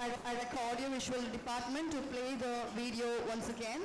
I request audio visual department to play the video once again.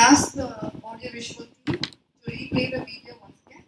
ask the audio visual team to replay the video once again.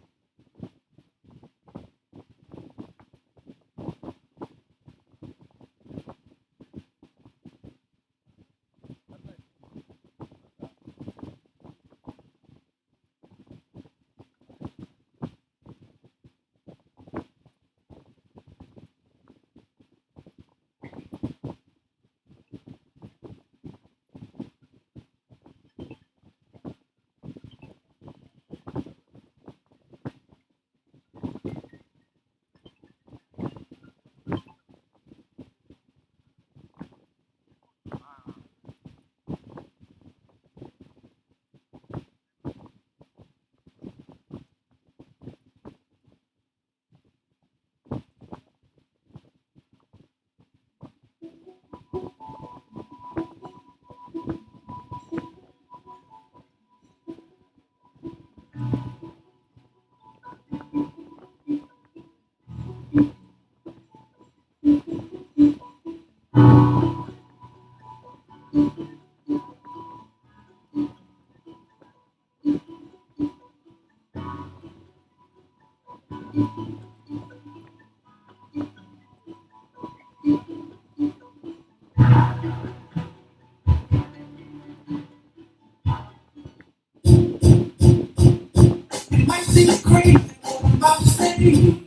It might seem crazy what I'm about to say.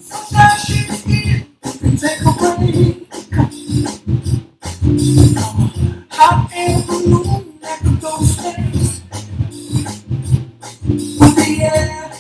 Sometimes she's here and take a break. Hot air balloon that could go space with the air.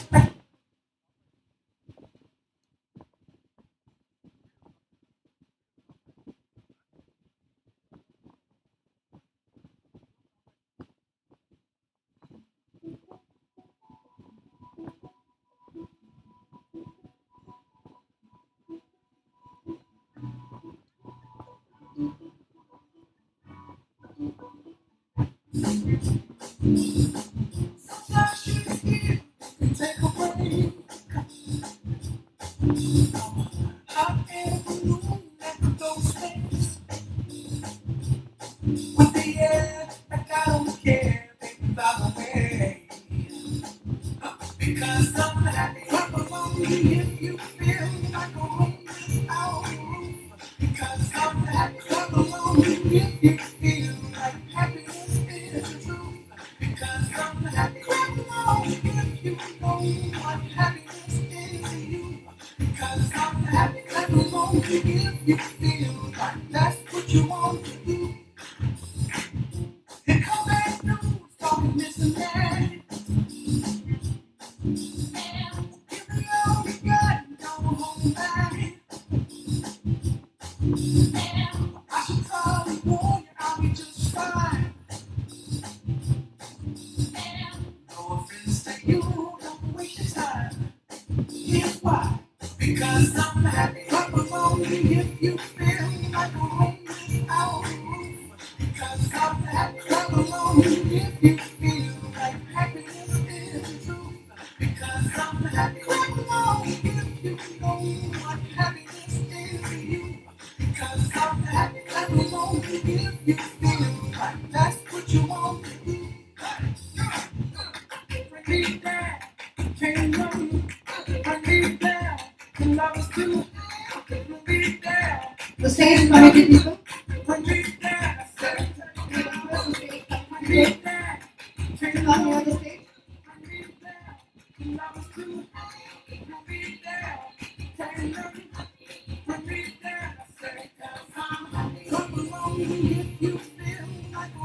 Sometimes she's here and take a break. Hot air balloon that could go space with the air. Like I don't care, baby, by the way. Because I'm happy. Clap along if you feel like a room is out of roof. Because I'm happy. Clap along if you feel like happiness is the truth. Because I'm happy. Clap along if you know what happiness is to you. Because I'm happy. Clap along if you feel like that's what you want to do. Here comes bad news, talking this and that. Give me all you got, don't hold back. I should probably warn you, I'll be just fine. No offense to you, don't waste your time. Here's why. Because I'm happy. Clap along if you feel like a room is out of roof. Because I'm happy. Clap along if you feel like happiness is the truth. Because I'm happy. Clap along if you know what happiness is to you. Because I'm happy. Clap along if you feel like that's what you want to do. Bring me down, can't run. Bring me down, and I was too. Bring me down, The stage committee people. bring me down. I said, bring me down, can't Come run. near the stage. Bring me down, and I was too. Bring me down, can't run. Bring me down. I said, 'cause I'm happy. Come along if you feel like a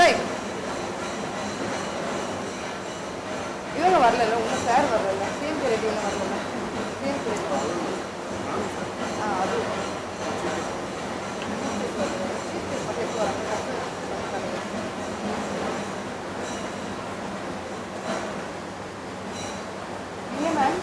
ஏய் இவங்க வரல உங்கள் sir வரல CM ready ஒன்றும் வரல CM ready அது இல்லை ma'am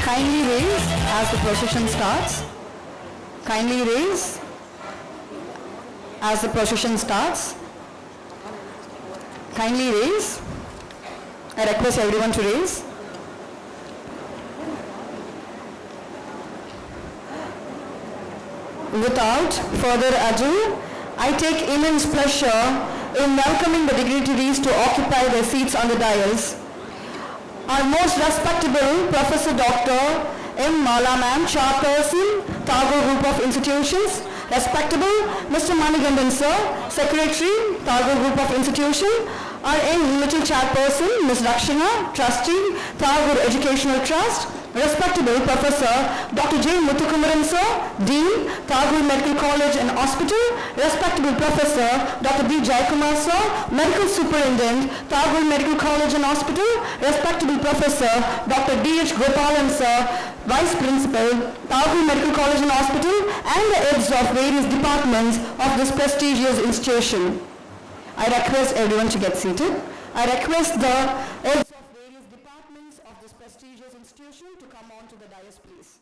Kindly raise as the procession starts. Kindly raise as the procession starts. Kindly raise. I request everyone to raise. Without further ado, I take immense pleasure in welcoming the dignitaries to occupy their seats on the dais. Our most respectable Professor Dr. M. Mala Ma'am, Chairperson, Tagore Group of Institutions. Respectable Mr. Manigandan Sir, Secretary, Tagore Group of Institution. Our Little Chairperson, Ms. Rakshana, Trustee, Tagore Educational Trust. Respectable Professor Dr. J. Muthukumaran Sir, Dean, Tagore Medical College and Hospital. Respectable Professor Dr. B. Jayakumar Sir, Medical Superintendent, Tagore Medical College and Hospital. Respectable Professor Dr. D. H. Gopalan Sir, Vice Principal, Tagore Medical College and Hospital, and the heads of various departments of this prestigious institution. I request everyone to get seated. I request the heads of various departments of this prestigious institution to come on to the dais, please.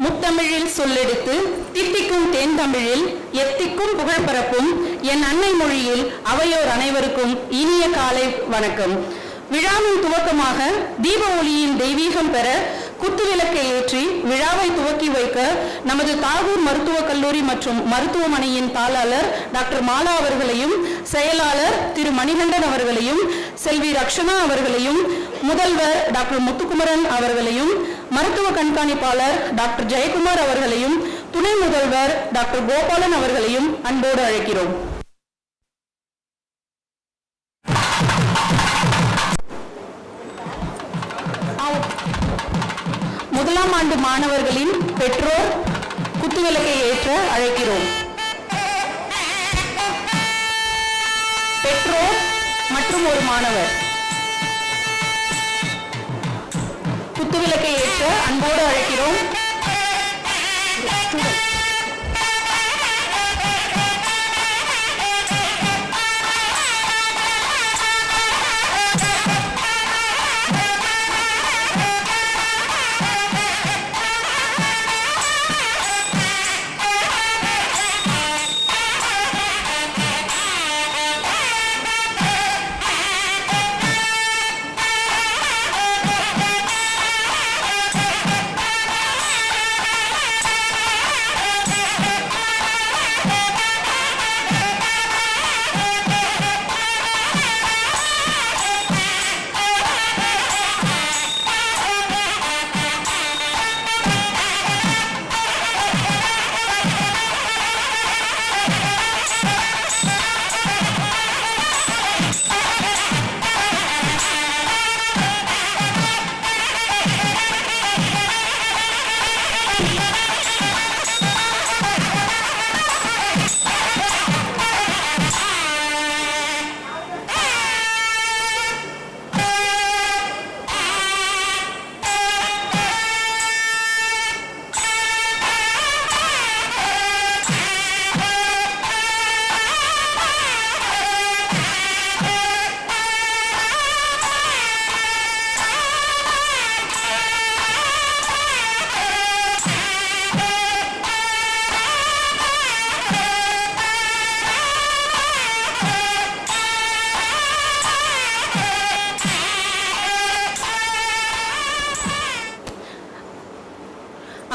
முத்தமிழில் சொல்லெடுத்து தித்திக்கும் தேன் தமிழில் எத்திக்கும் புகழ் பரப்பும் என் அன்னை மொழியில் அவையோர் அனைவருக்கும் இனிய காலை வணக்கம். விழாவின் துவக்கமாக தீப ஒளியின் தெய்வீகம் பெற குத்துவிளக்கை ஏற்றி விழாவை துவக்கி வைக்க நமது தாகூர் மருத்துவக் கல்லூரி மற்றும் மருத்துவமனையின் தாளாளர் டாக்டர் மாலா அவர்களையும், செயலாளர் திரு மணிகண்டன் அவர்களையும், செல்வி ரக்ஷனா அவர்களையும், முதல்வர் டாக்டர் முத்துக்குமரன் அவர்களையும், மருத்துவ கண்காணிப்பாளர் டாக்டர் ஜெயக்குமார் அவர்களையும், துணை முதல்வர் டாக்டர் கோபாலன் அவர்களையும் அன்போடு அழைக்கிறோம். முதலாம் ஆண்டு மாணவர்களின் பெற்றோர் குத்துவிளக்கை ஏற்ற அழைக்கிறோம். பெற்றோர் மற்றும் ஒரு மாணவர் குத்துவிளக்கை ஏற்ற அன்போடு அழைக்கிறோம்.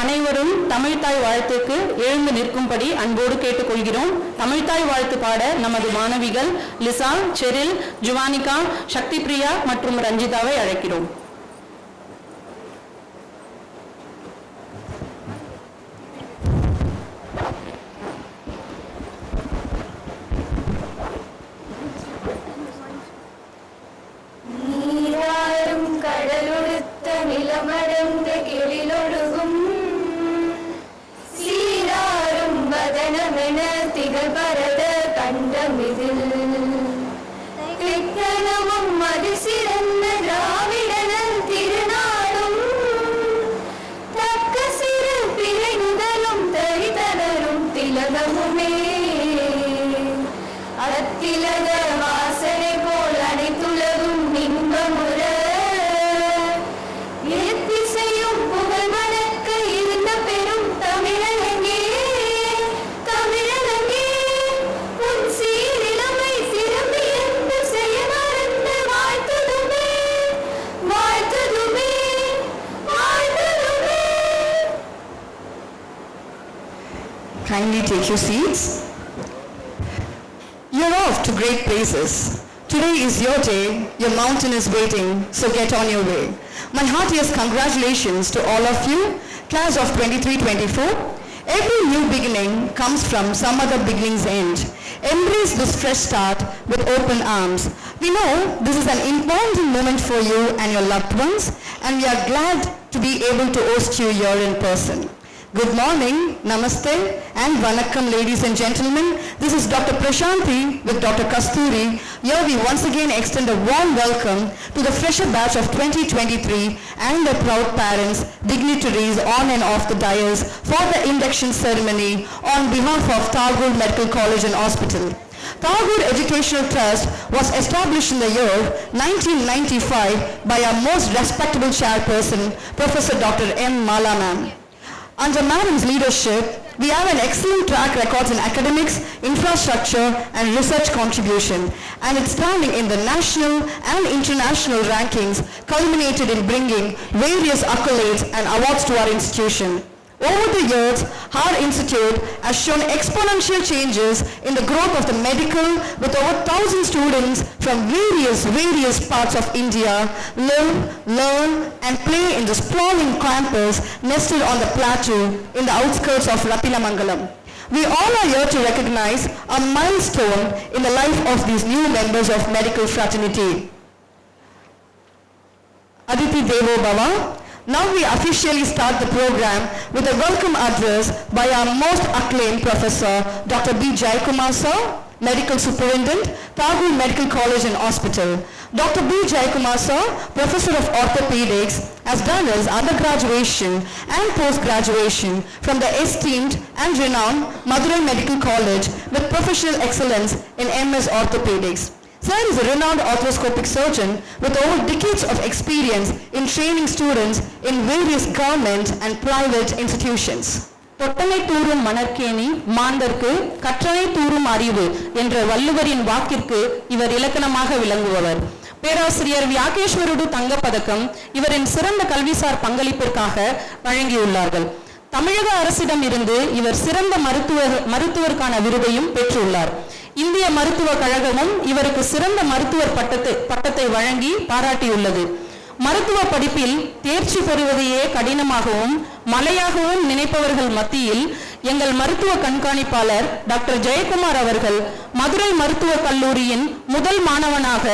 அனைவரும் தமிழ்த்தாய் வாழ்த்துக்கு எழுந்து நிற்கும்படி அன்போடு கேட்டுக்கொள்கிறோம். தமிழ்த்தாய் வாழ்த்து பாட நமது மாணவிகள் லிசா, செரில், ஜுவானிகா, சக்தி பிரியா மற்றும் ரஞ்சிதாவை அழைக்கிறோம். நிலமடந்த கெளிலொழுகும் சீராரும் வதனமென திகழ் பரத கண்டமிதில் திக்கணமும் மது சிறந்த திராவிடனன் திருநாடும் தக்க சிறு பிறை முதலும் தரிதரும் திலகமுமே அத்திலக வாசனை போல் அனைத்துலகும் இன்பமுற Kindly take your seats. You're off to great places. Today is your day, your mountain is waiting, so get on your way. My heartiest congratulations to all of you, class of 23-24. Every new beginning comes from some other beginning's end. Embrace this fresh start with open arms. We know this is an important moment for you and your loved ones, and we are glad to be able to host you here in person. Good morning, namaste and vanakkam ladies and gentlemen. This is Dr. Prashanthi with Dr. Kasturi. Here we once again extend a warm welcome to the fresher batch of 2023 and their proud parents, dignitaries on and off the dais for the induction ceremony on behalf of Tagore Medical College and Hospital. Tagore Educational Trust was established in the year 1995 by our most respectable chairperson, Professor Dr. M. Mala ma'am. Under Madam's leadership, we have an excellent track record in academics, infrastructure and research contribution, and its standing in the national and international rankings culminated in bringing various accolades and awards to our institution. Over the years, our institute has shown exponential changes in the growth of the medical, with over 1,000 students from various parts of India live, learn and play in the sprawling campus nested on the plateau in the outskirts of Rapinamangalam. We all are here to recognize a milestone in the life of these new members of medical fraternity. Aditi Devo Bhava. Now we officially start the program with a welcome address by our most acclaimed professor, Dr. B. Jayakumar sir, Medical Superintendent, Tagore Medical College and Hospital. Dr. B. Jayakumar sir, Professor of Orthopedics, has done his undergraduation and post-graduation from the esteemed and renowned Madurai Medical College with professional excellence in MS Orthopedics. Sir is a renowned arthroscopic surgeon with over decades of experience in training students in various government and private institutions. தொட்டனை தூரும் மணற்கேணி மாந்தர்க்கு கற்றனை தூரும் அறிவு என்ற வள்ளுவரின் வாக்கிற்கு இவர் இலக்கணமாக விளங்குபவர். பேராசிரியர் வியாகேஸ்வருடு தங்கப்பதக்கம் இவரின் சிறந்த கல்விசார் பங்களிப்பிற்காக வழங்கியுள்ளார்கள். தமிழக அரசிடம் இருந்து இவர் சிறந்த மருத்துவருக்கான விருதையும் பெற்றுள்ளார். இந்திய மருத்துவக் கழகமும் இவருக்கு சிறந்த மருத்துவர் பட்டத்தை வழங்கி பாராட்டியுள்ளது. மருத்துவ படிப்பில் தேர்ச்சி பெறுவதையே கடினமாகவும் மலையாகவும் நினைப்பவர்கள் மத்தியில் எங்கள் மருத்துவ கண்காணிப்பாளர் டாக்டர் ஜெயக்குமார் அவர்கள் மதுரை மருத்துவக் கல்லூரியின் முதல் மாணவனாக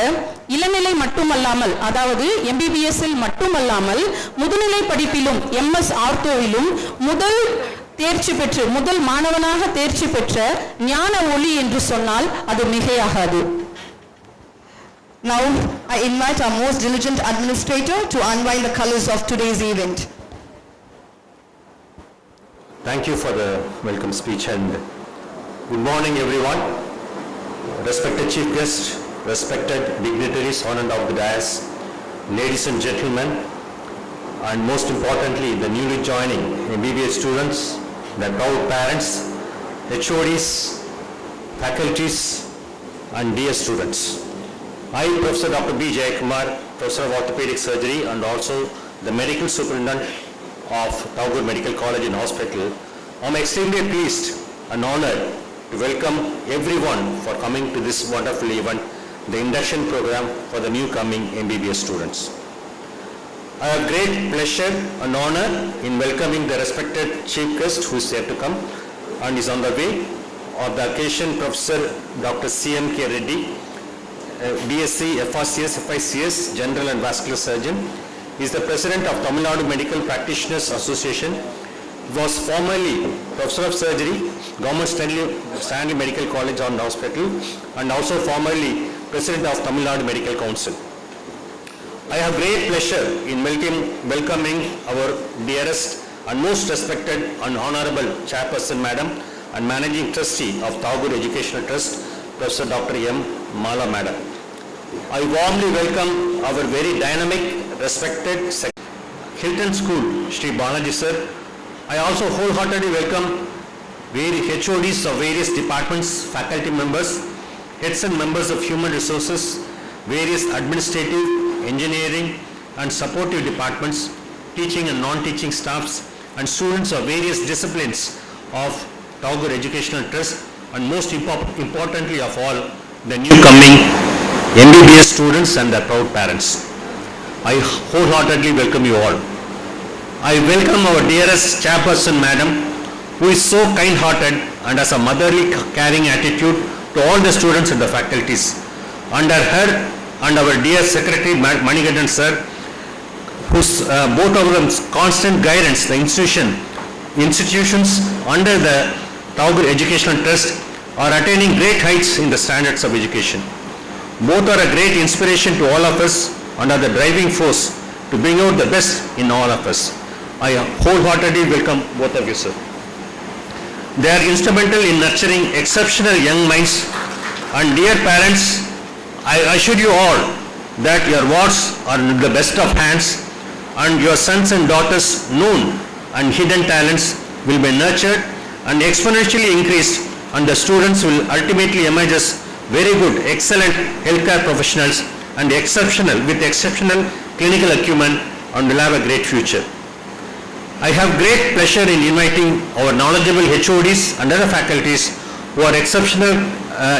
இளநிலை மட்டுமல்லாமல், அதாவது MBBS-இல் மட்டுமல்லாமல் முதுநிலை படிப்பிலும் MS ஆர்த்தோவிலும் முதல் மாணவனாக தேர்ச்சி பெற்ற ஞான ஒளி என்று சொன்னால் அது மிகையாகாது. Now I invite our most diligent administrator to unveil the colors of today's event. Thank you for the welcome speech and good morning everyone. Respected chief guests, respected dignitaries on and off the dais, ladies and gentlemen, and most importantly the newly joining MBBS students, their proud parents, HODs, faculties and dear students. I, Professor Dr. B. Jayakumar, Professor of Orthopedic Surgery and also the Medical Superintendent of Tagore Medical College and Hospital, I am extremely pleased and honored to welcome everyone for coming to this wonderful event, the induction program for the new coming MBBS students. I have great pleasure and honor in welcoming the respected chief guest who is here to come and is on the way. On the occasion, Professor Dr. C.M.K. Reddy, BSc, FRCS, FICS, General and Vascular Surgeon, is the President of Tamil Nadu Medical Practitioners Association, was formerly Professor of Surgery, Government Stanley Medical College and Hospital, and also formerly President of Tamil Nadu Medical Council. I have great pleasure in welcoming our dearest and most respected and honorable Chairperson Madam and Managing Trustee of Tagore Educational Trust, Professor Dr. M. Mala Madam. I warmly welcome our very dynamic, respected Hilton School, Shri Balaji sir. I also wholeheartedly welcome various HODs of various departments, faculty members, heads and members of human resources, various administrative, engineering and supportive departments, teaching and non-teaching staffs and students of various disciplines of Tagore Educational Trust, and most importantly of all, the new coming MBBS students and their proud parents. I wholeheartedly welcome you all. I welcome our dearest Chairperson Madam, who is so kind-hearted and has a motherly caring attitude to all the students and the faculties. Under her and our dear Secretary Manigandan sir, whose both of them constant guidance, the institution institutions under the Tagore Educational Trust are attaining great heights in the standards of education. Both are a great inspiration to all of us and are the driving force to bring out the best in all of us. I wholeheartedly welcome both of you, sir. They are instrumental in nurturing exceptional young minds, and dear parents, I assure you all that your wards are in the best of hands, and your sons and daughters' known and hidden talents will be nurtured and exponentially increased, and the students will ultimately emerge as very good, excellent healthcare professionals and with exceptional clinical acumen, and will have a great future. I have great pleasure in inviting our knowledgeable HODs and other faculties who are exceptional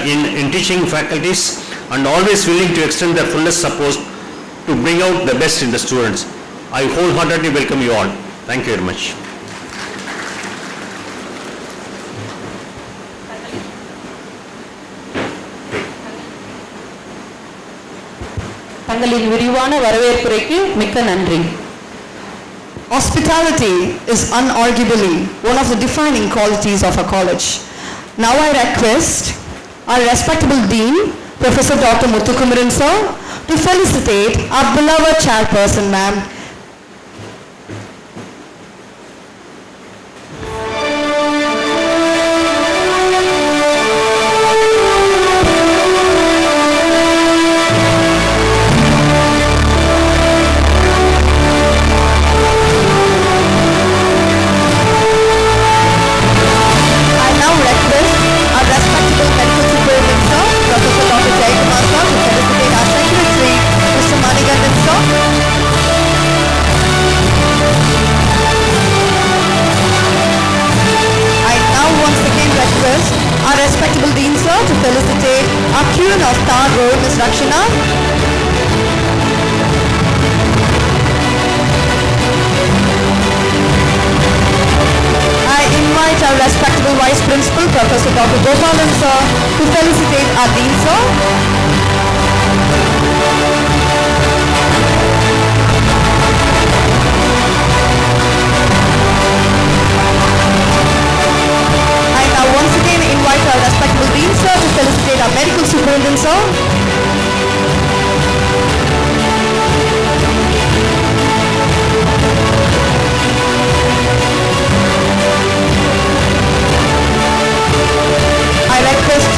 in teaching faculties and always willing to extend their fullest support to bring out the best in the students. I wholeheartedly welcome you all. Thank you very much. தங்களின் விரிவான வரவேற்புரைக்கு மிக்க நன்றி. Hospitality is unarguably one of the defining qualities of a college. Now I request our respectable Dean, Professor Dr. Muthukumaran sir, to felicitate our beloved chairperson, ma'am. Our respectable Dean sir to felicitate our Queen of Tagore, Ms. Rakshana. I invite our respectable Vice Principal, Professor Dr. Gopalan sir, to felicitate our Dean sir. Once again invite our respectable Dean sir to felicitate our medical superintendent sir. I request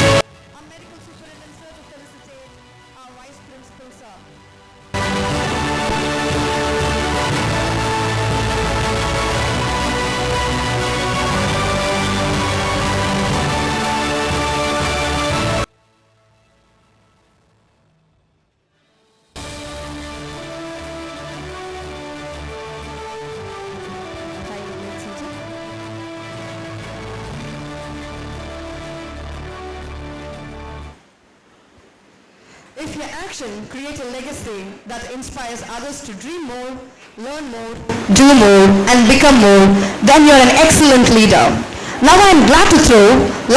our medical superintendent sir to felicitate our vice principal sir. If your action creates a legacy that inspires others to dream more, learn more, do more, and become more, then you're an excellent leader. Now I am glad to throw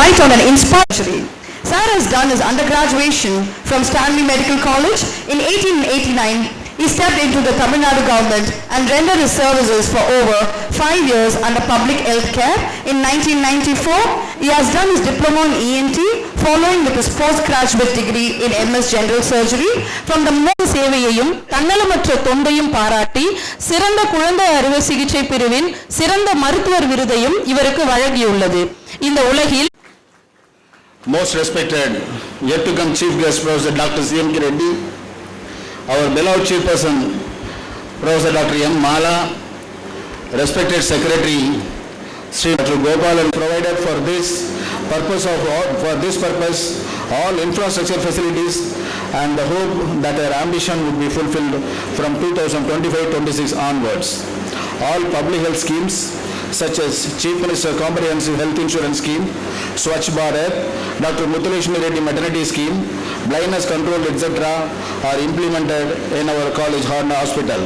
light on an inspiration. Sir has done his undergraduation from Stanley Medical College in 1889. He stepped into the Tamil Nadu government and rendered his services for over 5 years under public health care. In 1994, he has done his diploma in ENT, following with his postgraduate degree in MS General Surgery from the சேவையையும் தன்னலமற்ற தொண்டையும் பாராட்டி சிறந்த குழந்தை அறுவை சிகிச்சை பிரிவின் சிறந்த மருத்துவர் விருதையும் இவருக்கு வழங்கியுள்ளது. இந்த உலகில் Most respected, yet to come Chief Guest Professor Dr. C.M. Reddy, our beloved Chairperson Professor Dr. M. Mala, respected Secretary Sri Dr. Gopalan, provided for this purpose all infrastructure facilities, and the hope that their ambition would be fulfilled from 2025-26 onwards. All public health schemes such as Chief Minister Comprehensive Health Insurance Scheme, Swachh Bharat, Dr. Muthulakshmi Reddy Maternity Scheme, blindness control, etc. are implemented in our college hospital.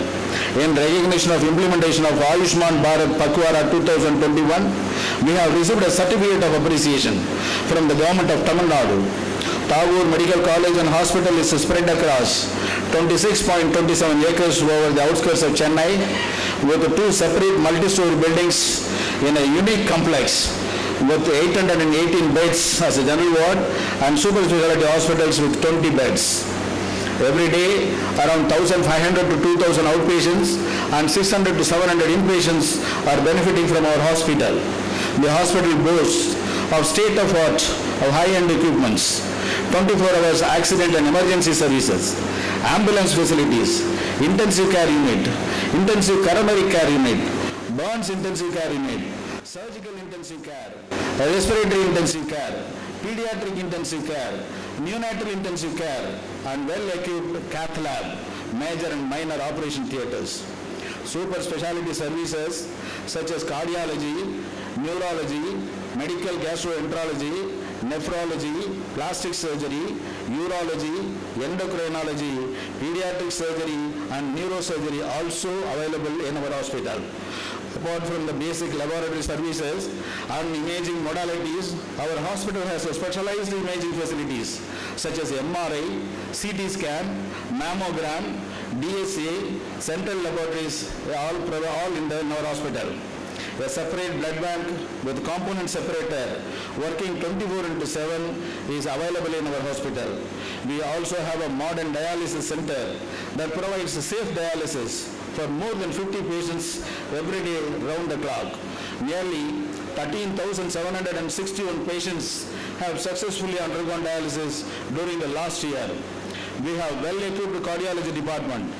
In recognition of implementation of Ayushman Bharat Pakwara 2021, we have received a certificate of appreciation from the government of Tamil Nadu. Tagore Medical College and Hospital is spread across 26.27 acres over the outskirts of Chennai, with two separate multi-story buildings in a unique complex with 818 beds as a general ward and super specialty hospitals with 20 beds. Every day, around 1,500 to 2,000 outpatients and 600 to 700 inpatients are benefiting from our hospital. The hospital boasts of state-of-art of high-end equipments, 24 hours accident and emergency services, ambulance facilities, intensive care unit, intensive coronary care unit, burns intensive care unit, surgical intensive care, respiratory intensive care, pediatric intensive care, neonatal intensive care, and well-equipped cath lab, major and minor operation theatres. Super specialty services such as cardiology, neurology, medical gastroenterology, nephrology, plastic surgery, urology, endocrinology, pediatric surgery, and neurosurgery also available in our hospital. Apart from the basic laboratory services and imaging modalities, our hospital has specialized imaging facilities such as MRI, CT scan, mammogram, DSA, central laboratories, all in our hospital. A separate blood bank with component separator working 24/7 is available in our hospital. We also have a modern dialysis center that provides safe dialysis for more than 50 patients every day round the clock. Nearly 13,761 patients have successfully undergone dialysis during the last year. We have well-equipped cardiology department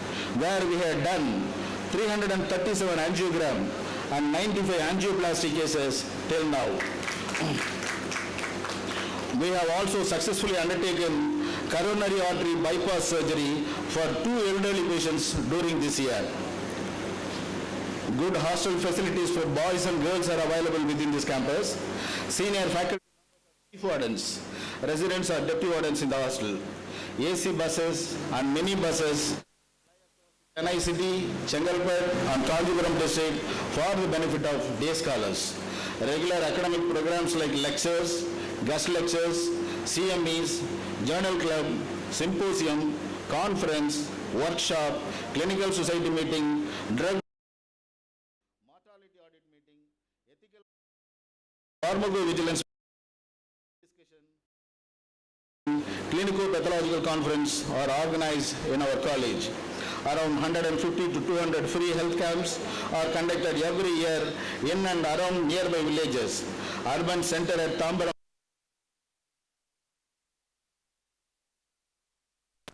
where we have done 337 angiogram and 95 angioplasty cases till now. We have also successfully undertaken coronary artery bypass surgery for 2 elderly patients during this year. Good hostel facilities for boys and girls are available within this campus. Senior faculty chief wardens, residents are deputy wardens in the hostel. AC buses and mini buses Chennai City, Chengalpet and Kanjipuram district for the benefit of day scholars. Regular academic programs like lectures, guest lectures, CMEs, journal club, symposium, conference, workshop, clinical society meeting, drug mortality audit meeting, ethical pharmacovigilance discussion, clinico-pathological conference are organized in our college. Around 150 to 200 free health camps are conducted every year in and around nearby villages. Urban center at Tambaram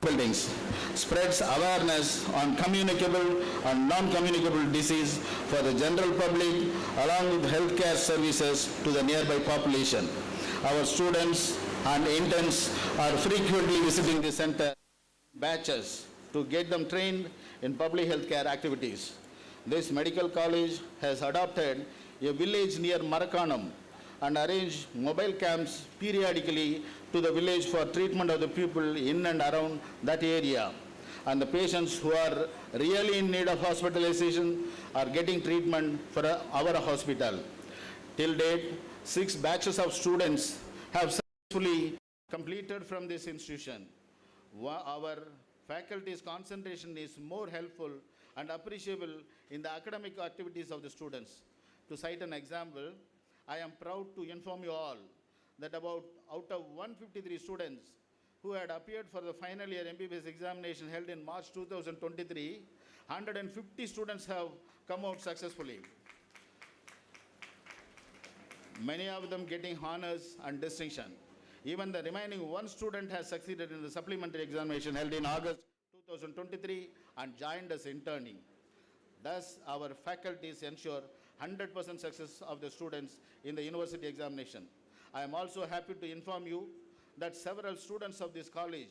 buildings spreads awareness on communicable and non-communicable disease for the general public along with healthcare services to the nearby population. Our students and interns are frequently visiting the center batches to get them trained in public health care activities. This medical college has adopted a village near Marakanam and arranged mobile camps periodically to the village for treatment of the people in and around that area. And the patients who are really in need of hospitalization are getting treatment for our hospital. Till date, 6 batches of students have successfully completed from this institution. Our faculty's concentration is more helpful and appreciable in the academic activities of the students. To cite an example, I am proud to inform you all that out of 153 students who had appeared for the final year MBBS examination held in March 2023, 150 students have come out successfully. Many of them getting honors and distinction. Even the remaining 1 student has succeeded in the supplementary examination held in August 2023 and joined us interning. Thus, our faculties ensure 100% success of the students in the university examination. I am also happy to inform you that several students of this college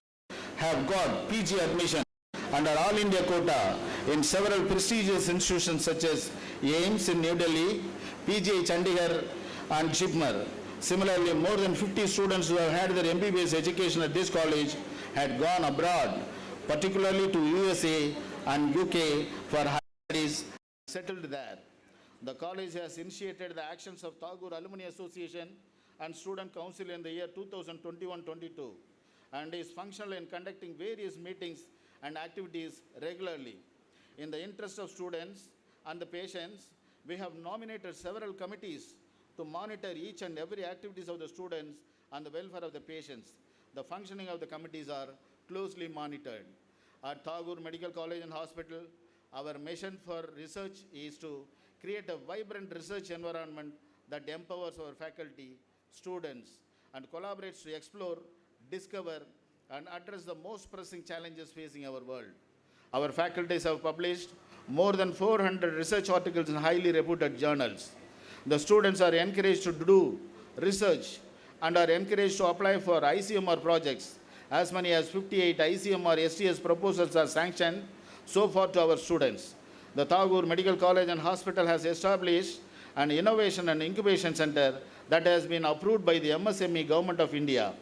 have got PG admission under All India quota in several prestigious institutions such as AIIMS in New Delhi, PGI Chandigarh and Jipmer. Similarly, more than 50 students who have had their MBBS education at this college had gone abroad, particularly to USA and UK for higher studies, settled there. The college has initiated the actions of Tagore Alumni Association and Student Council in the year 2021-22 and is functional in conducting various meetings and activities regularly. In the interest of students, and the patients, we have nominated several committees to monitor each and every activities of the students and the welfare of the patients. The functioning of the committees are closely monitored. At Tagore Medical College and Hospital, our mission for research is to create a vibrant research environment that empowers our faculty, students, and collaborates to explore, discover, and address the most pressing challenges facing our world. Our faculties have published more than 400 research articles in highly reputed journals. The students are encouraged to do research and are encouraged to apply for ICMR projects. As many as 58 ICMR STS proposals are sanctioned so far to our students. The Tagore Medical College and Hospital has established an innovation and incubation center that has been approved by the MSME Government of India.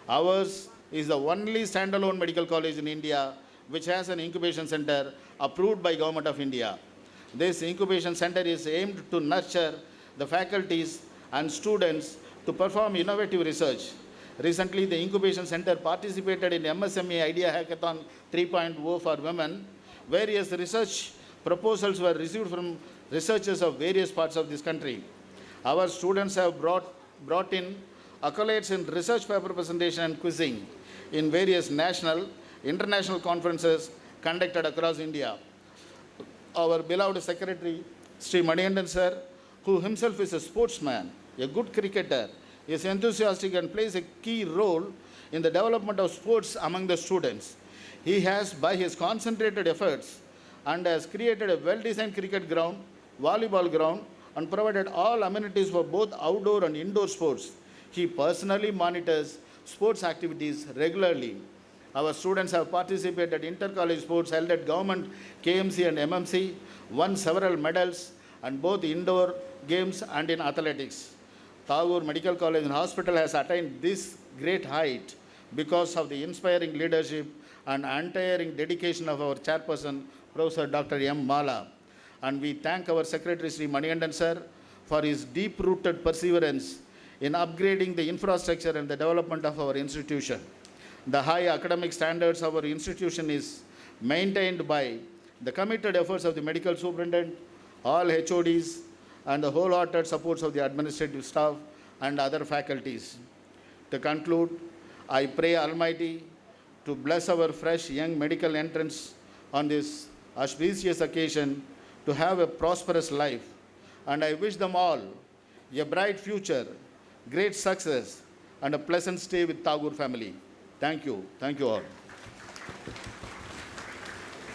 Ours is the only standalone medical college in India which has an incubation center approved by Government of India. This incubation center is aimed to nurture the faculties and students to perform innovative research. Recently, the incubation center participated in MSME Idea Hackathon 3.0 for women. Various research proposals were received from researchers of various parts of this country. Our students have brought in accolades in research paper presentation and quizzing in various national, international conferences conducted across India. Our beloved Secretary, Sri Manikandan sir, who himself is a sportsman, a good cricketer, is enthusiastic and plays a key role in the development of sports among the students. He has, by his concentrated efforts, and has created a well-designed cricket ground, volleyball ground, and provided all amenities for both outdoor and indoor sports. He personally monitors sports activities regularly. Our students have participated in inter-college sports held at government KMC and MMC, won several medals, and both indoor games and in athletics. Tagore Medical College and Hospital has attained this great height because of the inspiring leadership and untiring dedication of our chairperson, Professor Dr. M. Mala. And we thank our Secretary, Sri Manikandan sir, for his deep-rooted perseverance in upgrading the infrastructure and the development of our institution. The high academic standards of our institution is maintained by the committed efforts of the medical superintendent, all HODs, and the wholehearted supports of the administrative staff and other faculties. To conclude, I pray Almighty to bless our fresh young medical entrants on this auspicious occasion to have a prosperous life. And I wish them all a bright future, great success, and a pleasant stay with Tagore family. Thank you. Thank you all.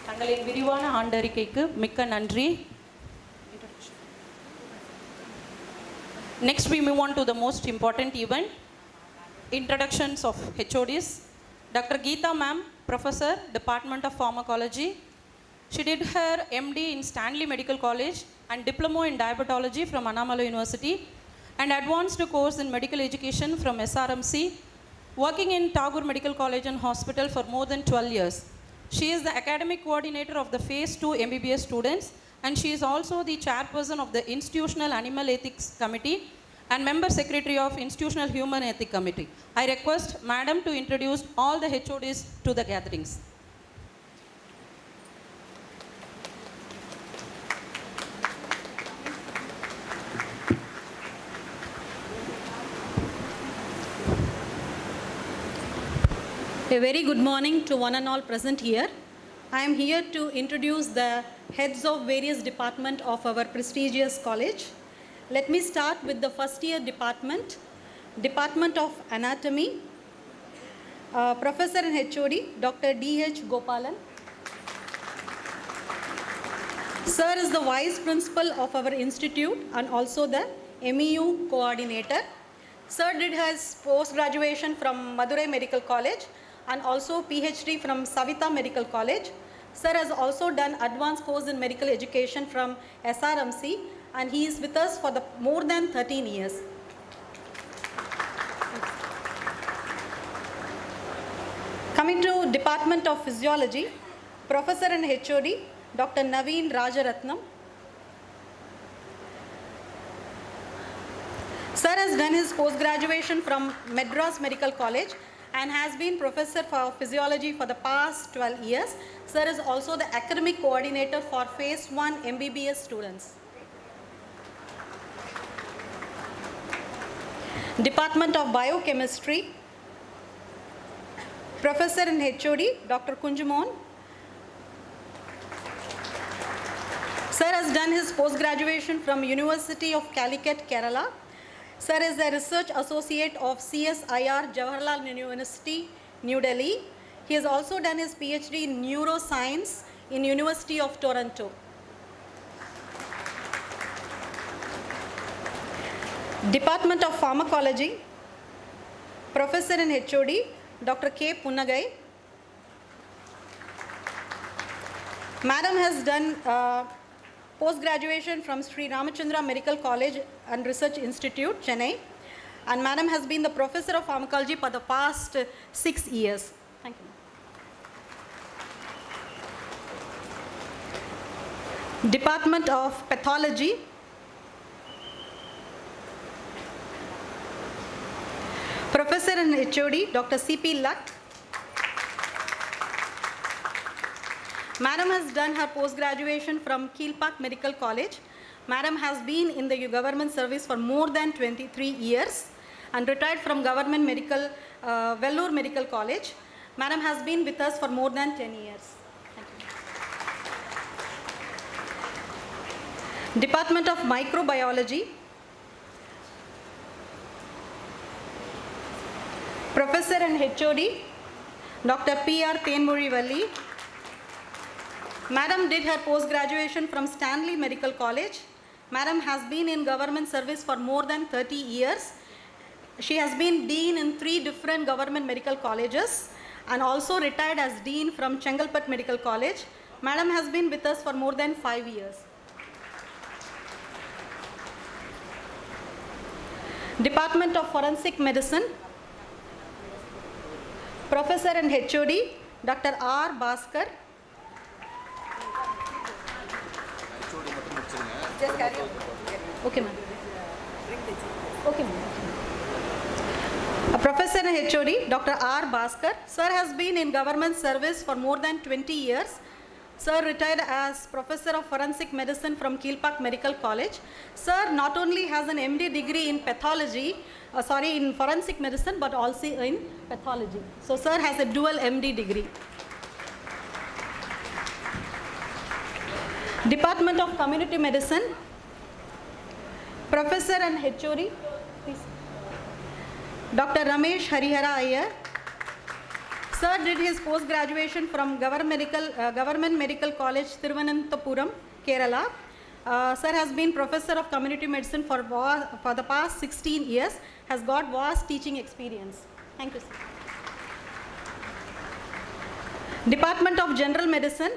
தங்களின் விரிவான ஆண்டறிக்கைக்கு மிக்க நன்றி. Next we move on to the most important event, introductions of HODs. Dr. Geeta ma'am, Professor, Department of Pharmacology. She did her MD in Stanley Medical College and Diploma in Diabetology from Annamalai University and advanced course in medical education from SRMC, working in Tagore Medical College and Hospital for more than 12 years. She is the academic coordinator of the Phase 2 MBBS students, and she is also the chairperson of the Institutional Animal Ethics Committee and member secretary of Institutional Human Ethics Committee. I request Madam to introduce all the HODs to the gatherings. A very good morning to one and all present here. I am here to introduce the heads of various departments of our prestigious college. Let me start with the first year department, Department of Anatomy, Professor and HOD, Dr. D.H. Gopalan. Sir is the Vice Principal of our institute and also the MEU Coordinator. Sir did his post-graduation from Madurai Medical College and also PhD from Savita Medical College. Sir has also done advanced course in medical education from SRMC and he is with us for more than 13 years. Coming to Department of Physiology, Professor and HOD, Dr. Naveen Rajaratnam. Sir has done his post-graduation from Madras Medical College and has been professor for physiology for the past 12 years. Sir is also the academic coordinator for phase 1 MBBS students. Department of Biochemistry, Professor and HOD, Dr. Kunjumon. Sir has done his post-graduation from University of Calicut, Kerala. Sir is a research associate of CSIR, Jawaharlal University, New Delhi. He has also done his PhD in neuroscience in University of Toronto. Department of Pharmacology, Professor and HOD, Dr. K. Punnagai. Madam has done post-graduation from Sri Ramachandra Medical College and Research Institute, Chennai. And Madam has been the Professor of Pharmacology for the past 6 years. Thank you. Department of Pathology, Professor and HOD, Dr. C.P. Lutt. Madam has done her post-graduation from Keelpark Medical College. Madam has been in the government service for more than 23 years and retired from Government Medical, Vellore Medical College. Madam has been with us for more than 10 years. Thank you. Department of Microbiology, Professor and HOD, Dr. P.R. Tenmurivalli. Madam did her post-graduation from Stanley Medical College. Madam has been in government service for more than 30 years. She has been dean in 3 different government medical colleges and also retired as dean from Chengalpet Medical College. Madam has been with us for more than 5 years. Department of Forensic Medicine, Professor and HOD, Dr. R. Bhaskar. Just carry on. Okay, ma'am. Okay, ma'am. A Professor and HOD, Dr. R. Bhaskar. Sir has been in government service for more than 20 years. Sir retired as Professor of Forensic Medicine from Keelpark Medical College. Sir not only has an MD degree in pathology, in forensic medicine, but also in pathology. So sir has a dual MD degree. Department of Community Medicine, Professor and HOD, please. Dr. Ramesh Harihara Iyer. Sir did his post-graduation from Government Medical College, Thiruvananthapuram, Kerala. Sir has been Professor of Community Medicine for the past 16 years, has got vast teaching experience. Thank you, sir. Department of General Medicine,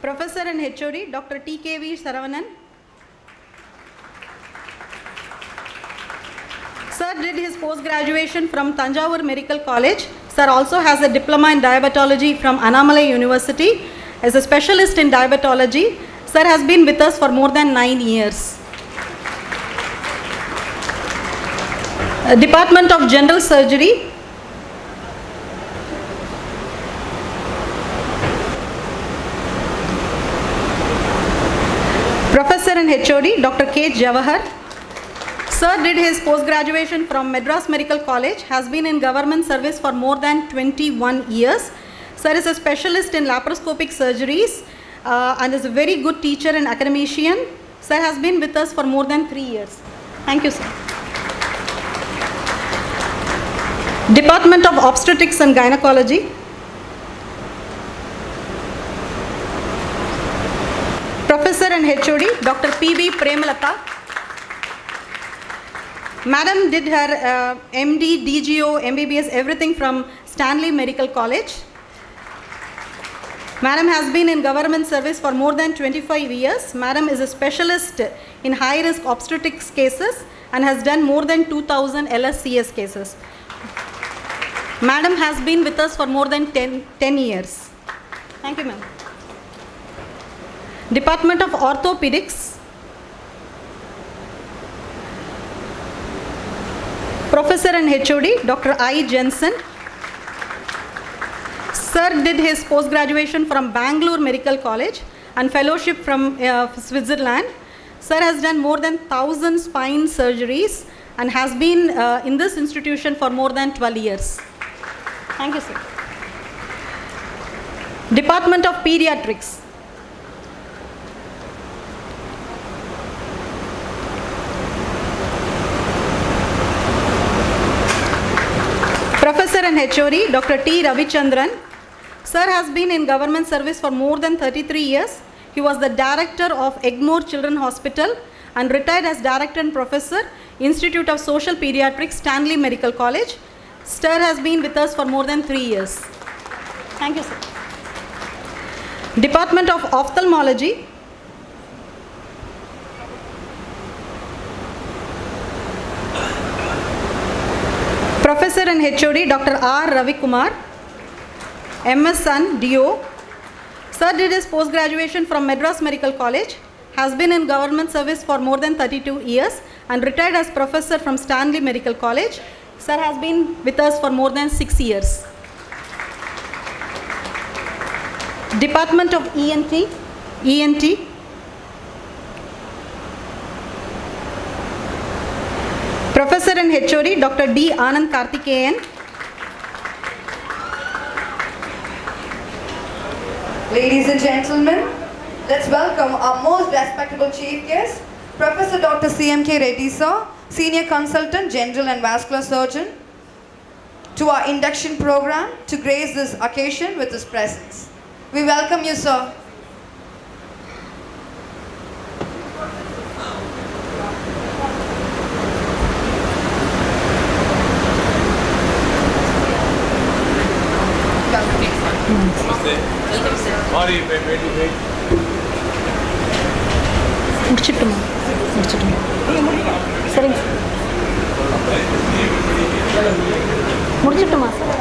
Professor and HOD, Dr. T.K.V. Saravanan. Sir did his post-graduation from Thanjavur Medical College. Sir also has a diploma in diabetology from Annamalai University. As a specialist in diabetology, sir has been with us for more than 9 years. Department of General Surgery, Professor and HOD, Dr. K. Jawahar. Sir did his post-graduation from Madras Medical College, has been in government service for more than 21 years. Sir is a specialist in laparoscopic surgeries and is a very good teacher and academician. Sir has been with us for more than 3 years. Thank you, sir. Department of Obstetrics and Gynecology, Professor and HOD, Dr. P.B. Premalata. Madam did her MD, DGO, MBBS, everything from Stanley Medical College. Madam has been in government service for more than 25 years. Madam is a specialist in high-risk obstetrics cases and has done more than 2,000 LSCS cases. Madam has been with us for more than 10 years. Thank you, ma'am. Department of Orthopedics, Professor Professor and HOD, Dr. I. Jensen. Sir did his post-graduation from Bangalore Medical College and fellowship from Switzerland. Sir has done more than 1,000 spine surgeries and has been in this institution for more than 12 years. Thank you, sir. Department of Pediatrics. Professor and HOD, Dr. T. Ravichandran. Sir has been in government service for more than 33 years. He was the director of Egmore Children's Hospital and retired as director and professor, Institute of Social Pediatrics, Stanley Medical College. Sir has been with us for more than 3 years. Thank you, sir. Department of Ophthalmology. Professor and HOD, Dr. R. Ravi Kumar, MS Son, DO. Sir did his post-graduation from Madras Medical College, has been in government service for more than 32 years and retired as professor from Stanley Medical College. Sir has been with us for more than 6 years. Department of ENT. Professor and HOD, Dr. D. Anand Karthikeyan. Ladies and gentlemen, let's welcome our most respectable chief guest, Professor Dr. CMK Reddy sir, Senior Consultant, General and Vascular Surgeon, to our induction program to grace this occasion with his presence. We welcome you, sir. முடிச்சிட்டுமா சரிங்க முடிச்சிட்டுமா sir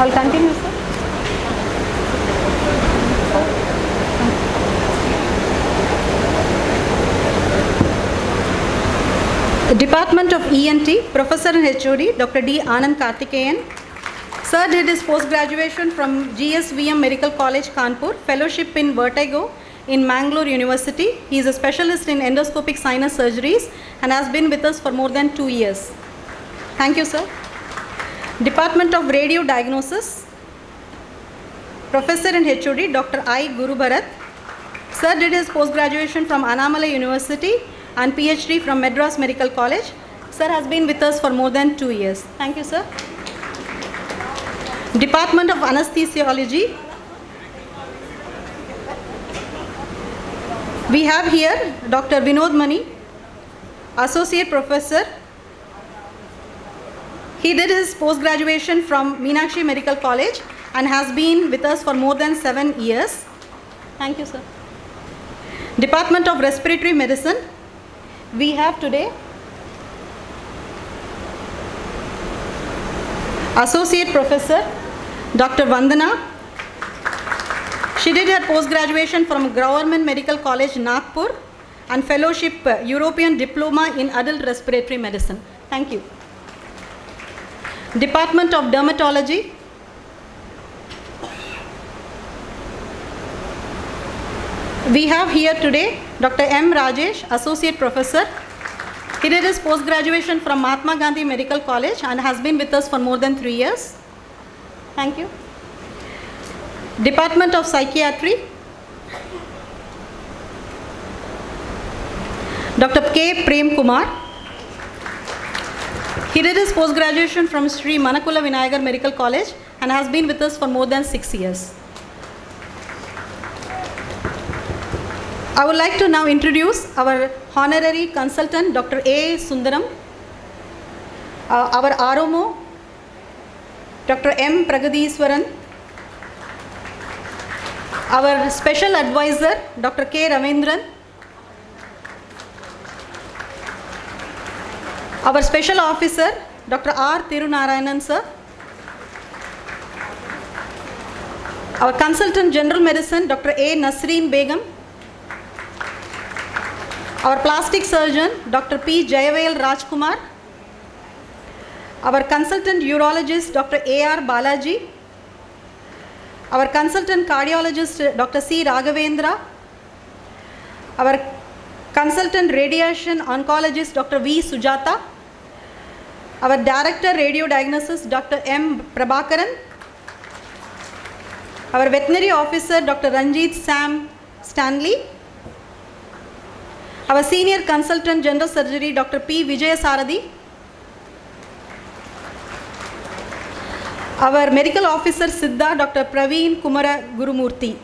I'll continue, sir. The Department of ENT, Professor and HOD, Dr. D. Anand Karthikeyan. Sir did his post-graduation from GSVM Medical College, Kanpur, fellowship in Vertigo in Mangalore University. He is a specialist in endoscopic sinus surgeries and has been with us for more than 2 years. Thank you, sir. Department of Radio Diagnosis, Professor and HOD, Dr. I. Guru Bharat. Sir did his post-graduation from Annamalai University and PhD from Madras Medical College. Sir has been with us for more than 2 years. Thank you, sir. Department of Anesthesiology. We have here Dr. Vinod Mani, Associate Professor. He did his post-graduation from Meenakshi Medical College and has been with us for more than 7 years. Thank you, sir. Department of Respiratory Medicine. We have today Associate Professor Dr. Vandana. She did her post-graduation from Government Medical College, Nagpur, and fellowship European Diploma in Adult Respiratory Medicine. Thank you. Department of Dermatology. We have here today Dr. M. Rajesh, Associate Professor. He did his post-graduation from Mahatma Gandhi Medical College and has been with us for more than 3 years. Thank you. Department of Psychiatry. Dr. K. Prem Kumar. He did his post-graduation from Sri Manakula Vinayagar Medical College and has been with us for more than 6 years. I would like to now introduce our honorary consultant, Dr. A. Sundaram, our ROMO, Dr. M. Pragadiswaran. Our special advisor, Dr. K. Ravindran. Our special officer, Dr. R. Tirunarayanan sir. Our consultant general medicine, Dr. A. Nasreen Begum. Our plastic surgeon, Dr. P. Jayavel Rajkumar. Our consultant urologist, Dr. A. R. Balaji. Our consultant cardiologist, Dr. C. Raghavendra. Our consultant radiation oncologist, Dr. V. Sujata. Our director radio diagnosis, Dr. M. Prabhakaran. Our veterinary officer, Dr. Ranjit Sam Stanley. Our senior consultant general surgery, Dr. P. Vijaya Sarathi. Our medical officer Siddha, Dr. Praveen Kumara Gurumurthy.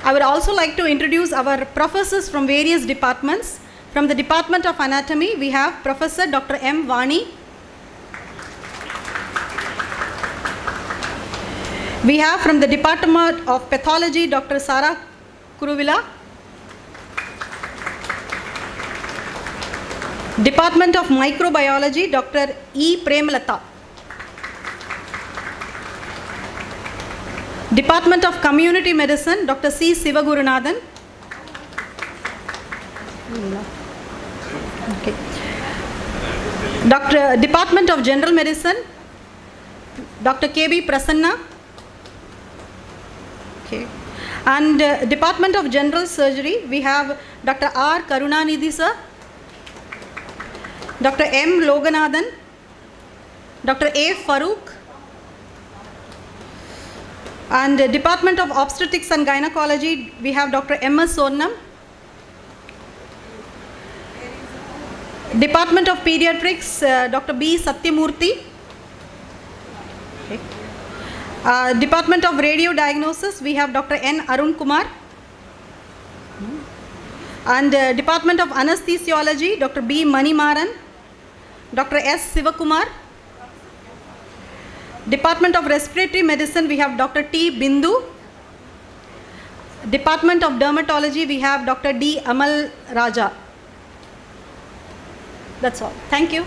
I would also like to introduce our professors from various departments. From the Department of Anatomy, we have Professor Dr. M. Vani. We have from the Department of Pathology, Dr. Sara Kuruvila. Department of Microbiology, Dr. E. Premalata. Department of Community Medicine, Dr. C. Sivagurunathan. Okay. Department of General Medicine, Dr. K.B. Prasanna. Okay. And Department of General Surgery, we have Dr. R. Karunanidhi sir, Dr. M. Loganathan, Dr. A. Farooq, and Department of Obstetrics and Gynecology, we have Dr. M. S. Sornam. Department of Pediatrics, Dr. B. Satyamurthy. Okay. Department of Radio Diagnosis, we have Dr. N. Arun Kumar. And Department of Anesthesiology, Dr. B. Manimaran, Dr. S. Sivakumar. Department of Respiratory Medicine, we have Dr. T. Bindu. Department of Dermatology, we have Dr. D. Amal Raja. That's all. Thank you.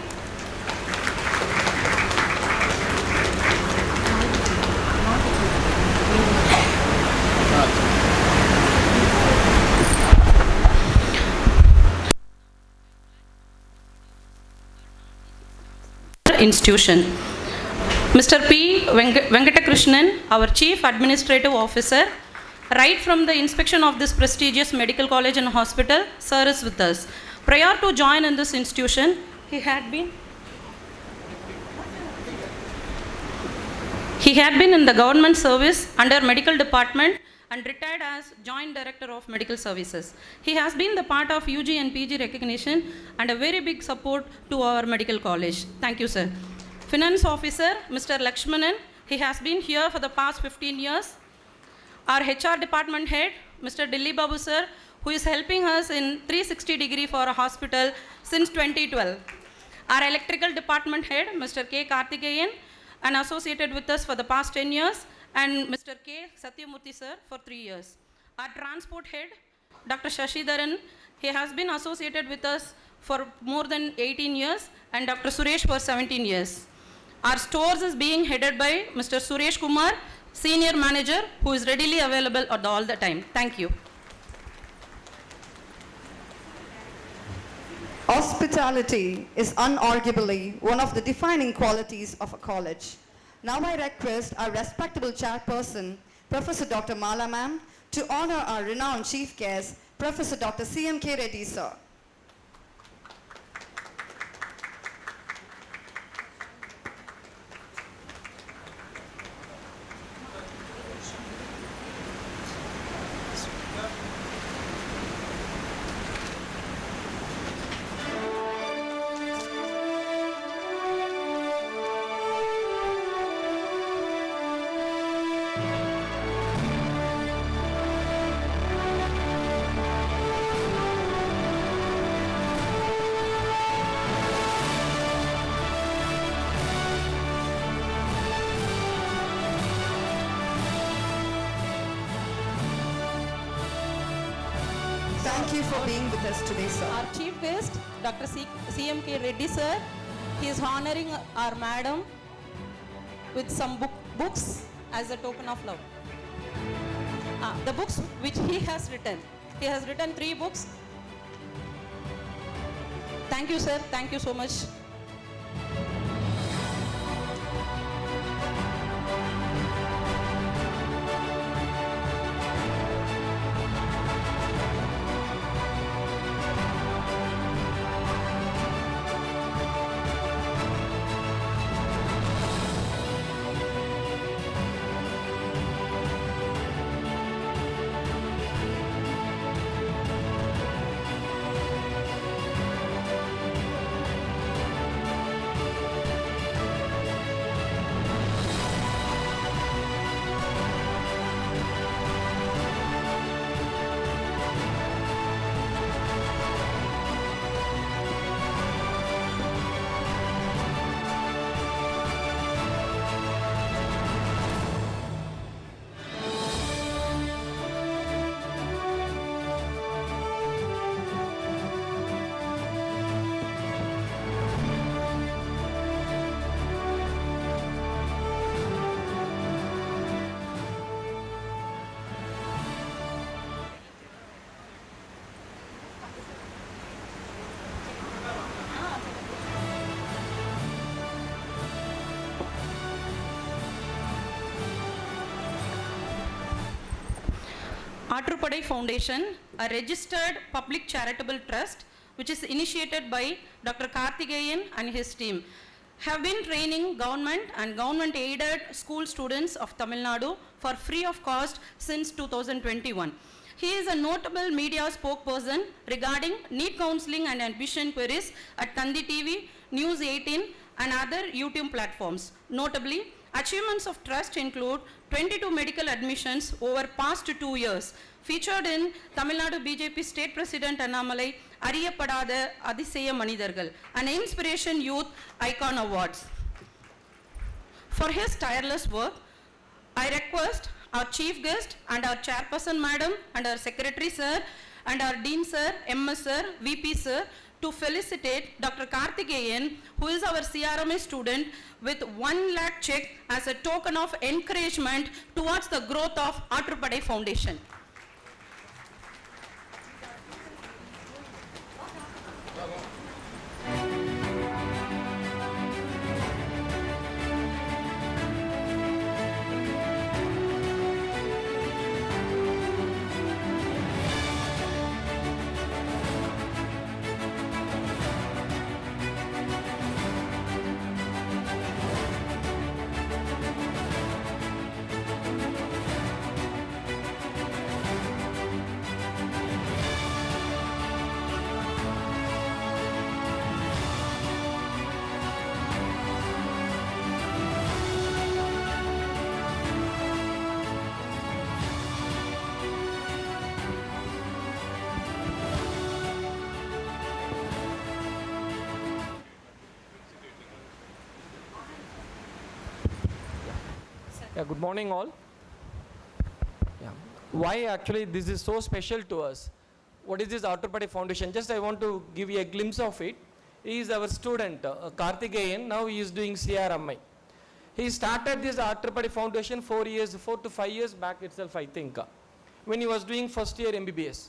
Institution. Mr. P. Venkatakrishnan, our Chief Administrative Officer, right from the inspection of this prestigious medical college and hospital, sir is with us. Prior to join in this institution, he had been in the government service under medical department and retired as Joint Director of Medical Services. He has been the part of UG and PG recognition and a very big support to our medical college. Thank you, sir. Finance Officer, Mr. Lakshmanan, he has been here for the past 15 years. Our HR Department Head, Mr. Dilli Babu, sir, who is helping us in 360-degree for a hospital since 2012. Our Electrical Department Head, Mr. K. Karthikeyan, and associated with us for the past 10 years, and Mr. K. Satyamurthy, sir, for 3 years. Our Transport Head, Dr. Shashidharan, he has been associated with us for more than 18 years, and Dr. Suresh for 17 years. Our stores is being headed by Mr. Suresh Kumar, Senior Manager, who is readily available all the time. Thank you. Hospitality is unarguably one of the defining qualities of a college. Now I request our respectable chairperson, Professor Dr. Mala ma'am, to honor our renowned chief guest, Professor Dr. C.M.K. Reddy sir. Thank you for being with us today, sir. Our chief guest, Dr. CMK Reddy sir, he is honoring our madam with some books as a token of love. The books which he has written. He has written 3 books. Thank you, sir. Thank you so much. Atrupadai Foundation, a registered public charitable trust which is initiated by Dr. Karthikeyan and his team, have been training government and government aided school students of Tamil Nadu for free of cost since 2021. He is a notable media spokesperson regarding NEET counseling and admission queries at Kandi TV, News 18 and other YouTube platforms. Notably, achievements of trust include 22 medical admissions over past 2 years, featured in Tamil Nadu BJP State President Annamalai Ariyapadada Adiseya Manidargal and Inspiration Youth Icon Awards. For his tireless work, I request our chief guest and our chairperson madam and our secretary sir and our dean sir, MS sir, VP sir to felicitate Dr. Karthikeyan, who is our CRMA student, with 1 lakh check as a token of encouragement towards the growth of Atrupadai Foundation. Yeah, good morning all. Yeah. Why actually this is so special to us? What is this Atrupadai Foundation? Just I want to give you a glimpse of it. He is our student, Karthikeyan. Now he is doing CRMI. He started this Atrupadai Foundation 4 to 5 years back itself, I think, when he was doing first year MBBS.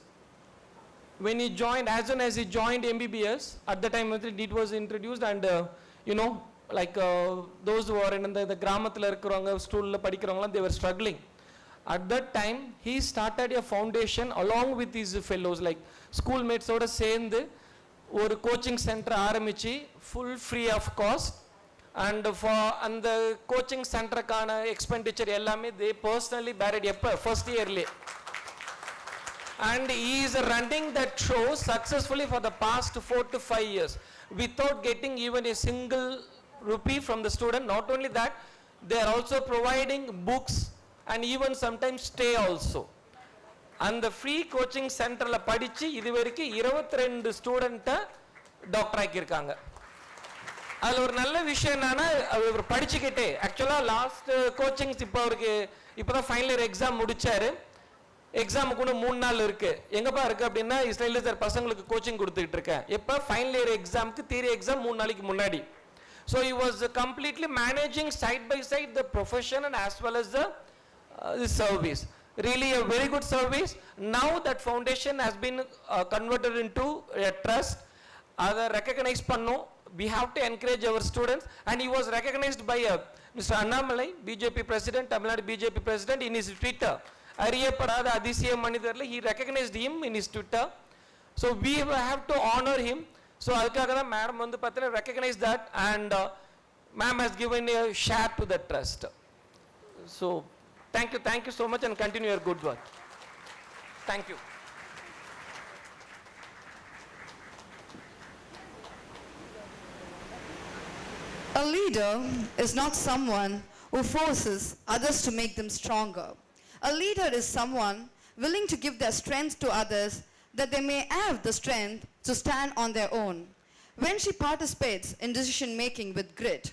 When he joined, as soon as he joined MBBS, at the time it was introduced and like those who are in the gramathila irukravanga stool la padikravanga they were struggling. At that time he started a foundation along with his fellows like schoolmates oda சேர்ந்து ஒரு coaching centre ஆரம்பிச்சு full free of cost and for and the coaching centerக்கான expenditure எல்லாமே they personally bear it எப்ப first yearly. And he is running that show successfully for the past 4 to 5 years without getting even a single rupee from the student. Not only that, they are also providing books and even sometimes stay also. And the free coaching center la padichi இதுவரைக்கு 22 ஸ்டூடண்ட்ட doctor ஆக்கியிருக்காங்க. அதில் ஒரு நல்ல விஷயம் என்னன்னா அவர் படிச்சுக்கிட்டே ஆக்சுவலாக last coachings இப்போ அவருக்கு இப்போ தான் ஃபைனல் இயர் எக்ஸாம் முடிச்சாரு. எக்ஸாமுக்கு இன்னும் 3 நாள் இருக்கு. எங்கப்பா இருக்கு அப்படின்னா இஸ்ரேலில் சார் பசங்களுக்கு கோச்சிங் கொடுத்துட்டு இருக்கேன். எப்போ ஃபைனல் இயர் எக்ஸாமுக்கு தியரி எக்ஸாம் 3 நாளைக்கு முன்னாடி. So he was completely managing side by side the profession and as well as the service. Really a very good service. Now that foundation has been converted into a trust. அதை recognize பண்ணோம். We have to encourage our students, and he was recognized by Mr. Annamalai, BJP president, Tamil Nadu BJP president, in his Twitter. அறியப்படாத அதிசய மனிதர்ல he recognized him in his Twitter. So we have to honor him. So அதுக்காக தான் madam வந்து பார்த்தீங்கன்னா recognize that, and ma'am has given a share to the trust. So thank you so much, and continue your good work. Thank you. A leader is not someone who forces others to make them stronger. A leader is someone willing to give their strength to others that they may have the strength to stand on their own. When she participates in decision making with grit,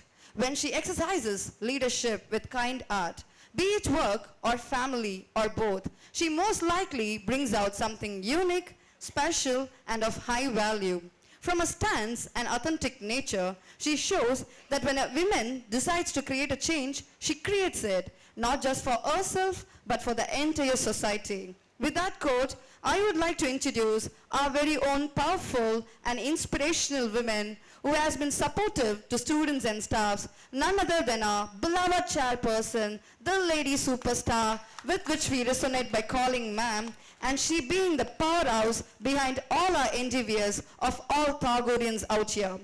when she exercises leadership with kind heart, be it work or family or both, she most likely brings out something unique, special, and of high value. From a stance and authentic nature, she shows that when a woman decides to create a change, she creates it, not just for herself, but for the entire society. With that quote, I would like to introduce our very own powerful and inspirational woman who has been supportive to students and staffs, none other than our beloved chairperson, the lady superstar, with which we resonate by calling ma'am, and she being the powerhouse behind all our endeavors of all Tagoreans out here.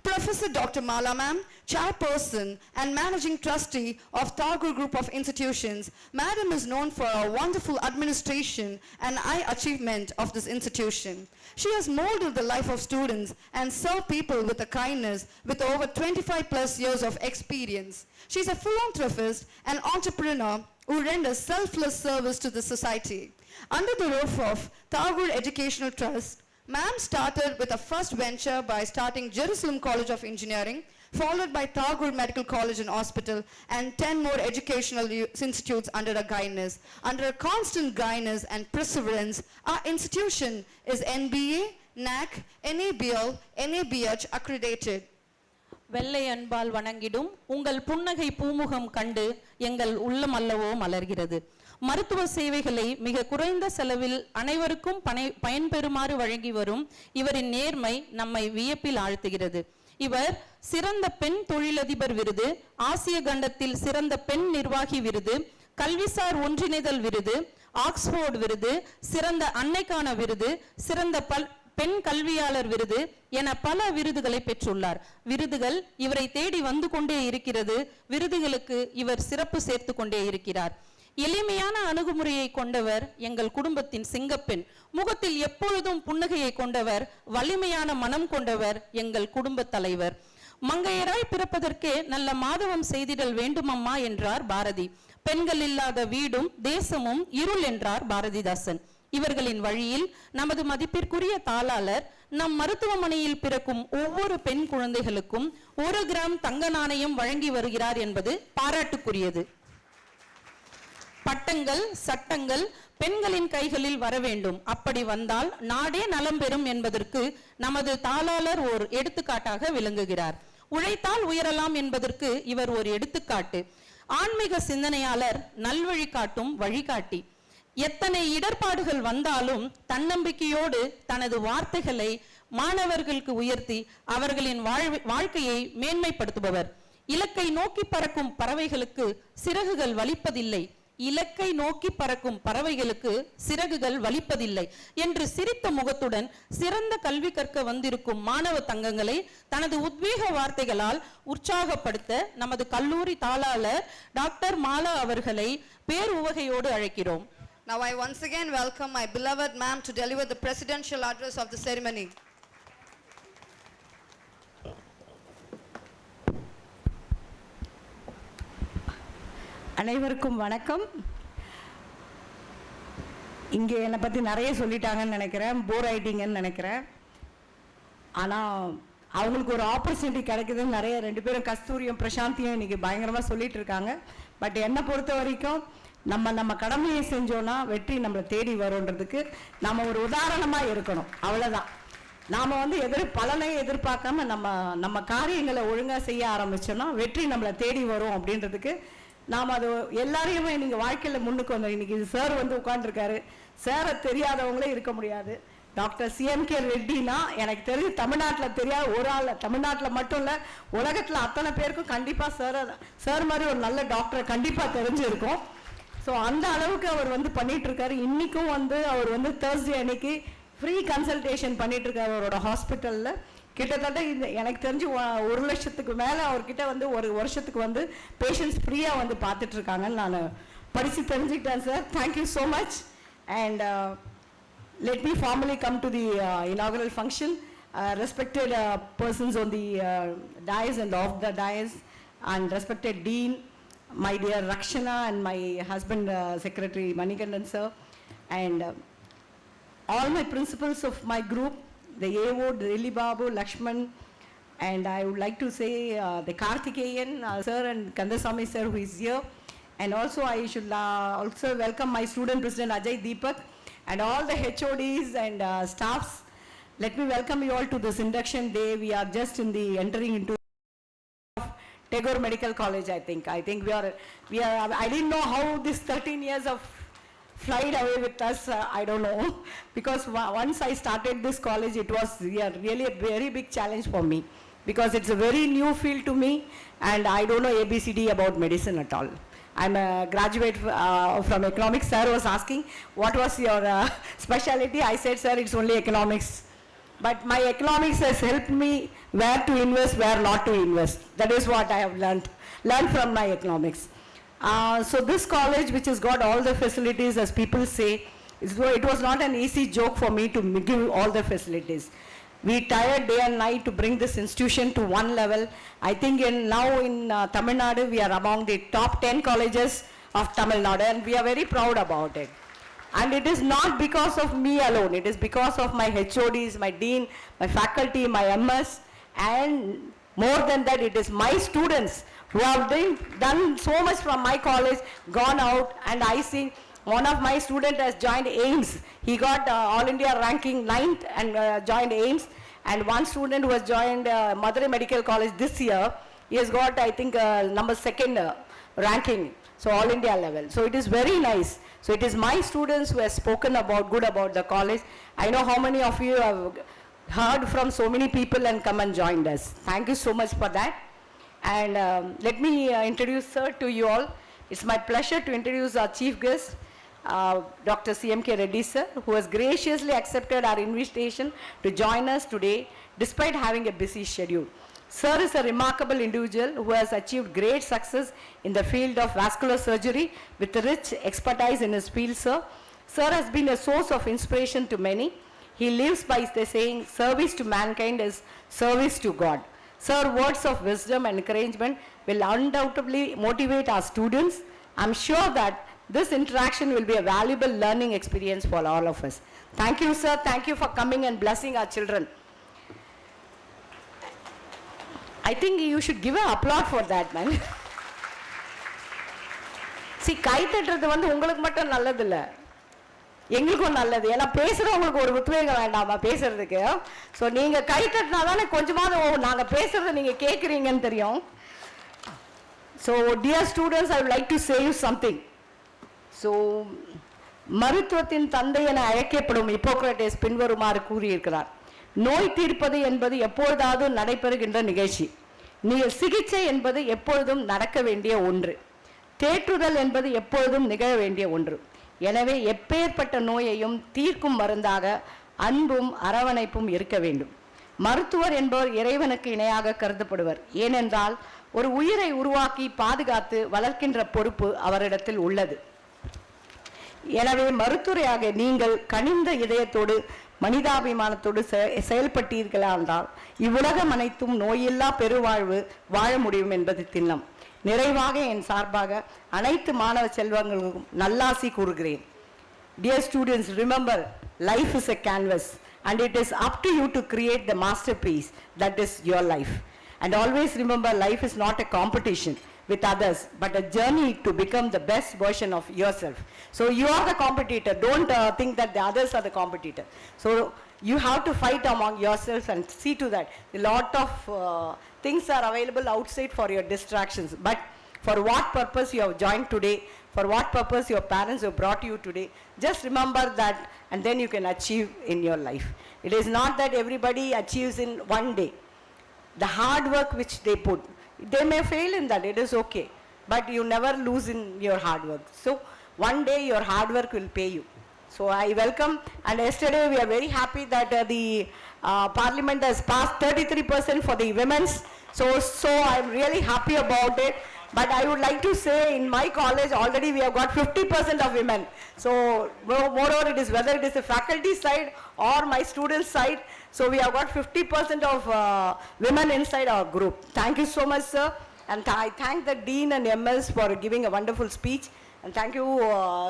Professor Dr. Mala ma'am, chairperson and managing trustee of Tagore Group of Institutions, Madam is known for her wonderful administration and high achievement of this institution. She has molded the life of students and served people with a kindness with over 25 plus years of experience. She is a philanthropist and entrepreneur who renders selfless service to the society. Under the roof of Tagore Educational Trust, ma'am started with a first venture by starting Jerusalem College of Engineering, followed by Tagore Medical College and Hospital, and 10 more educational institutes under her guidance. Under her constant guidance and perseverance, our institution is NBA, NAC, NABL, NABH accredited. வெள்ளை அன்பால் வணங்கிடும் உங்கள் புன்னகை பூமுகம் கண்டு எங்கள் உள்ளம் அல்லவோ மலர்கிறது. மருத்துவ சேவைகளை மிக குறைந்த செலவில் அனைவருக்கும் பயன்பெறுமாறு வழங்கி வரும் இவரின் நேர்மை நம்மை வியப்பில் ஆழ்த்துகிறது. இவர் சிறந்த பெண் தொழிலதிபர் விருது, ஆசிய கண்டத்தில் சிறந்த பெண் நிர்வாகி விருது, கல்விசார் ஒன்றிணைதல் விருது, ஆக்ஸ்போர்ட் விருது, சிறந்த அன்னைக்கான விருது, சிறந்த பெண் கல்வியாளர் விருது என பல விருதுகளை பெற்றுள்ளார். விருதுகள் இவரை தேடி வந்து கொண்டே இருக்கிறது. விருதுகளுக்கு இவர் சிறப்பு சேர்த்து கொண்டே இருக்கிறார். எளிமையான அணுகுமுறையை கொண்டவர் எங்கள் குடும்பத்தின் சிங்கப்பெண். முகத்தில் எப்பொழுதும் புன்னகையை கொண்டவர், வலிமையான மனம் கொண்டவர் எங்கள் குடும்ப தலைவர். மங்கையராய் பிறப்பதற்கே நல்ல மாதவம் செய்திடல் வேண்டுமம்மா என்றார் பாரதி. பெண்கள் இல்லாத வீடும் தேசமும் இருள் என்றார் பாரதிதாசன். இவர்களின் வழியில் நமது மதிப்பிற்குரிய தாளாளர் நம் மருத்துவமனையில் பிறக்கும் ஒவ்வொரு பெண் குழந்தைகளுக்கும் 1 கிராம் தங்க நாணயம் வழங்கி வருகிறார் என்பது பாராட்டுக்குரியது. பட்டங்கள் சட்டங்கள் பெண்களின் கைகளில் வர வேண்டும். அப்படி வந்தால் நாடே நலம் பெறும் என்பதற்கு நமது தாளாளர் ஓர் எடுத்துக்காட்டாக விளங்குகிறார். உழைத்தால் உயரலாம் என்பதற்கு இவர் ஒரு எடுத்துக்காட்டு. ஆன்மீக சிந்தனையாளர், நல்வழி காட்டும் வழிகாட்டி. எத்தனை இடர்பாடுகள் வந்தாலும் தன்னம்பிக்கையோடு தனது வார்த்தைகளை மாணவர்களுக்கு உயர்த்தி அவர்களின் வாழ்க்கையை மேன்மைப்படுத்துபவர். இலக்கை நோக்கி பறக்கும் பறவைகளுக்கு சிறகுகள் வலிப்பதில்லை, இலக்கை நோக்கி பறக்கும் பறவைகளுக்கு சிறகுகள் வலிப்பதில்லை என்று சிரித்த முகத்துடன் சிறந்த கல்வி கற்க வந்திருக்கும் மாணவ தங்கங்களை தனது உத்வேக வார்த்தைகளால் உற்சாகப்படுத்த நமது கல்லூரி தாளாளர் டாக்டர் மாலா அவர்களை பேருவகையோடு அழைக்கிறோம். Now I once again welcome my beloved ma'am to deliver the presidential address of the ceremony. அனைவருக்கும் வணக்கம். இங்கே என்னை பற்றி நிறைய சொல்லிட்டாங்கன்னு நினைக்கிறேன், போர் ஆயிட்டீங்கன்னு நினைக்கிறேன். ஆனால் அவங்களுக்கு ஒரு ஆப்பர்ச்சுனிட்டி கிடைக்குதுன்னு நிறைய 2 பேரும் கஸ்தூரியும் பிரசாந்தியும் இன்றைக்கி பயங்கரமாக சொல்லிட்டு இருக்காங்க. பட் என்னை பொறுத்த வரைக்கும் நம்ம கடமையை செஞ்சோன்னா வெற்றி நம்மளை தேடி வரும்ன்றதுக்கு நம்ம ஒரு உதாரணமாக இருக்கணும். அவ்வளோதான். நாம் பலனை எதிர்பார்க்காம நம்ம காரியங்களை ஒழுங்காக செய்ய ஆரம்பித்தோன்னா வெற்றி நம்மளை தேடி வரும் அப்படின்றதுக்கு நாம் அது எல்லாரையுமே நீங்கள் வாழ்க்கையில் முன்னுக்கு வந்தோம். இன்றைக்கி சார் உட்காந்துருக்காரு. சாரை தெரியாதவங்களே இருக்க முடியாது. டாக்டர் சிஎம்கே ரெட்டினா எனக்கு தெரிஞ்சு தமிழ்நாட்டில் தெரியாத ஒரு ஆள், தமிழ்நாட்டில் மட்டும் இல்லை உலகத்தில் அத்தனை பேருக்கும் கண்டிப்பாக சார் மாதிரி ஒரு நல்ல டாக்டரை கண்டிப்பாக தெரிஞ்சிருக்கும். ஸோ அந்த அளவுக்கு அவர் பண்ணிகிட்ருக்காரு. இன்றைக்கும் அவர் தேர்ஸ்டே அன்னைக்கு ஃப்ரீ கன்சல்டேஷன் பண்ணிகிட்ருக்காரு அவரோட ஹாஸ்பிட்டலில். கிட்டத்தட்ட எனக்கு தெரிஞ்சு 1 லட்சத்துக்கு மேலே அவர்கிட்ட ஒரு வருஷத்துக்கு பேஷண்ட்ஸ் ஃப்ரீயாக பார்த்துட்ருக்காங்கன்னு நான் படித்து தெரிஞ்சுக்கிட்டேன் sir. Thank you so much. And let me formally come to the inaugural function. Respected persons on the dais and off the dais, and respected Dean, my dear Rakshana, and my husband, Secretary Manikandan sir, and all my principals of my group, the AO, Delhi Babu, Lakshman, and I would like to say the Karthikeyan sir and Kandasamy sir who is here, and also I should also welcome my student president Ajay Deepak, and all the HODs and staffs. Let me welcome you all to this induction day. We are just entering into Tagore Medical College, I think we are, I didn't know how this 13 years of flight away with us, I don't know, because once I started this college, it was really a very big challenge for me, because it's a very new field to me, and I don't know ABCD about medicine at all. I'm a graduate from economics. Sir was asking, what was your specialty? I said, sir, it's only economics. But my economics has helped me where to invest, where not to invest. That is what I have learned from my economics. So this college, which has got all the facilities, as people say, it was not an easy joke for me to give all the facilities. We tired day and night to bring this institution to one level. I think now in Tamil Nadu, we are among the top 10 colleges of Tamil Nadu, and we are very proud about it. And it is not because of me alone. It is because of my HODs, my dean, my faculty, my MS, and more than that, it is my students who have done so much from my college, gone out, and I see one of my students has joined AIMS. He got All India ranking 9th and joined AIMS. And one student who has joined Madurai Medical College this year, he has got, I think, number 2nd ranking, so All India level. So it is very nice. So it is my students who have spoken good about the college. I know how many of you have heard from so many people and come and joined us. Thank you so much for that. And let me introduce sir to you all. It's my pleasure to introduce our chief guest, Dr. CMK Reddy sir, who has graciously accepted our invitation to join us today despite having a busy schedule. Sir is a remarkable individual who has achieved great success in the field of vascular surgery with rich expertise in his field, sir. Sir has been a source of inspiration to many. He lives by the saying, service to mankind is service to God. Sir, words of wisdom and encouragement will undoubtedly motivate our students. I'm sure that this interaction will be a valuable learning experience for all of us. Thank you, sir. Thank you for coming and blessing our children. I think you should give an applaud for that, man. See, கை தட்டுறது உங்களுக்கு மட்டும் நல்லது இல்லை, எங்களுக்கும் நல்லது. ஏன்னா பேசுகிறவங்களுக்கு ஒரு உத்வேகம் வேண்டாமா பேசுறதுக்கு. ஸோ நீங்கள் கை தட்டினா தானே கொஞ்சமாவது நாங்கள் பேசுகிறத நீங்கள் கேட்குறீங்கன்னு தெரியும். So dear students, I would like to say you something. So மருத்துவத்தின் தந்தை என அழைக்கப்படும் ஹிப்போக்ரட்டிஸ் பின்வருமாறு கூறியிருக்கிறார்: நோய் தீர்ப்பது என்பது எப்பொழுதாவது நடைபெறுகின்ற நிகழ்ச்சி. சிகிச்சை என்பது எப்பொழுதும் நடக்க வேண்டிய ஒன்று. தேற்றுதல் என்பது எப்பொழுதும் நிகழ வேண்டிய ஒன்று. எனவே எப்பேற்பட்ட நோயையும் தீர்க்கும் மருந்தாக அன்பும் அரவணைப்பும் இருக்க வேண்டும். மருத்துவர் என்பவர் இறைவனுக்கு இணையாக கருதப்படுவர். ஏனென்றால் ஒரு உயிரை உருவாக்கி பாதுகாத்து வளர்க்கின்ற பொறுப்பு அவரிடத்தில் உள்ளது. எனவே மருத்துவரையாக நீங்கள் கனிந்த இதயத்தோடு மனிதாபிமானத்தோடு செயல்பட்டீர்களானால் இவ்வுலகம் அனைத்தும் நோயில்லா பெருவாழ்வு வாழ முடியும் என்பது திண்ணம். நிறைவாக என் சார்பாக அனைத்து மாணவ செல்வங்களுக்கும் நல்லாசி கூறுகிறேன். Dear students, remember, life is a canvas and it is up to you to create the masterpiece that is your life. And always remember, life is not a competition. with others, but a journey to become the best version of yourself. So you are the competitor. Don't think that the others are the competitor. So you have to fight among yourself and see to that. A lot of things are available outside for your distractions, but for what purpose you have joined today, for what purpose your parents have brought you today, just remember that, and then you can achieve in your life. It is not that everybody achieves in one day. The hard work which they put, they may fail in that, it is okay, but you never lose in your hard work. So one day your hard work will pay you. So I welcome, and yesterday we are very happy that the Parliament has passed 33% for the women's. So I'm really happy about it. But I would like to say in my college already we have got 50% of women. So moreover it is whether it is the faculty side or my students side. So we have got 50% of women inside our group. Thank you so much, sir. And I thank the Dean and MS for giving a wonderful speech. And thank you,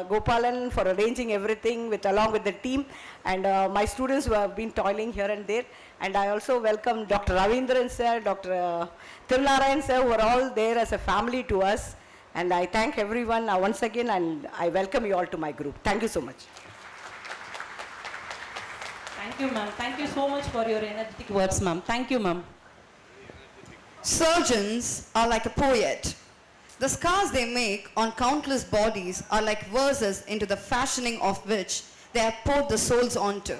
Gopalan, for arranging everything along with the team. And my students who have been toiling here and there. And I also welcome Dr. Ravindran sir, Dr. Tirunarayan sir, who are all there as a family to us. And I thank everyone once again, and I welcome you all to my group. Thank you so much. Thank you, ma'am. Thank you so much for your energetic words, ma'am. Thank you, ma'am. Surgeons are like a poet. The scars they make on countless bodies are like verses into the fashioning of which they have poured the souls onto.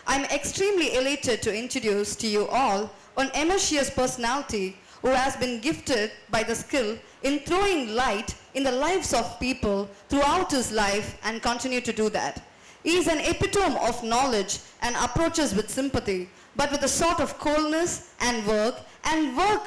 I'm extremely elated to introduce to you all an emerging personality who has been gifted by the skill in throwing light in the lives of people throughout his life and continue to do that. He is an epitome of knowledge and approaches with sympathy, but with a sort of coldness and work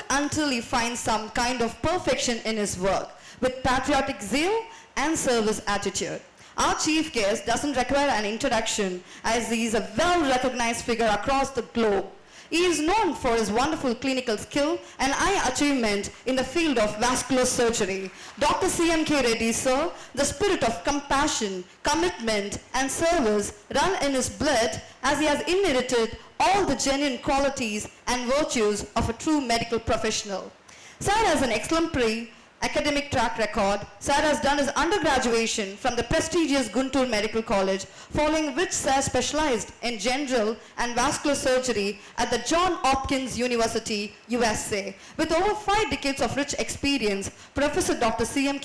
until he finds some kind of perfection in his work, with patriotic zeal and service attitude. Our chief guest doesn't require an introduction, as he is a well-recognized figure across the globe. He is known for his wonderful clinical skill and high achievement in the field of vascular surgery. Dr. CMK Reddy, sir, the spirit of compassion, commitment, and service run in his blood, as he has inherited all the genuine qualities and virtues of a true medical professional. Sir has an exemplary academic track record. Sir has done his undergraduation from the prestigious Guntur Medical College, following which Sir specialized in general and vascular surgery at the Johns Hopkins University, USA. With over 5 decades of rich experience, Professor Dr. CMK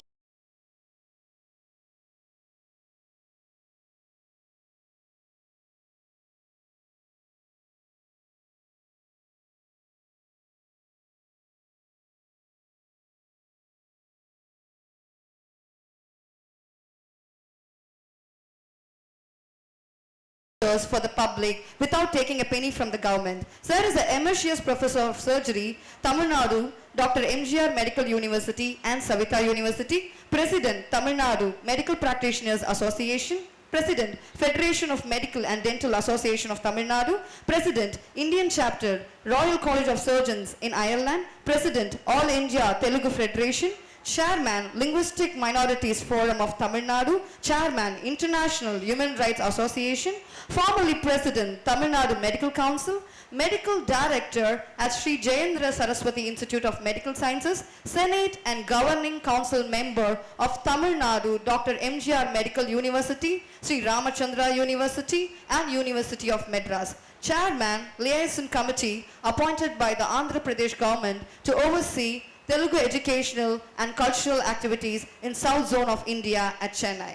for the public without taking a penny from the government. Sir is the Emeritus Professor of Surgery, Tamil Nadu, Dr. MGR Medical University and Savitha University, President, Tamil Nadu Medical Practitioners Association, President, Federation of Medical and Dental Association of Tamil Nadu, President, Indian Chapter, Royal College of Surgeons in Ireland, President, All India Telugu Federation, Chairman, Linguistic Minorities Forum of Tamil Nadu, Chairman, International Human Rights Association, formerly President, Tamil Nadu Medical Council, Medical Director at Sri Jayendra Saraswati Institute of Medical Sciences, Senate and Governing Council Member of Tamil Nadu, Dr. MGR Medical University, Sri Ramachandra University and University of Madras. Chairman, Liaison Committee appointed by the Andhra Pradesh government to oversee Telugu educational and cultural activities in South Zone of India at Chennai.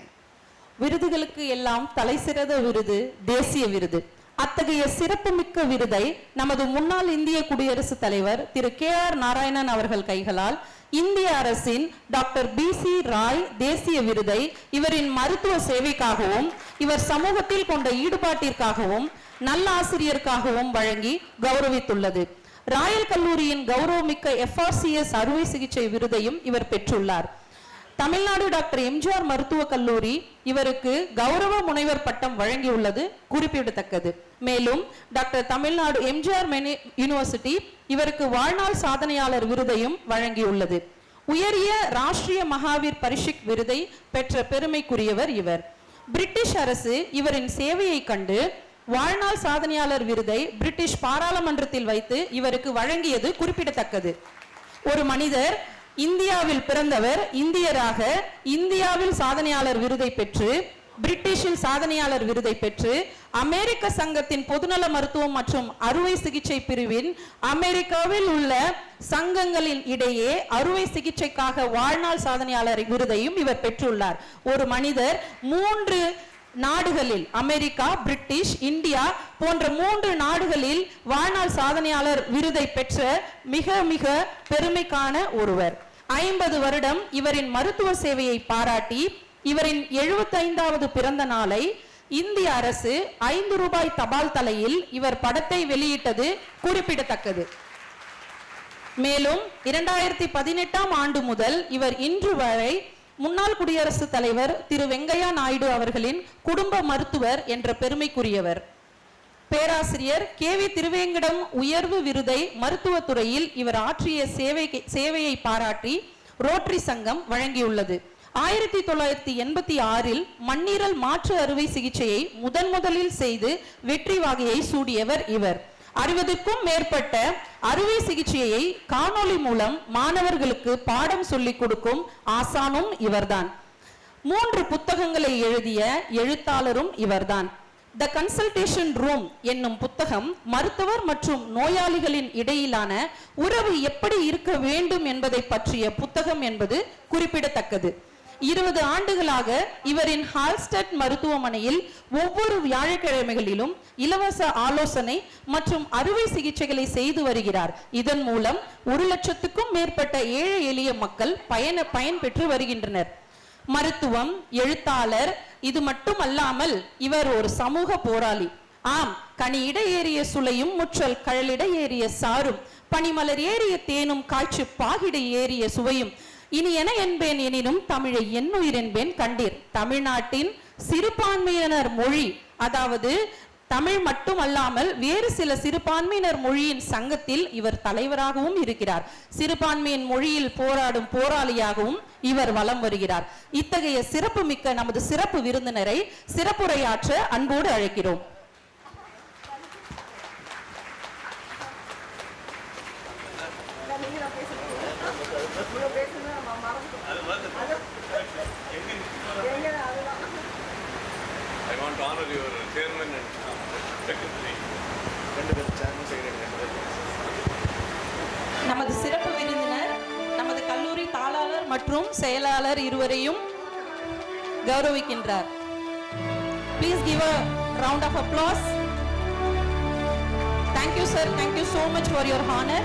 விருதுகளுக்கு எல்லாம் தலைசிறந்த விருது தேசிய விருது. அத்தகைய சிறப்புமிக்க விருதை நமது முன்னாள் இந்திய குடியரசுத் தலைவர் திரு KR நாராயணன் அவர்கள் கைகளால் இந்திய அரசின் டாக்டர் BC ராய் தேசிய விருதை இவரின் மருத்துவ சேவைக்காகவும் இவர் சமூகத்தில் கொண்ட ஈடுபாட்டிற்காகவும் நல்ல ஆசிரியருக்காகவும் வழங்கி கௌரவித்துள்ளது. ராயல் கல்லூரியின் கௌரவமிக்க FRCS அறுவை சிகிச்சை விருதையும் இவர் பெற்றுள்ளார். தமிழ்நாடு டாக்டர் MGR மருத்துவக் கல்லூரி இவருக்கு கௌரவ முனைவர் பட்டம் வழங்கியுள்ளது குறிப்பிடத்தக்கது. மேலும் டாக்டர் தமிழ்நாடு MGR யூனிவர்சிட்டி இவருக்கு வாழ்நாள் சாதனையாளர் விருதையும் வழங்கியுள்ளது. உயரிய ராஷ்டிரிய மகாவீர் பரிஷிக் விருதை பெற்ற பெருமைக்குரியவர் இவர். பிரிட்டிஷ் அரசு இவரின் சேவையை கண்டு வாழ்நாள் சாதனையாளர் விருதை பிரிட்டிஷ் பாராளுமன்றத்தில் வைத்து இவருக்கு வழங்கியது குறிப்பிடத்தக்கது. ஒரு மனிதர் இந்தியாவில் பிறந்தவர் இந்தியராக இந்தியாவில் சாதனையாளர் விருதை பெற்று, பிரிட்டிஷில் சாதனையாளர் விருதை பெற்று, அமெரிக்க சங்கத்தின் பொதுநல மருத்துவம் மற்றும் அறுவை சிகிச்சை பிரிவின் அமெரிக்காவில் உள்ள சங்கங்களின் இடையே அறுவை சிகிச்சைக்காக வாழ்நாள் சாதனையாளர் விருதையும் இவர் பெற்றுள்ளார். ஒரு மனிதர் 3 நாடுகளில், அமெரிக்கா, பிரிட்டிஷ், இந்தியா போன்ற 3 நாடுகளில் வாழ்நாள் சாதனையாளர் விருதை பெற்ற மிக மிக பெருமைக்கான ஒருவர். 50 வருடம் இவரின் மருத்துவ சேவையை பாராட்டி இவரின் 75வது பிறந்த நாளை இந்திய அரசு 5 ரூபாய் தபால் தலையில் இவர் படத்தை வெளியிட்டது குறிப்பிடத்தக்கது. மேலும் 2018ஆம் ஆண்டு முதல் இவர் இன்று வரை முன்னாள் குடியரசுத் தலைவர் திரு வெங்கையா நாயுடு அவர்களின் குடும்ப மருத்துவர் என்ற பெருமைக்குரியவர். பேராசிரியர் KV திருவேங்கடம் உயர்வு விருதை மருத்துவத்துறையில் இவர் ஆற்றிய சேவையை பாராட்டி ரோட்டரி சங்கம் வழங்கியுள்ளது. 1986இல் மண்ணீரல் மாற்று அறுவை சிகிச்சையை முதலில் செய்து வெற்றி வாகையை சூடியவர் இவர். 60க்கும் மேற்பட்ட அறுவை சிகிச்சையை காணொளி மூலம் மாணவர்களுக்கு பாடம் சொல்லிக் கொடுக்கும் ஆசானும் இவர்தான். 3 புத்தகங்களை எழுதிய எழுத்தாளரும் இவர்தான். த கன்சல்டேஷன் ரூம் என்னும் புத்தகம் மருத்துவர் மற்றும் நோயாளிகளின் இடையிலான உறவு எப்படி இருக்க வேண்டும் என்பதை பற்றிய புத்தகம் என்பது குறிப்பிடத்தக்கது. 20 ஆண்டுகளாக இவரின் ஹால்ஸ்டட் மருத்துவமனையில் ஒவ்வொரு வியாழக்கிழமைகளிலும் இலவச ஆலோசனை மற்றும் அறுவை சிகிச்சைகளை செய்து வருகிறார். இதன் மூலம் 1 லட்சத்துக்கும் மேற்பட்ட ஏழை எளிய மக்கள் பயன்பெற்று வருகின்றனர். மருத்துவம், எழுத்தாளர், இது மட்டுமல்லாமல் இவர் ஒரு சமூக போராளி. ஆம், கனியிட ஏறிய சுளையும் முற்றல் கழலிட ஏறிய சாரும் பனிமலர் ஏறிய தேனும் காய்ச்சி பாகிட ஏறிய சுவையும் இனி என என்பேன் எனினும் தமிழை என்னுயிர் என்பேன் கண்டீர். தமிழ்நாட்டின் சிறுபான்மையினர் மொழி, அதாவது தமிழ் மட்டுமல்லாமல் வேறு சில சிறுபான்மையினர் மொழியின் சங்கத்தில் இவர் தலைவராகவும் இருக்கிறார். சிறுபான்மையின் மொழியில் போராடும் போராளியாகவும் இவர் வலம் வருகிறார். இத்தகைய சிறப்பு மிக்க நமது சிறப்பு விருந்தினரை சிறப்புரையாற்ற அன்போடு அழைக்கிறோம். I want to honor your chairman and secretary. நமது சிறப்பு விருந்தினர் நமது கல்லூரி தாளாளர் மற்றும் செயலாளர் இருவரையும் கௌரவிக்கின்றார். Please give a round of applause. Thank you sir, thank you so much for your honor.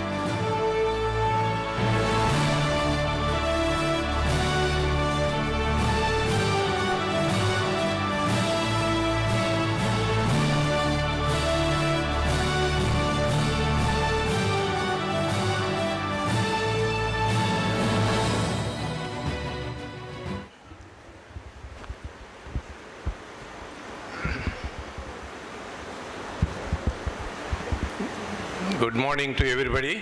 Good morning to everybody.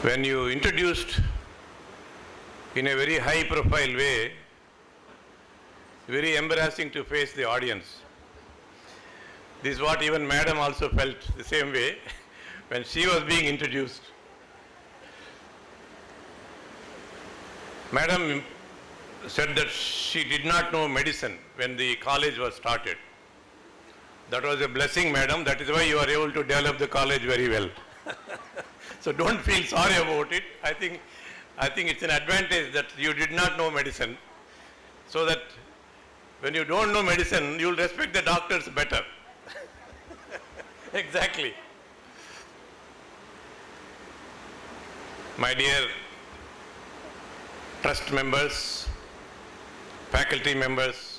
When you introduced in a very high profile way, very embarrassing to face the audience. This is what even madam also felt the same way when she was being introduced. Madam said that she did not know medicine when the college was started. That was a blessing, madam. That is why you are able to develop the college very well. So don't feel sorry about it. I think it's an advantage that you did not know medicine, so that when you don't know medicine, you will respect the doctors better. Exactly. My dear trust members, faculty members,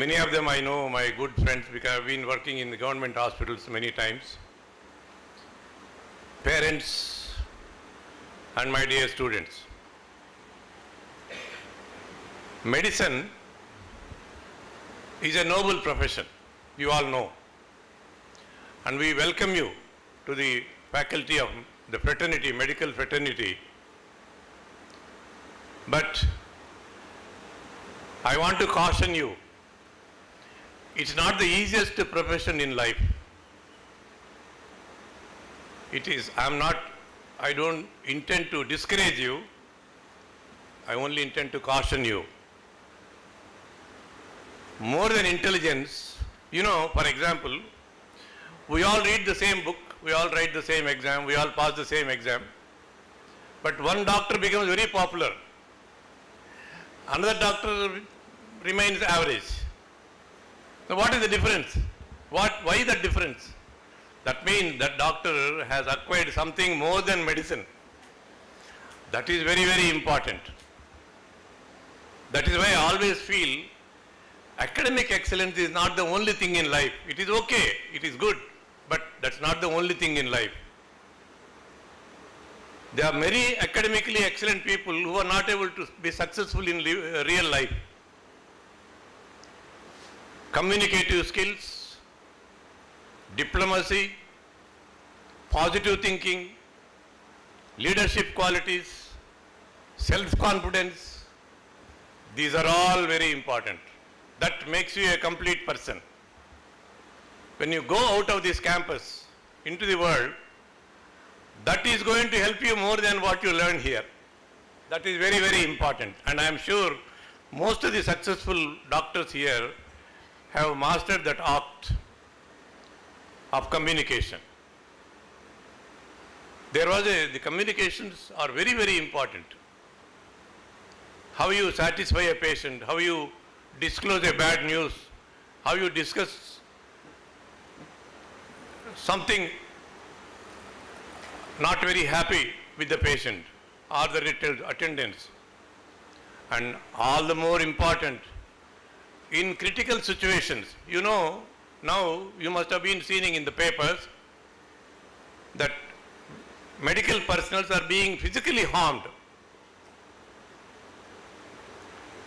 many of them I know, my good friends, because I have been working in the government hospitals many times. Parents and my dear students. Medicine is a noble profession, you all know. And we welcome you to the faculty of the fraternity, medical fraternity. But I want to caution you, it's not the easiest profession in life. I don't intend to discourage you. I only intend to caution you. More than intelligence, for example, we all read the same book, we all write the same exam, we all pass the same exam. But one doctor becomes very popular. Another doctor remains average. So what is the difference? Why the difference? That means that doctor has acquired something more than medicine. That is very, very important. That is why I always feel academic excellence is not the only thing in life. It is okay, it is good, but that's not the only thing in life. There are many academically excellent people who are not able to be successful in real life. Communicative skills, diplomacy, positive thinking, leadership qualities, self-confidence, these are all very important. That makes you a complete person. When you go out of this campus into the world, that is going to help you more than what you learn here. That is very, very important. And I am sure most of the successful doctors here have mastered that art of communication. The communications are very, very important. How you satisfy a patient, how you disclose a bad news, how you discuss something not very happy with the patient or the attendants. And all the more important, in critical situations, now you must have been seeing in the papers that medical personnel are being physically harmed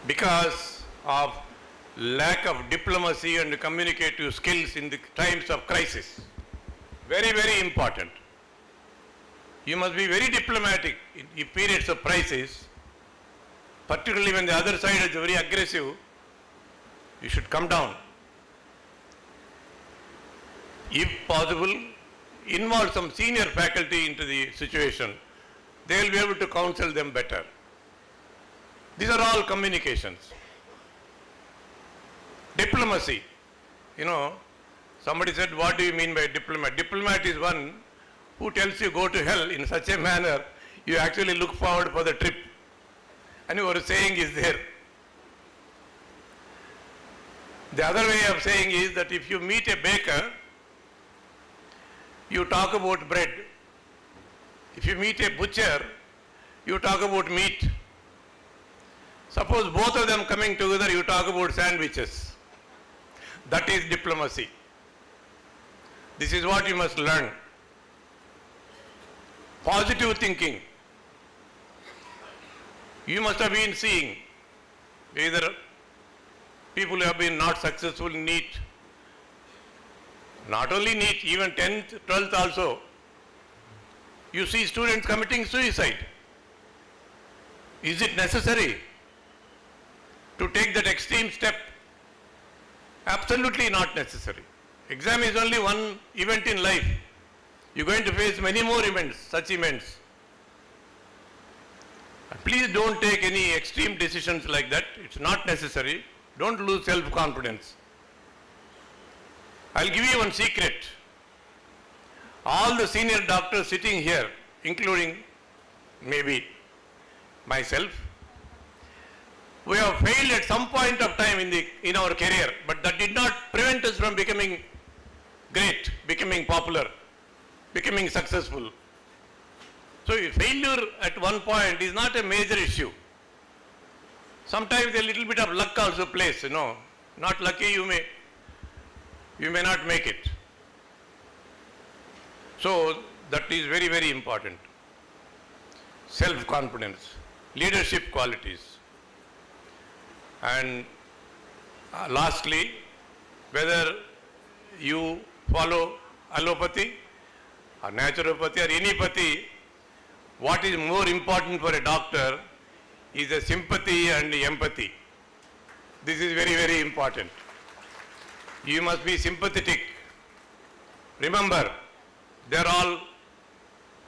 because of lack of diplomacy and communicative skills in the times of crisis. Very, very important. You must be very diplomatic in periods of crisis, particularly when the other side is very aggressive. You should come down. If possible, involve some senior faculty into the situation. They will be able to counsel them better. These are all communications. Diplomacy. Somebody said, what do you mean by diplomat? Diplomat is one who tells you go to hell in such a manner, you actually look forward for the trip. And your saying is there. The other way of saying is that if you meet a baker, you talk about bread. If you meet a butcher, you talk about meat. Suppose both of them coming together, you talk about sandwiches. That is diplomacy. This is what you must learn. Positive thinking. You must have been seeing either people who have been not successful in NEET, not only NEET, even 10th, 12th also. You see students committing suicide. Is it necessary to take that extreme step? Absolutely not necessary. Exam is only one event in life. You're going to face many more events, such events. Please don't take any extreme decisions like that. It's not necessary. Don't lose self-confidence. I'll give you one secret. All the senior doctors sitting here, including maybe myself, we have failed at some point of time in our career, but that did not prevent us from becoming great, becoming popular, becoming successful. So failure at one point is not a major issue. Sometimes a little bit of luck also plays, Not lucky, you may not make it. So that is very, very important. Self-confidence, leadership qualities. And lastly, whether you follow allopathy or naturopathy or anipathy, what is more important for a doctor is a sympathy and empathy. This is very, very important. You must be sympathetic. Remember, they are all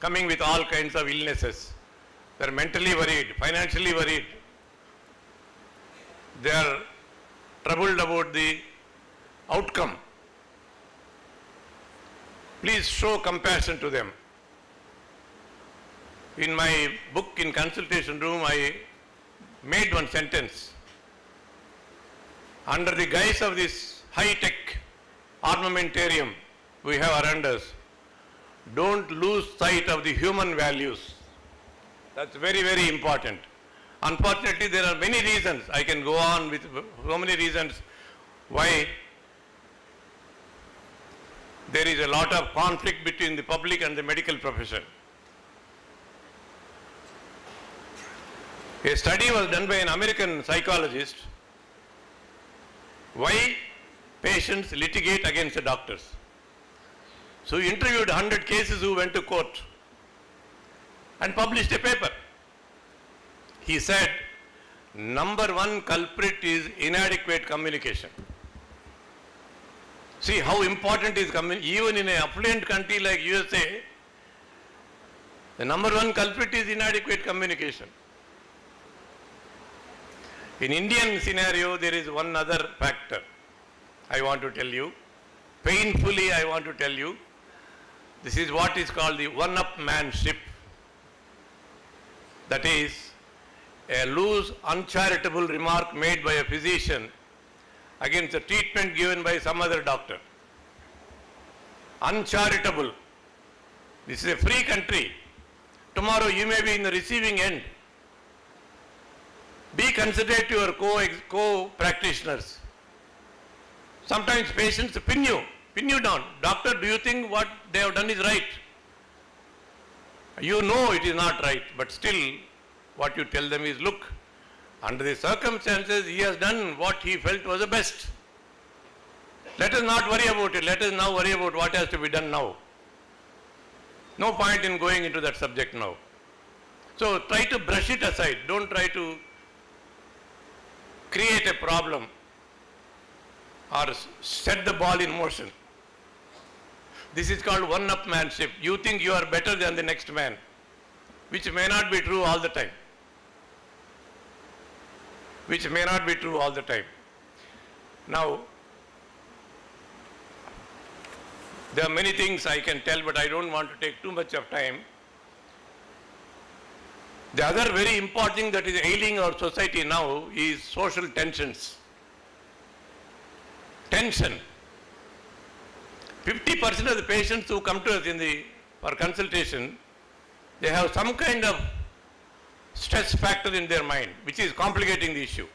coming with all kinds of illnesses. They are mentally worried, financially worried. They are troubled about the outcome. Please show compassion to them. In my book, in consultation room, I made one sentence. Under the guise of this high-tech armamentarium we have around us, don't lose sight of the human values. That's very, very important. Unfortunately, there are many reasons. I can go on with so many reasons why there is a lot of conflict between the public and the medical profession. A study was done by an American psychologist why patients litigate against the doctors. So he interviewed 100 cases who went to court and published a paper. He said, number one culprit is inadequate communication. See how important is communication. Even in an affluent country like USA, the number one culprit is inadequate communication. In Indian scenario, there is one other factor I want to tell you. Painfully, I want to tell you. This is what is called the one-upmanship. That is, a loose, uncharitable remark made by a physician against a treatment given by some other doctor. Uncharitable. This is a free country. Tomorrow you may be in the receiving end. Be considerate to your co-practitioners. Sometimes patients pin you down. Doctor, do you think what they have done is right? You know it is not right, but still what you tell them is, look, under the circumstances he has done what he felt was the best. Let us not worry about it. Let us now worry about what has to be done now. No point in going into that subject now. So try to brush it aside. Don't try to create a problem or set the ball in motion. This is called one-upmanship. You think you are better than the next man, which may not be true all the time. Which may not be true all the time. Now, there are many things I can tell, but I don't want to take too much of time. The other very important thing that is ailing our society now is social tensions. Tension. 50% of the patients who come to us for consultation, they have some kind of stress factor in their mind, which is complicating the issue.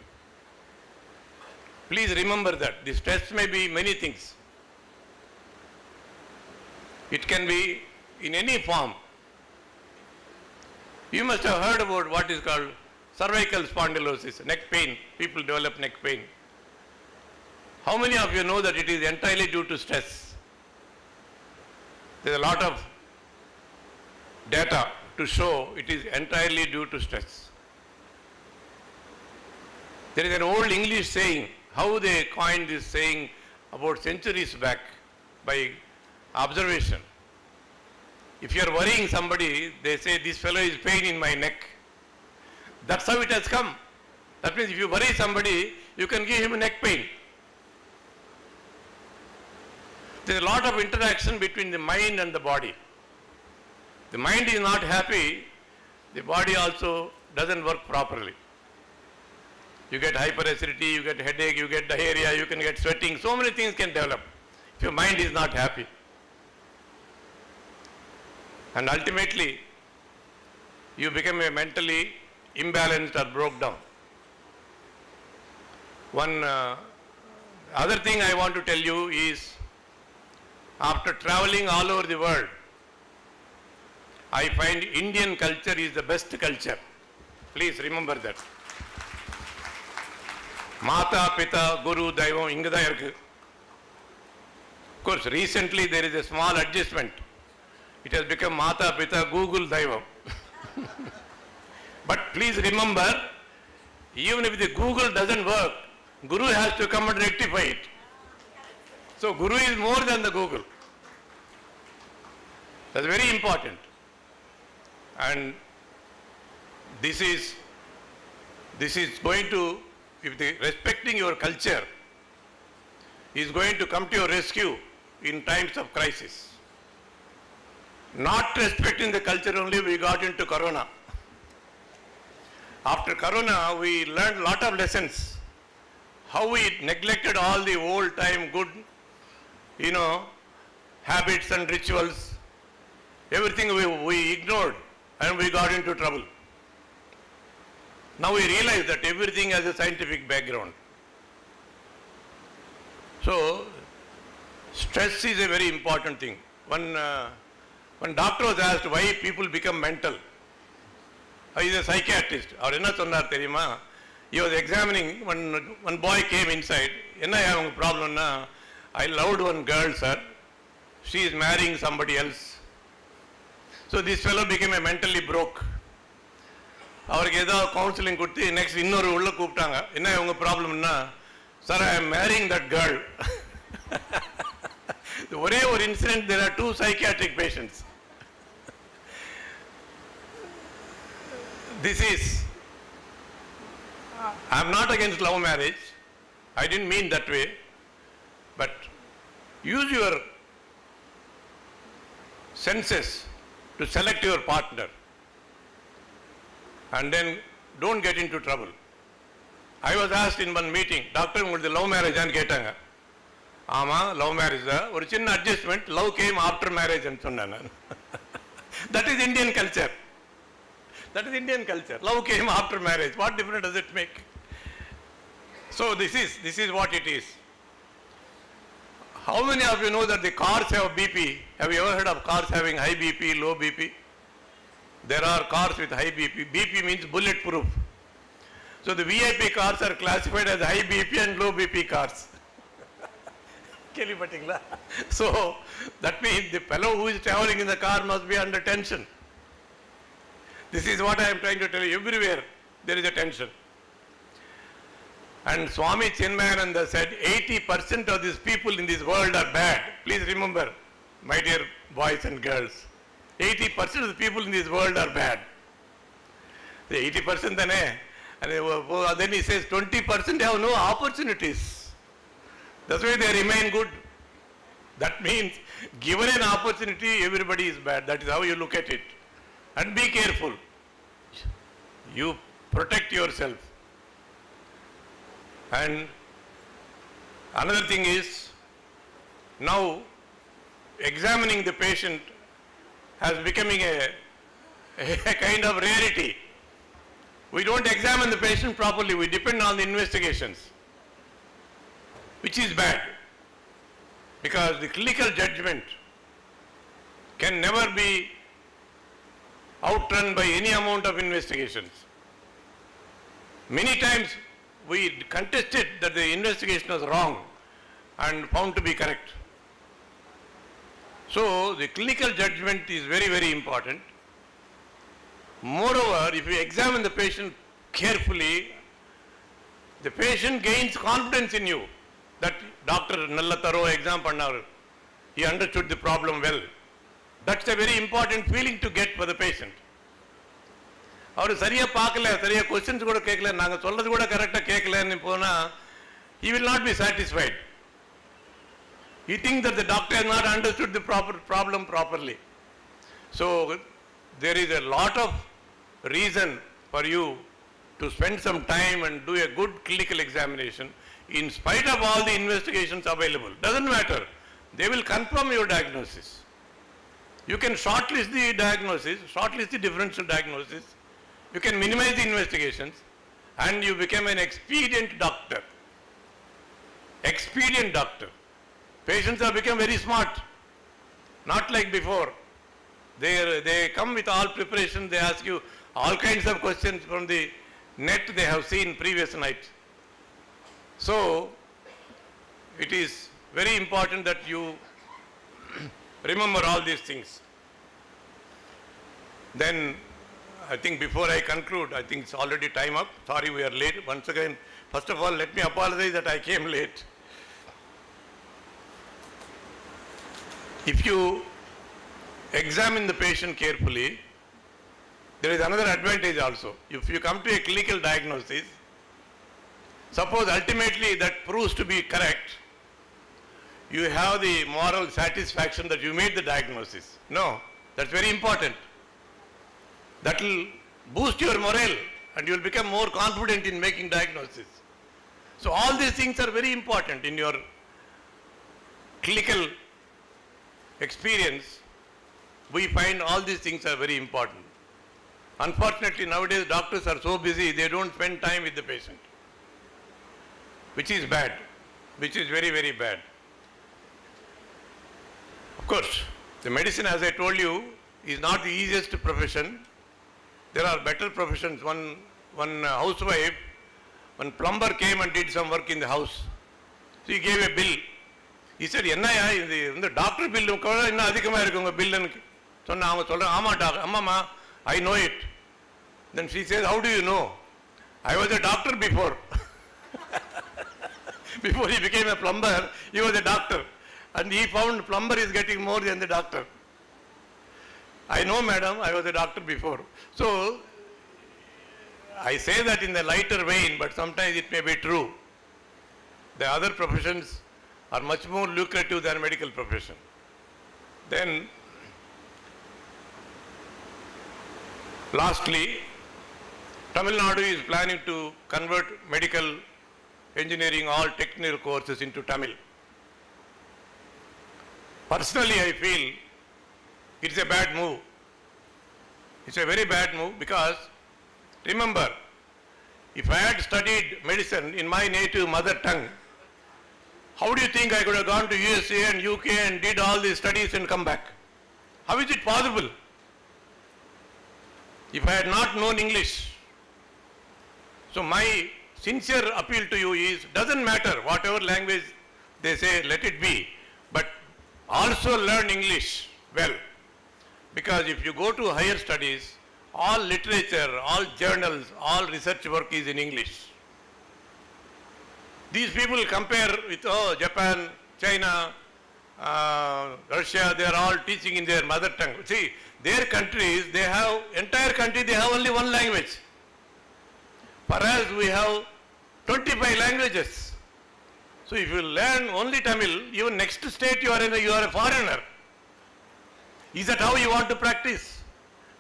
Please remember that. The stress may be many things. It can be in any form. You must have heard about what is called cervical spondylosis, neck pain. People develop neck pain. How many of you know that it is entirely due to stress? There is a lot of data to show it is entirely due to stress. There is an old English saying, how they coined this saying about centuries back by observation. If you are worrying somebody, they say, this fellow is pain in my neck. That's how it has come. That means if you worry somebody, you can give him neck pain. There is a lot of interaction between the mind and the body. The mind is not happy, the body also doesn't work properly. You get hyperacidity, you get headache, you get diarrhea, you can get sweating, so many things can develop if your mind is not happy. And ultimately, you become a mentally imbalanced or broke down. One other thing I want to tell you is, after traveling all over the world, I find Indian culture is the best culture. Please remember that. Mata, Pita, Guru, Daivam, ingada irukku. Of course, recently there is a small adjustment. It has become Mata, Pita, Google, Daivam. But please remember, even if the Google doesn't work, Guru has to come and rectify it. So Guru is more than the Google. That's very important. And this is going to, respecting your culture is going to come to your rescue in times of crisis. Not respecting the culture only, we got into Corona. After Corona, we learned a lot of lessons. How we neglected all the old time good, habits and rituals. Everything we ignored and we got into trouble. Now we realize that everything has a scientific background. So, stress is a very important thing. When doctor was asked why people become mental, he is a psychiatrist. He was examining, one boy came inside, enna problem na, I loved one girl, sir. She is marrying somebody else. So this fellow became a mentally broke. அவருக்கு ஏதோ counselling கொடுத்து next இன்னொரு உள்ள கூப்பிட்டாங்க. என்ன உங்க ப்ராப்ளம்னா, sir I am marrying that girl. ஒரே ஒரு incident, there are 2 psychiatric patients. This is, I am not against love marriage. I didn't mean that way. But use your senses to select your partner. And then don't get into trouble. I was asked in one meeting, doctor, உங்களுக்கு love marriage ஆன்னு கேட்டாங்க. ஆமா, love marriage தான். ஒரு சின்ன adjustment, love came after marriage ன்னு சொன்னேன் நான். That is Indian culture. That is Indian culture. Love came after marriage. What difference does it make? So this is what it is. How many of you know that the cars have BP? Have you ever heard of cars having high BP, low BP? There are cars with high BP. BP means bulletproof. So the VIP cars are classified as high BP and low BP cars. So that means the fellow who is traveling in the car must be under tension. This is what I am trying to tell you. Everywhere there is a tension. And Swami Chinmayananda said 80% of these people in this world are bad. Please remember, my dear boys and girls. 80% of the people in this world are bad. The 80% then he says 20% have no opportunities. That's why they remain good. That means given an opportunity, everybody is bad. That is how you look at it. And be careful. You protect yourself. And another thing is, now examining the patient has becoming a kind of rarity. We don't examine the patient properly. We depend on the investigations, which is bad, because the clinical judgment can never be outrun by any amount of investigations. Many times we contested that the investigation was wrong and found to be correct. So the clinical judgment is very, very important. Moreover, if you examine the patient carefully, the patient gains confidence in you that Dr. Nalla thorough exam pannaru, he understood the problem well. That's a very important feeling to get for the patient. அவர் சரியா பார்க்கல, சரியா questions கூட கேட்கல, நாங்கள் சொல்றது கூட கரெக்டாக கேட்கலன்னு போனால் he will not be satisfied. He thinks that the doctor has not understood the problem properly. So there is a lot of reason for you to spend some time and do a good clinical examination in spite of all the investigations available. Doesn't matter. They will confirm your diagnosis. You can shortlist the diagnosis, shortlist the differential diagnosis. You can minimize the investigations and you become an expedient doctor. Expedient doctor. Patients have become very smart. Not like before. They come with all preparation. They ask you all kinds of questions from the net they have seen previous night. So it is very important that you remember all these things. Then I think before I conclude, I think it's already time up. Sorry we are late. Once again, first of all, let me apologize that I came late. If you examine the patient carefully, there is another advantage also. If you come to a clinical diagnosis, suppose ultimately that proves to be correct, you have the moral satisfaction that you made the diagnosis. No, that's very important. That will boost your morale and you will become more confident in making diagnosis. So all these things are very important in your clinical experience. We find all these things are very important. Unfortunately, nowadays doctors are so busy, they don't spend time with the patient, which is bad, which is very, very bad. Of course, the medicine, as I told you, is not the easiest profession. There are better professions. One housewife, one plumber came and did some work in the house. So he gave a bill. He said, "Enna the doctor bill inna adhikama irukku bill." Sonna avanga solra, "Ama doctor, amma I know it." Then she says, "How do you know?" "I was a doctor before." Before he became a plumber, he was a doctor. And he found plumber is getting more than the doctor. "I know, madam, I was a doctor before." So, I say that in the lighter vein, but sometimes it may be true. The other professions are much more lucrative than medical profession. Then, lastly, Tamil Nadu is planning to convert medical engineering, all technical courses into Tamil. Personally, I feel it's a bad move. It's a very bad move because, remember, if I had studied medicine in my native mother tongue, how do you think I could have gone to USA and UK and did all these studies and come back? How is it possible? If I had not known English. So my sincere appeal to you is, doesn't matter whatever language they say, let it be, but also learn English well. Because if you go to higher studies, all literature, all journals, all research work is in English. These people compare with, Japan, China, Russia, they are all teaching in their mother tongue. See, their countries, they have, entire country, they have only one language. For us, we have 25 languages. So if you learn only Tamil, even next state you are a foreigner. Is that how you want to practice?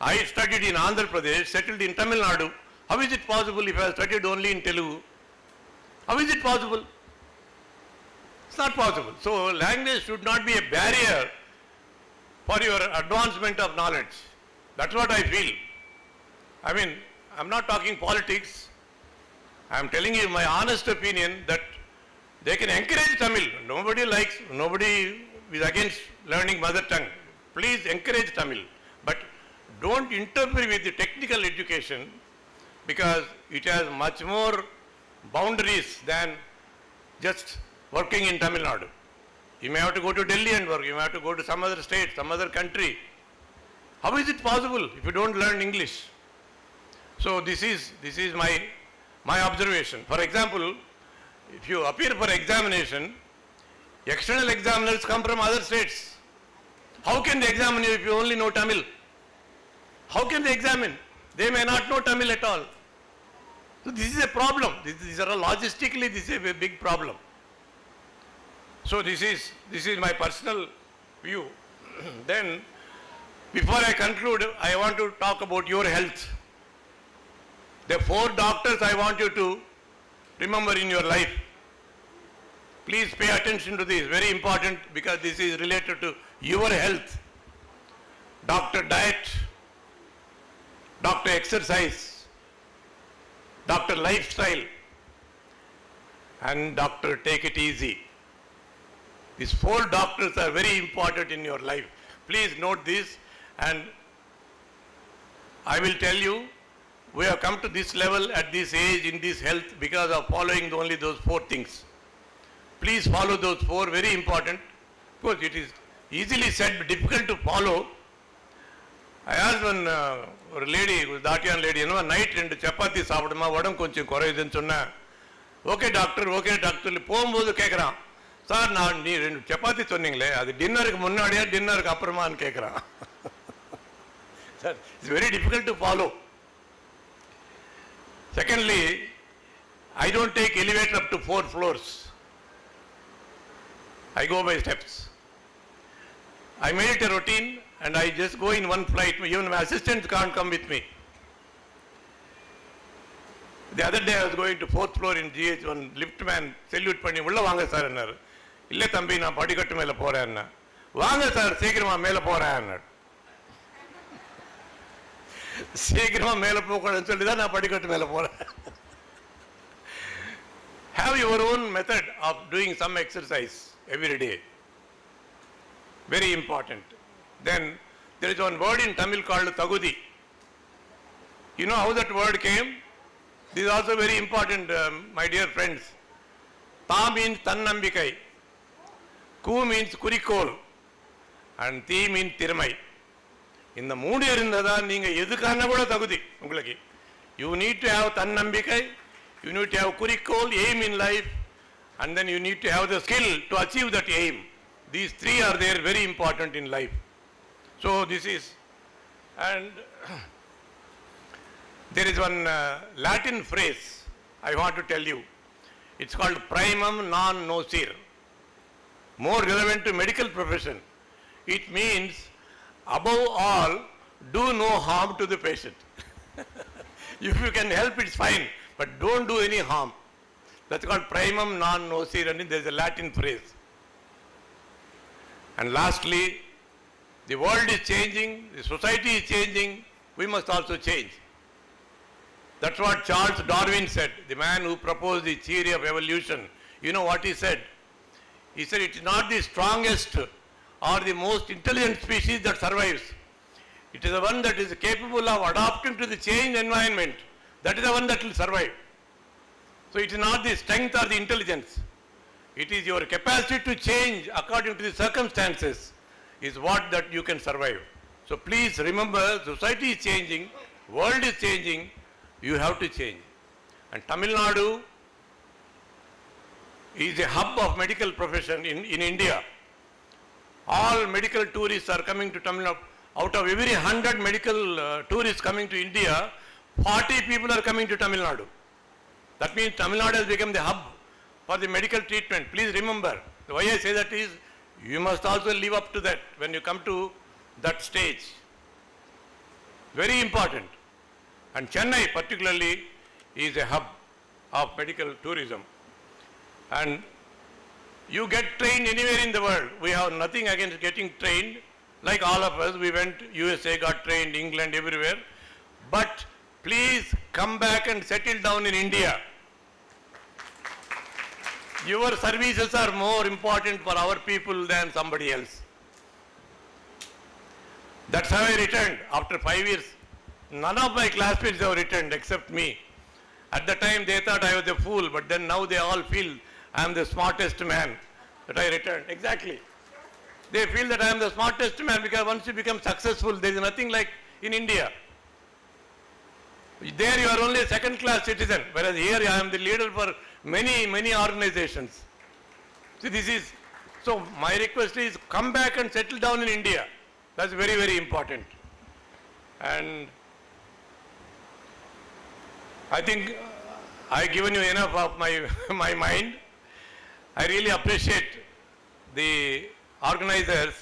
I studied in Andhra Pradesh, settled in Tamil Nadu. How is it possible if I studied only in Telugu? How is it possible? It's not possible. So language should not be a barrier for your advancement of knowledge. That's what I feel. I mean, I'm not talking politics. I'm telling you my honest opinion that they can encourage Tamil. Nobody is against learning mother tongue. Please encourage Tamil. But don't interfere with the technical education because it has much more boundaries than just working in Tamil Nadu. You may have to go to Delhi and work. You may have to go to some other state, some other country. How is it possible if you don't learn English? So this is my observation. For example, if you appear for examination, external examiners come from other states. How can they examine you if you only know Tamil? How can they examine? They may not know Tamil at all. So this is a problem. These are logistically, this is a big problem. So this is my personal view. Then, before I conclude, I want to talk about your health. The 4 doctors I want you to remember in your life. Please pay attention to this, very important because this is related to your health. Doctor diet, doctor exercise, doctor lifestyle, and doctor take it easy. These 4 doctors are very important in your life. Please note this, and I will tell you, we have come to this level at this age in this health because of following only those 4 things. Please follow those 4, very important. Of course, it is easily said, but difficult to follow. I asked one lady, Datian lady, night 2 chapati சாப்பிடுமா உடம்பு கொஞ்சம் குறையுதுன்னு சொன்னேன். Okay doctor போகும்போது கேட்குறான், sir நான் நீ 2 சப்பாத்தி சொன்னீங்களே அது டின்னருக்கு முன்னாடியா டின்னருக்கு அப்புறமான்னு கேட்குறான். It's very difficult to follow. Secondly, I don't take elevator up to 4 floors. I go by steps. I made it a routine and I just go in one flight. Even my assistants can't come with me. The other day I was going to 4th floor in GH1, lift man salute பண்ணி உள்ள வாங்க sir என்னாரு. இல்ல தம்பி நான் படிக்கட்டு மேல போறேன். வாங்க சார் சீக்கிரமா மேல போறேன். சீக்கிரமா மேல போகணும்னு சொல்லி தான் நான் படிக்கட்டு மேல போறேன். Have your own method of doing some exercise every day. Very important. Then there is one word in Tamil called Tagudi. You know how that word came? This is also very important, my dear friends. Ta means Tannambikai. Ku means Kurikol. And Thi means Tirmai. In the mood irundada neenga edukana kuda tagudi ungalku. You need to have Tannambikai, you need to have Kurikol, aim in life, and then you need to have the skill to achieve that aim. These three are there, very important in life. So this is, and there is one Latin phrase I want to tell you. It's called primum non nocere. More relevant to medical profession. It means, above all, do no harm to the patient. If you can help, it's fine, but don't do any harm. That's called primum non nocere, and there's a Latin phrase. And lastly, the world is changing, the society is changing, we must also change. That's what Charles Darwin said, the man who proposed the theory of evolution. You know what he said? He said it's not the strongest or the most intelligent species that survives. It is the one that is capable of adapting to the changed environment. That is the one that will survive. So it is not the strength or the intelligence. It is your capacity to change according to the circumstances is what that you can survive. So please remember, society is changing, world is changing, you have to change. And Tamil Nadu is a hub of medical profession in India. All medical tourists are coming to Tamil Nadu. Out of every 100 medical tourists coming to India, 40 people are coming to Tamil Nadu. That means Tamil Nadu has become the hub for the medical treatment. Please remember, why I say that is, you must also live up to that when you come to that stage. Very important. And Chennai particularly is a hub of medical tourism. And you get trained anywhere in the world. We have nothing against getting trained. Like all of us, we went USA, got trained, England, everywhere. But please come back and settle down in India. Your services are more important for our people than somebody else. That's how I returned after 5 years. None of my classmates have returned except me. At the time they thought I was a fool, but then now they all feel I am the smartest man that I returned. Exactly. They feel that I am the smartest man because once you become successful, there is nothing like in India. There you are only a second class citizen, whereas here I am the leader for many organizations. See, this is, so my request is come back and settle down in India. That's very, very important. And I think I have given you enough of my mind. I really appreciate the organizers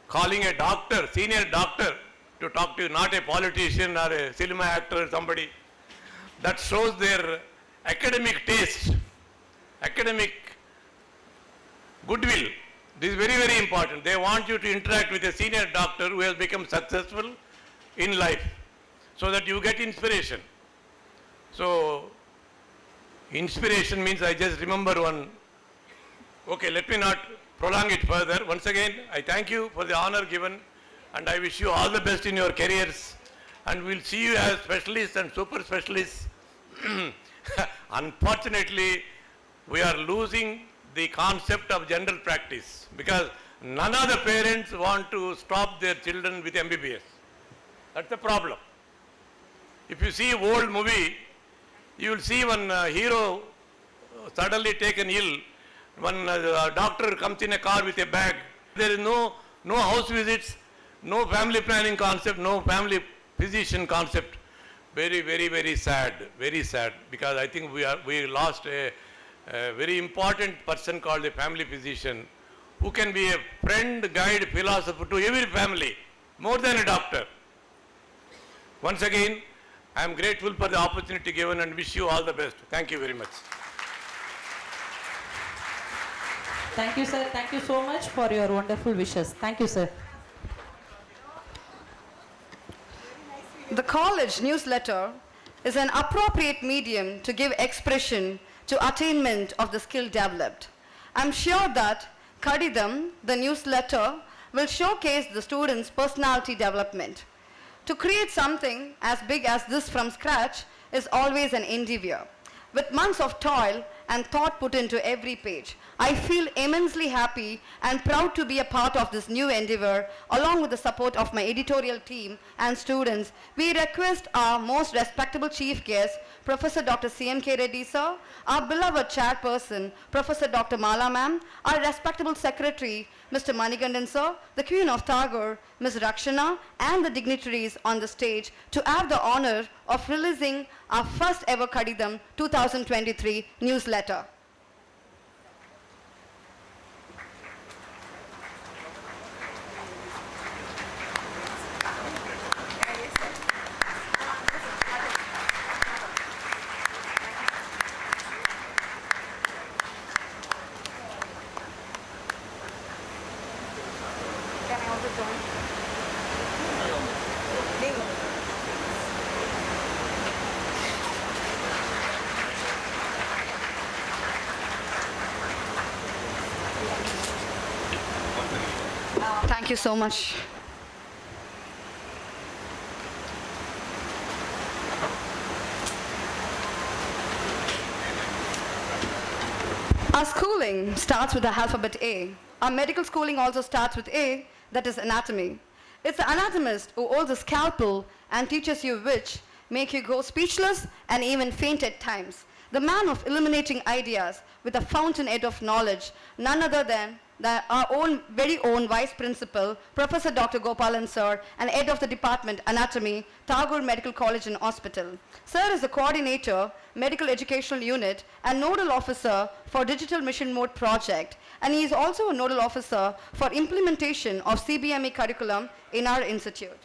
calling a doctor, senior doctor, to talk to you, not a politician or a cinema actor or somebody. That shows their academic taste, academic goodwill. This is very, very important. They want you to interact with a senior doctor who has become successful in life so that you get inspiration. So, inspiration means I just remember one. Okay, let me not prolong it further. Once again, I thank you for the honor given and I wish you all the best in your careers and we'll see you as specialists and super specialists. Unfortunately, we are losing the concept of general practice because none of the parents want to stop their children with MBBS. That's the problem. If you see old movie, you will see one hero suddenly taken ill. One doctor comes in a car with a bag. There is no house visits, No family planning concept, no family physician concept. Very, very, very sad, because I think we lost a very important person called a family physician who can be a friend, guide, philosopher to every family, more than a doctor. Once again, I am grateful for the opportunity given and wish you all the best. Thank you very much. Thank you, sir. Thank you so much for your wonderful wishes. Thank you, sir. The college newsletter is an appropriate medium to give expression to attainment of the skill developed. I'm sure that Kadidam, the newsletter, will showcase the students' personality development. To create something as big as this from scratch is always an endeavor. With months of toil and thought put into every page, I feel immensely happy and proud to be a part of this new endeavor. Along with the support of my editorial team and students, we request our most respectable chief guest, Professor Dr. CMK Reddy sir, our beloved chairperson, Professor Dr. Mala ma'am, our respectable secretary, Mr. Manigandan sir, the Queen of Tagore, Ms. Rakshana, and the dignitaries on the stage to have the honor of releasing our first ever Kadidam 2023 newsletter. Thank you so much. Our schooling starts with the alphabet A. Our medical schooling also starts with A, that is anatomy. It's the anatomist who holds a scalpel and teaches you which make you go speechless and even faint at times. The man of illuminating ideas with a fountainhead of knowledge, none other than our very own Vice Principal, Professor Dr. Gopalan Sir, and Head of the Department, Anatomy, Tagore Medical College and Hospital. Sir is the Coordinator, Medical Educational Unit, and Nodal Officer for Digital Mission Mode Project, and he is also a Nodal Officer for implementation of CBME curriculum in our institute.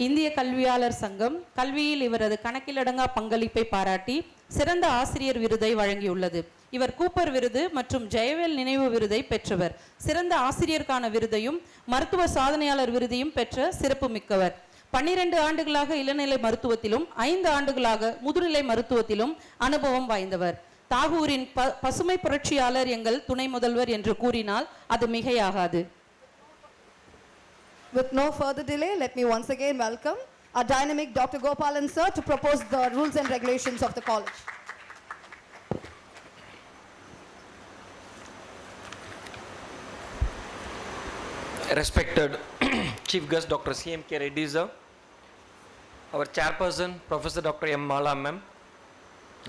இந்திய கல்வியாளர் சங்கம் கல்வியில் இவரது கணக்கிலடங்கா பங்களிப்பை பாராட்டி சிறந்த ஆசிரியர் விருதை வழங்கியுள்ளது. இவர் கூப்பர் விருது மற்றும் ஜெயவேல் நினைவு விருதை பெற்றவர். சிறந்த ஆசிரியருக்கான விருதையும் மருத்துவ சாதனையாளர் விருதையும் பெற்ற சிறப்பு மிக்கவர். 12 ஆண்டுகளாக இளநிலை மருத்துவத்திலும் 5 ஆண்டுகளாக முதுநிலை மருத்துவத்திலும் அனுபவம் வாய்ந்தவர். தாகூரின் பசுமை புரட்சியாளர் எங்கள் துணை முதல்வர் என்று கூறினால் அது மிகையாகாது. With no further delay, let me once again welcome our dynamic Dr. Gopalan Sir to propose the rules and regulations of the college. Respected Chief Guest Dr. CMK Reddy sir, our Chairperson Professor Dr. M. Mala ma'am,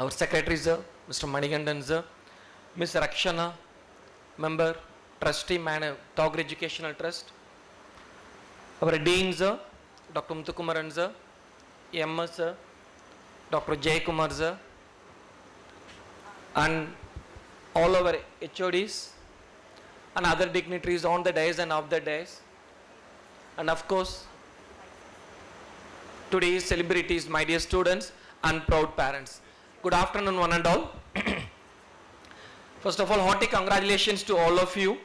our Secretary sir, Mr. Manigandan sir, Ms. Rakshana, Member, Trustee, Tagore Educational Trust, our Dean sir, Dr. Muthukumaran sir, MS sir, Dr. Jay Kumar sir, and all our HODs and other dignitaries on the dais and off the dais, and of course today's celebrities, my dear students and proud parents. Good afternoon one and all. First of all, hearty congratulations to all of you.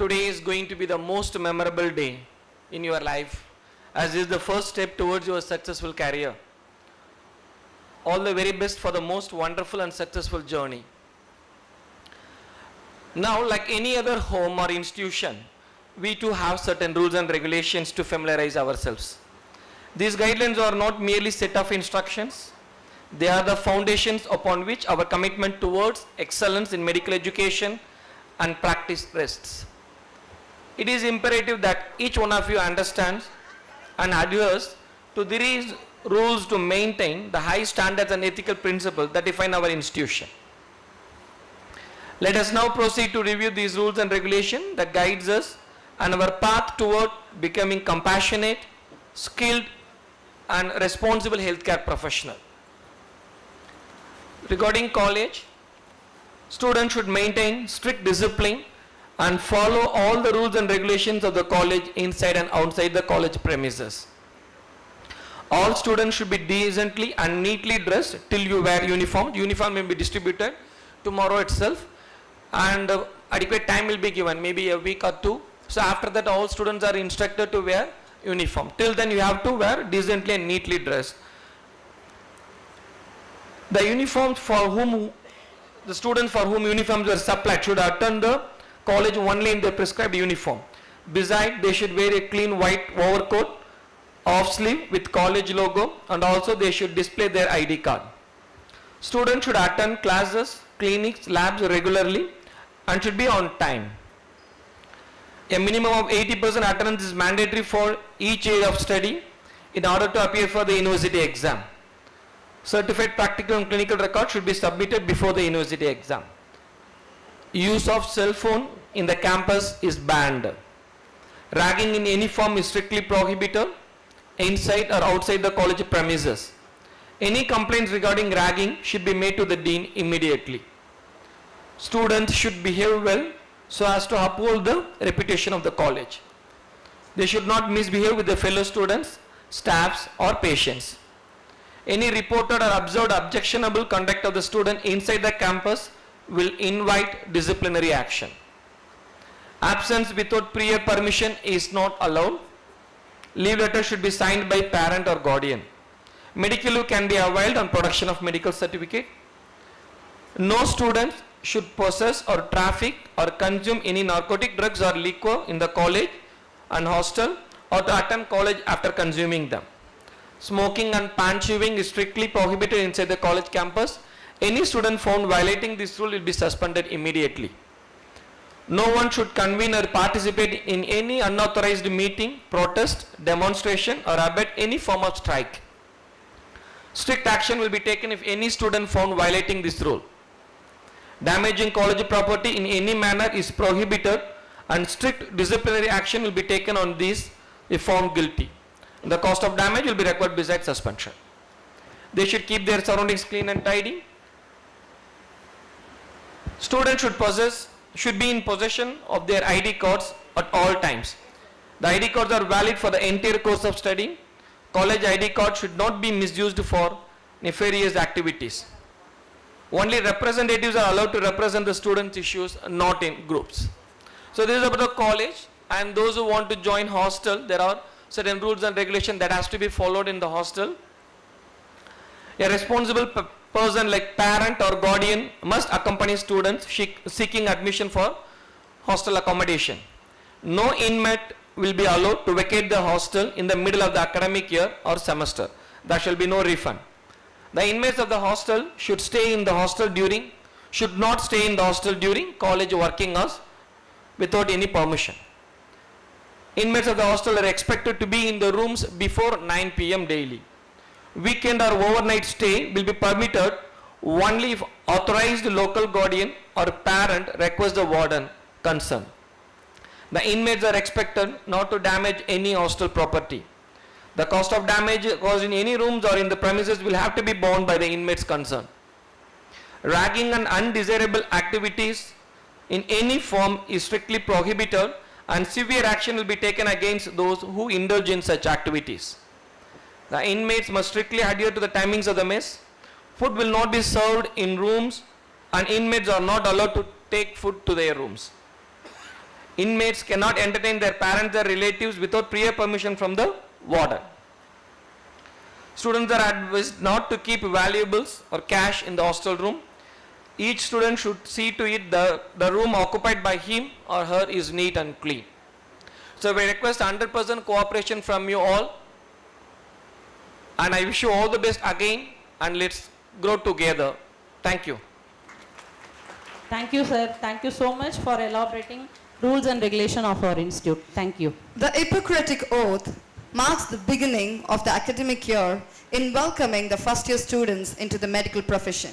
Today is going to be the most memorable day in your life, as is the first step towards your successful career. All the very best for the most wonderful and successful journey. Now, like any other home or institution, we too have certain rules and regulations to familiarize ourselves. These guidelines are not merely set of instructions. They are the foundations upon which our commitment towards excellence in medical education and practice rests. It is imperative that each one of you understands and adheres to these rules to maintain the high standards and ethical principles that define our institution. Let us now proceed to review these rules and regulations that guides us and our path toward becoming compassionate, skilled and responsible healthcare professional. Regarding college, students should maintain strict discipline and follow all the rules and regulations of the college inside and outside the college premises. All students should be decently and neatly dressed till you wear uniform. Uniform may be distributed tomorrow itself, and adequate time will be given, maybe a week or two. So after that all students are instructed to wear uniform. Till then you have to wear decently and neatly dressed. The uniforms for whom, the students for whom uniforms were supplied should attend the college only in the prescribed uniform. Besides, they should wear a clean white overcoat, off sleeve with college logo, and also they should display their ID card. Students should attend classes, clinics, labs regularly and should be on time. A minimum of 80% attendance is mandatory for each area of study in order to appear for the university exam. Certified practical and clinical records should be submitted before the university exam. Use of cell phone in the campus is banned. Ragging in any form is strictly prohibited inside or outside the college premises. Any complaints regarding ragging should be made to the dean immediately. Students should behave well so as to uphold the reputation of the college. They should not misbehave with their fellow students, staffs or patients. Any reported or observed objectionable conduct of the student inside the campus will invite disciplinary action. Absence without prior permission is not allowed. Leave letter should be signed by parent or guardian. Medical leave can be availed on production of medical certificate. No students should possess or traffic or consume any narcotic drugs or liquor in the college and hostel or to attend college after consuming them. Smoking and pan chewing is strictly prohibited inside the college campus. Any student found violating this rule will be suspended immediately. No one should convene or participate in any unauthorized meeting, protest, demonstration or abet any form of strike. Strict action will be taken if any student found violating this rule. Damaging college property in any manner is prohibited and strict disciplinary action will be taken on these if found guilty. The cost of damage will be required besides suspension. They should keep their surroundings clean and tidy. Students should be in possession of their ID cards at all times. The ID cards are valid for the entire course of study. College ID card should not be misused for nefarious activities. Only representatives are allowed to represent the students' issues, not in groups. So this is about the college, and those who want to join hostel, there are certain rules and regulations that has to be followed in the hostel. A responsible person like parent or guardian must accompany students seeking admission for hostel accommodation. No inmate will be allowed to vacate the hostel in the middle of the academic year or semester. There shall be no refund. The inmates of the hostel should not stay in the hostel during college working hours without any permission. Inmates of the hostel are expected to be in the rooms before 9 p.m. daily. Weekend or overnight stay will be permitted only if authorized local guardian or parent requests the warden concerned. The inmates are expected not to damage any hostel property. The cost of damage caused in any rooms or in the premises will have to be borne by the inmates concerned. Ragging and undesirable activities in any form is strictly prohibited, and severe action will be taken against those who indulge in such activities. The inmates must strictly adhere to the timings of the mess. Food will not be served in rooms, and inmates are not allowed to take food to their rooms. Inmates cannot entertain their parents or relatives without prior permission from the warden. Students are advised not to keep valuables or cash in the hostel room. Each student should see to it the room occupied by him or her is neat and clean. So we request 100% cooperation from you all, and I wish you all the best again, and let's grow together. Thank you. Thank you, sir. Thank you so much for elaborating rules and regulation of our institute. Thank you. The Hippocratic Oath marks the beginning of the academic year in welcoming the first-year students into the medical profession.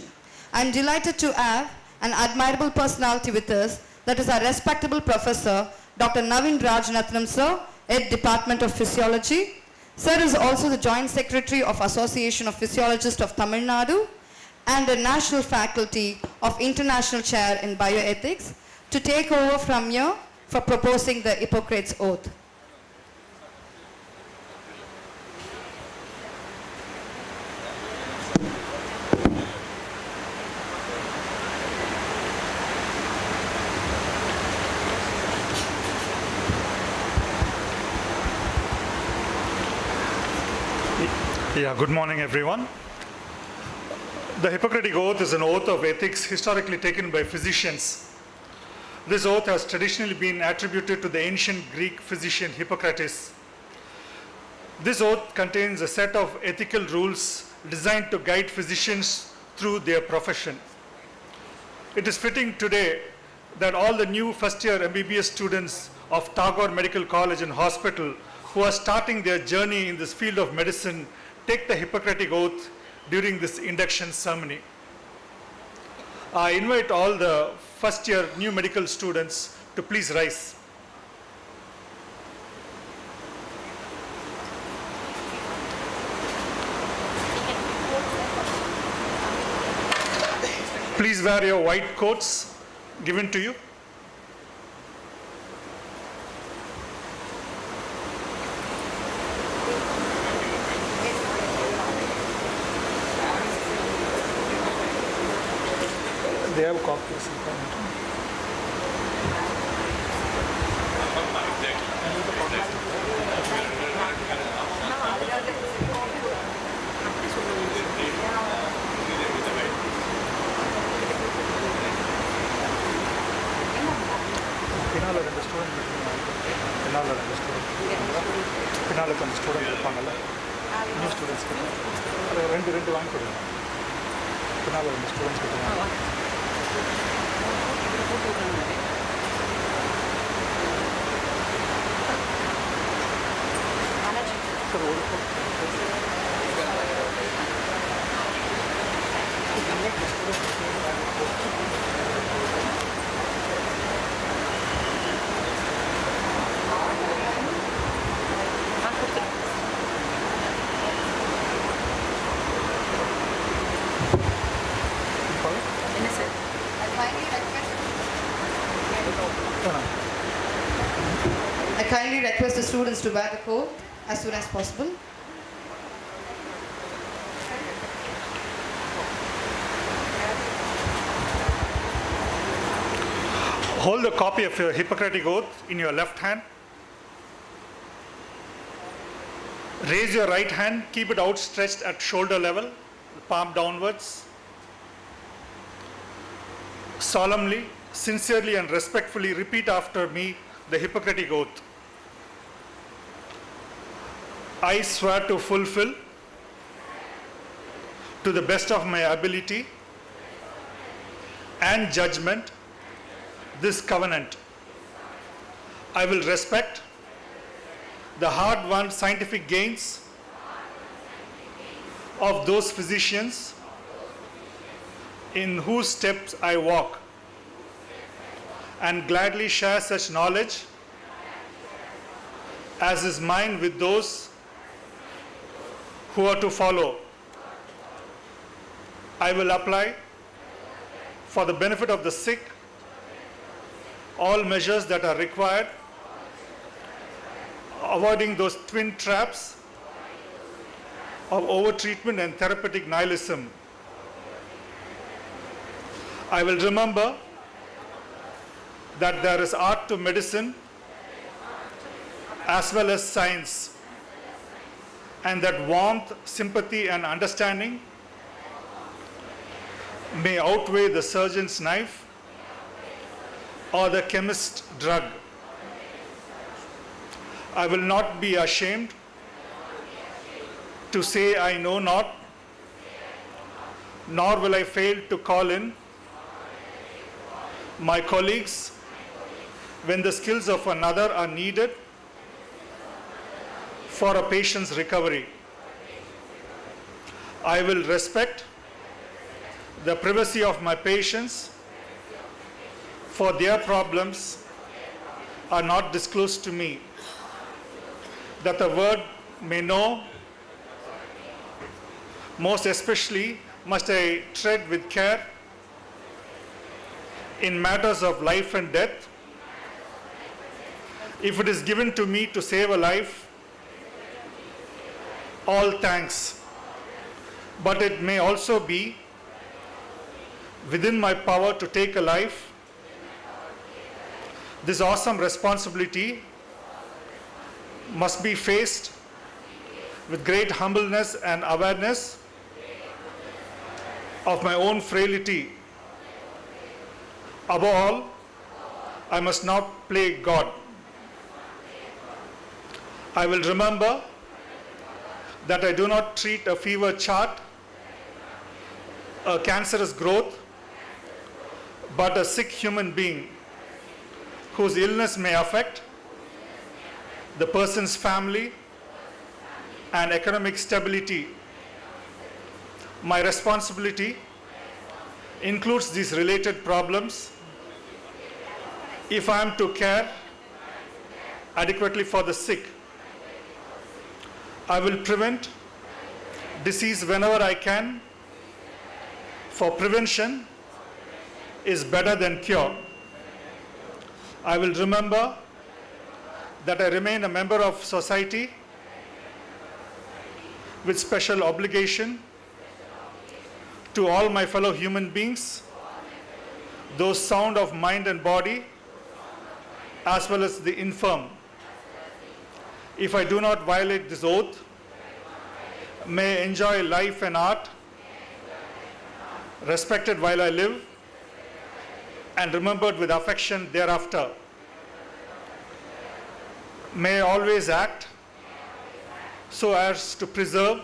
I am delighted to have an admirable personality with us, that is our respectable Professor Dr. Navin Rajanathanam sir, Head Department of Physiology. Sir is also the Joint Secretary of Association of Physiologists of Tamil Nadu and a National Faculty of International Chair in Bioethics, to take over from here for proposing the Hippocrates Oath. Yeah, good morning, everyone. The Hippocratic Oath is an oath of ethics historically taken by physicians. This oath has traditionally been attributed to the ancient Greek physician Hippocrates. This oath contains a set of ethical rules designed to guide physicians through their profession. It is fitting today that all the new first-year MBBS students of Tagore Medical College and Hospital who are starting their journey in this field of medicine take the Hippocratic Oath during this induction ceremony. I invite all the first-year new medical students to please rise. Please wear your white coats given to you. They have copies. பின்னால் கொஞ்சம் student இருப்பாங்கல்ல new students கிட்ட அது ரெண்டு வாங்கி கொடுங்க பின்னால் ரெண்டு ஸ்டூடெண்ட்ஸ் கிட்ட I kindly request the students to wear the coat as soon as possible. Hold a copy of your Hippocratic Oath in your left hand. Raise your right hand, keep it outstretched at shoulder level, palm downwards. Solemnly, sincerely and respectfully repeat after me the Hippocratic Oath. I swear to fulfill, to the best of my ability and judgment, this covenant. I will respect the hard-won scientific gains of those physicians in whose steps I walk, and gladly share such knowledge as is mine with those who are to follow. I will apply, for the benefit of the sick, all measures that are required, avoiding those twin traps of overtreatment and therapeutic nihilism. I will remember that there is art to medicine as well as science, and that warmth, sympathy, and understanding may outweigh the surgeon's knife or the chemist's drug. I will not be ashamed to say I know not, nor will I fail to call in my colleagues when the skills of another are needed for a patient's recovery. I will respect the privacy of my patients for their problems are not disclosed to me, that the word may know. Most especially must I tread with care in matters of life and death. If it is given to me to save a life, all thanks. But it may also be within my power to take a life. This awesome responsibility must be faced with great humbleness and awareness of my own frailty. Above all, I must not play God. I will remember that I do not treat a fever chart, a cancerous growth, but a sick human being whose illness may affect the person's family and economic stability. My responsibility includes these related problems. If I am to care adequately for the sick, I will prevent disease whenever I can, for prevention is better than cure. I will remember that I remain a member of society with special obligation to all my fellow human beings, those sound of mind and body, as well as the infirm. If I do not violate this oath, may I enjoy life and art, respected while I live, and remembered with affection thereafter. May I always act so as to preserve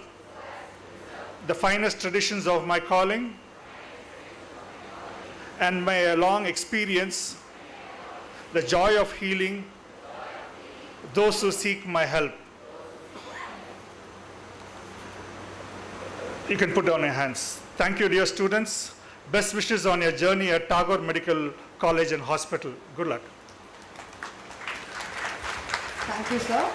the finest traditions of my calling, and may I long experience the joy of healing those who seek my help. You can put down your hands. Thank you, dear students. Best wishes on your journey at Tagore Medical College and Hospital. Good luck. Thank you, sir.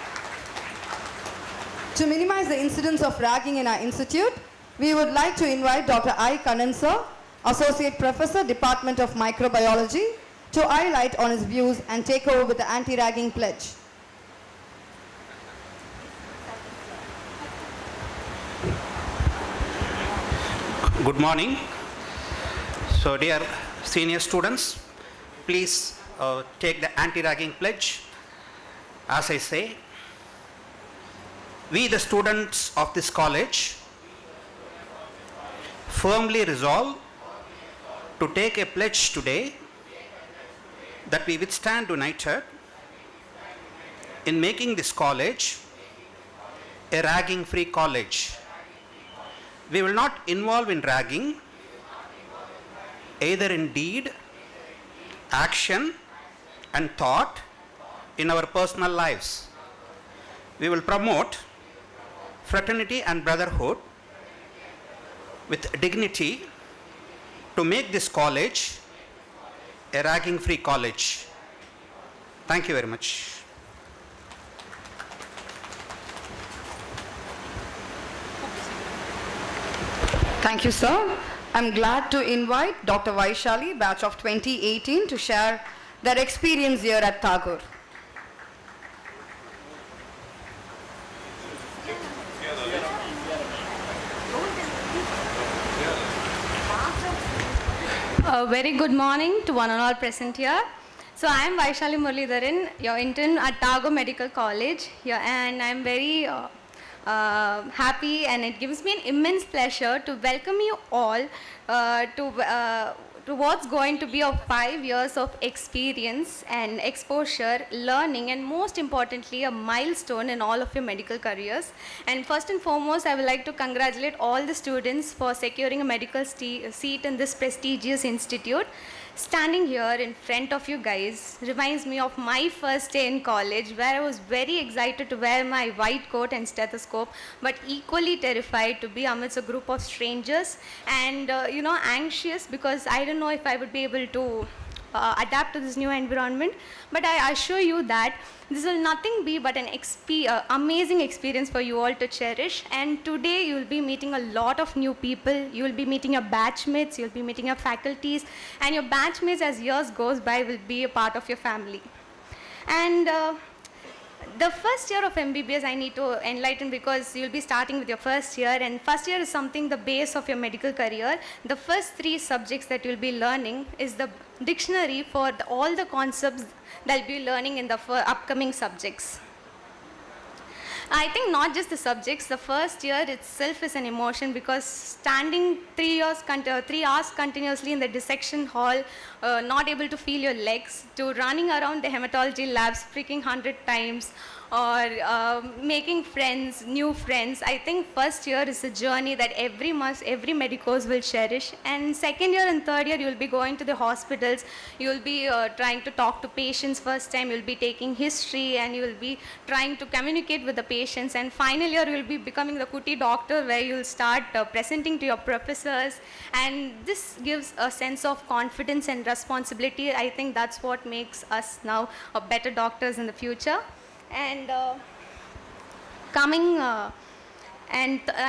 To minimize the incidence of ragging in our institute, we would like to invite Dr. I. Kannan, sir, Associate Professor, Department of Microbiology, to highlight on his views and take over with the anti-ragging pledge. Good morning. So dear senior students, please take the anti-ragging pledge. As I say, we the students of this college firmly resolve to take a pledge today that we withstand united in making this college a ragging-free college. We will not involve in ragging either in deed, action and thought in our personal lives. We will promote fraternity and brotherhood with dignity to make this college a ragging-free college. Thank you very much. Thank you, sir. I'm glad to invite Dr. Vaishali, batch of 2018, to share their experience here at Tagore. A very good morning to one and all present here. So I am Vaishali Muralidharan, your intern at Tagore Medical College here, and I am very happy, and it gives me an immense pleasure to welcome you all to what's going to be a 5 years of experience and exposure, learning, and most importantly a milestone in all of your medical careers. And first and foremost, I would like to congratulate all the students for securing a medical seat in this prestigious institute. Standing here in front of you guys reminds me of my first day in college, where I was very excited to wear my white coat and stethoscope, but equally terrified to be amidst a group of strangers and anxious because I don't know if I would be able to adapt to this new environment. But I assure you that this will nothing be but an amazing experience for you all to cherish. And today you will be meeting a lot of new people. You will be meeting your batchmates, you will be meeting your faculties, and your batchmates as years goes by will be a part of your family. And the first year of MBBS I need to enlighten, because you'll be starting with your first year, and first year is something the base of your medical career. The first 3 subjects that you'll be learning is the dictionary for all the concepts that you'll be learning in the upcoming subjects. I think not just the subjects, the first year itself is an emotion, because standing 3 hours continuously in the dissection hall, not able to feel your legs, to running around the hematology labs freaking 100 times, or making friends, new friends. I think first year is a journey that every medicos will cherish. And second year and third year, you'll be going to the hospitals, you'll be trying to talk to patients first time, you'll be taking history, and you'll be trying to communicate with the patients. And final year, you'll be becoming the kuti doctor, where you'll start presenting to your professors. And this gives a sense of confidence and responsibility. I think that's what makes us now better doctors in the future. And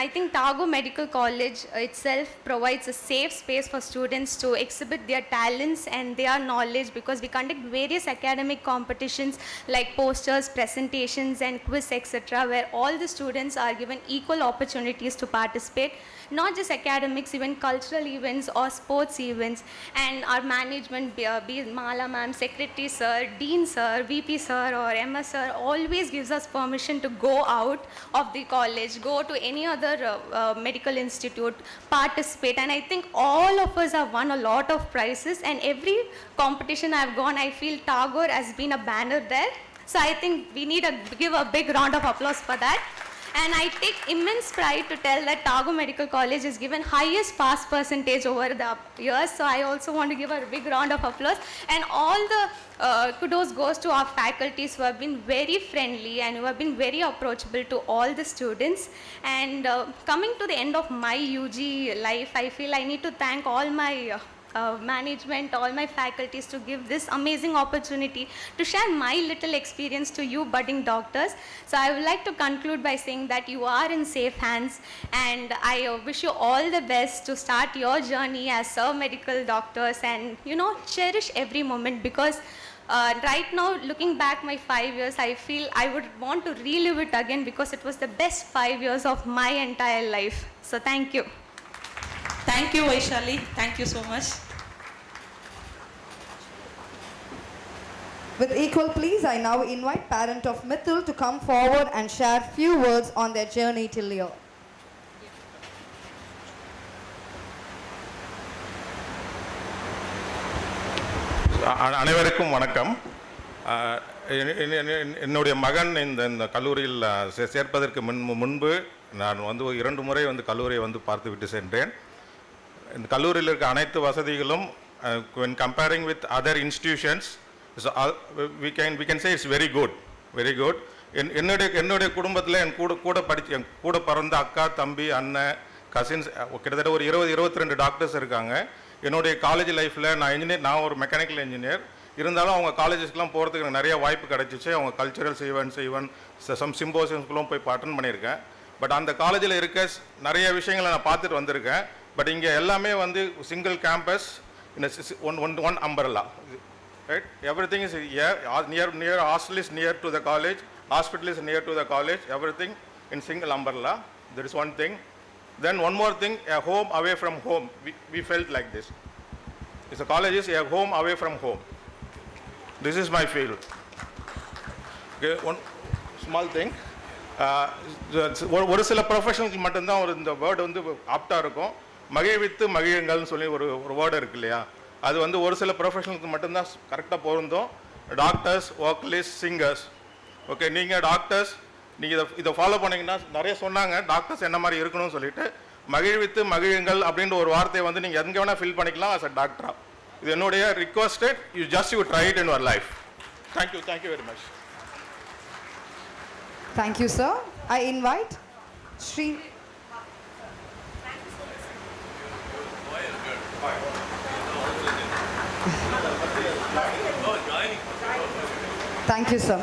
I think Tagore Medical College itself provides a safe space for students to exhibit their talents and their knowledge, because we conduct various academic competitions like posters, presentations, and quiz, etc., where all the students are given equal opportunities to participate. Not just academics, even cultural events or sports events. And our management, be it Mala ma'am, secretary sir, dean sir, VP sir, or MS sir, always gives us permission to go out of the college, go to any other medical institute, participate. And I think all of us have won a lot of prizes, and every competition I've gone, I feel Tagore has been a banner there. So I think we need to give a big round of applause for that. And I take immense pride to tell that Tagore Medical College has given highest pass percentage over the years. So I also want to give a big round of applause. And all the kudos goes to our faculties, who have been very friendly and who have been very approachable to all the students. And coming to the end of my UG life, I feel I need to thank all my management, all my faculties, to give this amazing opportunity to share my little experience to you budding doctors. So I would like to conclude by saying that you are in safe hands, and I wish you all the best to start your journey as medical doctors, and cherish every moment, because right now, looking back my 5 years, I feel I would want to relive it again, because it was the best 5 years of my entire life. So thank you. Thank you, Vaishali. Thank you so much. With equal please, I now invite parent of Mithil to come forward and share few words on their journey till here. அனைவருக்கும் வணக்கம். என்னுடைய மகன் இந்த கல்லூரியில் சேர்ப்பதற்கு முன்பு நான் 2 முறை கல்லூரியை பார்த்து விட்டு சென்றேன். இந்த கல்லூரியில் இருக்க அனைத்து வசதிகளும் when comparing with other institutions, so we can say it's very good. என்னுடைய குடும்பத்தில் என் கூட பிறந்த அக்கா, தம்பி, அண்ணன், கசின்ஸ் கிட்டத்தட்ட ஒரு 22 டாக்டர்ஸ் இருக்காங்க. என்னுடைய காலேஜ் லைஃப்பில் நான் ஒரு மெக்கானிக்கல் இன்ஜினியர். இருந்தாலும் அவங்க காலேஜஸ்க்கெலாம் போகிறதுக்கு நிறைய வாய்ப்பு கிடச்சிச்சு. அவங்க கல்ச்சுரல்ஸ் ஈவெண்ட்ஸ் சம் சிம்போசியம்ஸ்க்குலாம் போய் அட்டெண்ட் பண்ணியிருக்கேன். பட் அந்த காலேஜில் இருக்க நிறைய விஷயங்களை நான் பார்த்துட்டு வந்திருக்கேன். பட் இங்கே எல்லாமே single campus one umbrella, right? Everything is here, near hostel is near to the college, hospital is near to the college, everything in single umbrella. There is one thing. Then one more thing, a home away from home. We felt like this. It's a college is a home away from home. This is my feel. Okay, one small thing. ஒரு சில professionals மட்டும்தான் இந்த word ஆப்டாக இருக்கும். மகிழ்வித்து மகிழுங்கள்னு சொல்லி ஒரு word இருக்கு இல்லையா, அது ஒரு சில ப்ரொஃபஷனலுக்கு மட்டும்தான் கரெக்டாக பொருந்தும். Doctors, vocalist, singers. ஓகே, நீங்கள் டாக்டர்ஸ், நீங்கள் இதை ஃபாலோ பண்ணிங்கன்னா நிறைய சொன்னாங்க டாக்டர்ஸ் என்ன மாதிரி இருக்கணும்னு சொல்லிட்டு. மகிழ்வித்து மகிழுங்கள் அப்படின்ற ஒரு வார்த்தையை நீங்கள் எங்கே வேணால் ஃபில் பண்ணிக்கலாம் as a டாக்டரா. இது என்னுடைய requested. You try it in your life. Thank you very much. Thank you, sir. I invite Shri. Thank you, sir.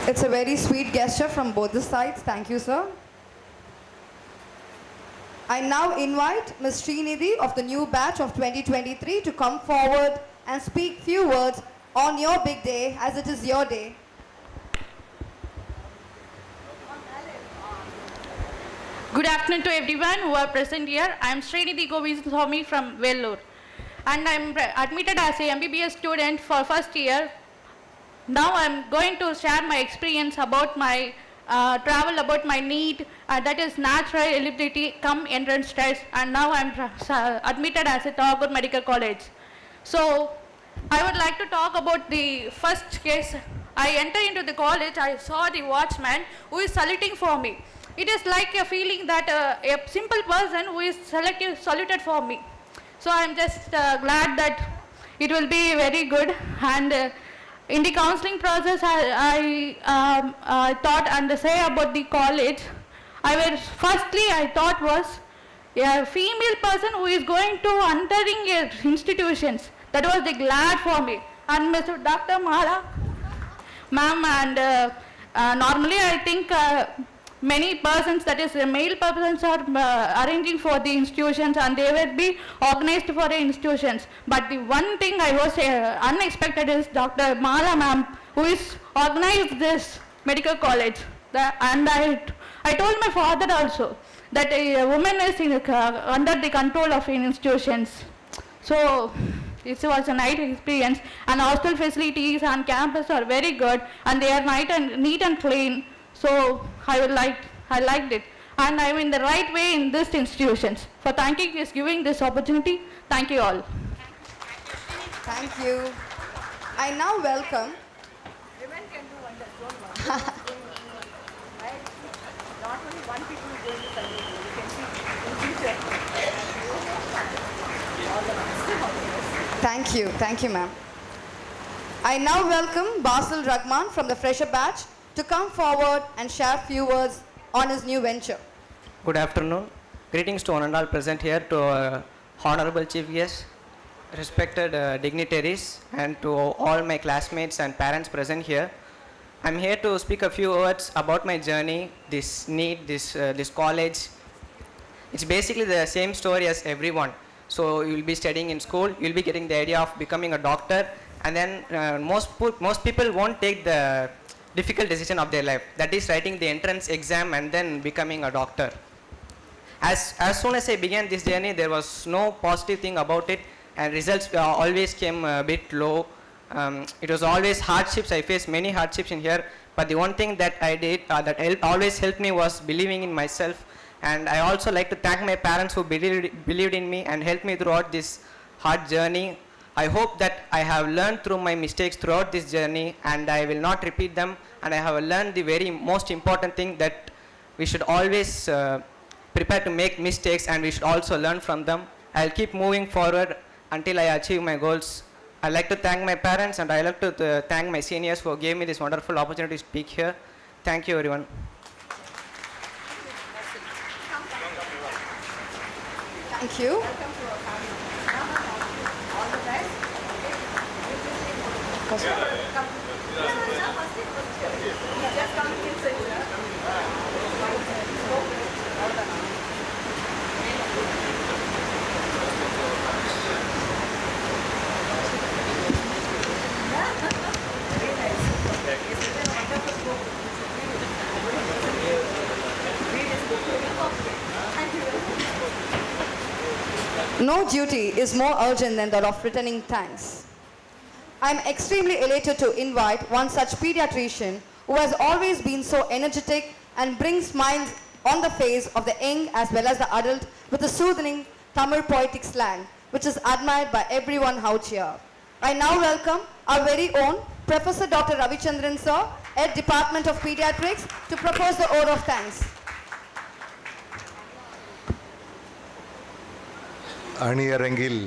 It's a very sweet gesture from both the sides. Thank you, sir. I now invite Ms. Srinidhi of the new batch of 2023 to come forward and speak few words on your big day, as it is your day. Good afternoon to everyone who are present here. I am Srinidhi Govindaswamy from Vellore, and I am admitted as a MBBS student for first year. Now I am going to share my experience about my travel, about my need, that is natural eligibility come entrance test, and now I am admitted as a Tagore Medical College. So I would like to talk about the first case. I enter into the college, I saw the watchman who is saluting for me. It is like a feeling that a simple person who is saluted for me. So I am just glad that it will be very good. And in the counseling process, I thought and say about the college. I thought was a female person who is going to entering institutions. That was the glad for me. And Mr. Dr. Mala, ma'am, and normally I think many persons, that is male persons, are arranging for the institutions and they will be organized for the institutions. But the one thing I was unexpected is Dr. Mala ma'am, who is organized this medical college. And I told my father also that a woman is under the control of institutions. So it was a nice experience, and hostel facilities and campus are very good, and they are neat and clean. So I liked it, and I'm in the right way in these institutions. For thanking is giving this opportunity. Thank you all. Thank you. I now welcome. Women can do wonders, don't worry. Right? Not only one people is going to salute you. You can see in future. All the best. Thank you, ma'am. I now welcome Basil Rahman from the fresher batch to come forward and share few words on his new venture. Good afternoon. Greetings to one and all present here, to Honorable Chief Guest, respected dignitaries, and to all my classmates and parents present here. I'm here to speak a few words about my journey, this need, this college. It's basically the same story as everyone. So you will be studying in school, you'll be getting the idea of becoming a doctor, and then most people won't take the difficult decision of their life, that is writing the entrance exam and then becoming a doctor. As soon as I began this journey, there was no positive thing about it, and results always came a bit low. It was always hardships. I faced many hardships in here, but the one thing that I did that always helped me was believing in myself. And I also like to thank my parents who believed in me and helped me throughout this hard journey. I hope that I have learned through my mistakes throughout this journey, and I will not repeat them, and I have learned the very most important thing, that we should always prepare to make mistakes, and we should also learn from them. I'll keep moving forward until I achieve my goals. I'd like to thank my parents, and I'd like to thank my seniors who gave me this wonderful opportunity to speak here. Thank you, everyone. Thank you. No duty is more urgent than that of returning thanks. I am extremely elated to invite one such pediatrician who has always been so energetic and brings smiles on the face of the young as well as the adult with a soothing Tamil poetic slang, which is admired by everyone out here. I now welcome our very own Professor Dr. Ravichandran sir, Head Department of Pediatrics, to propose the oath of thanks. அணியரங்கில்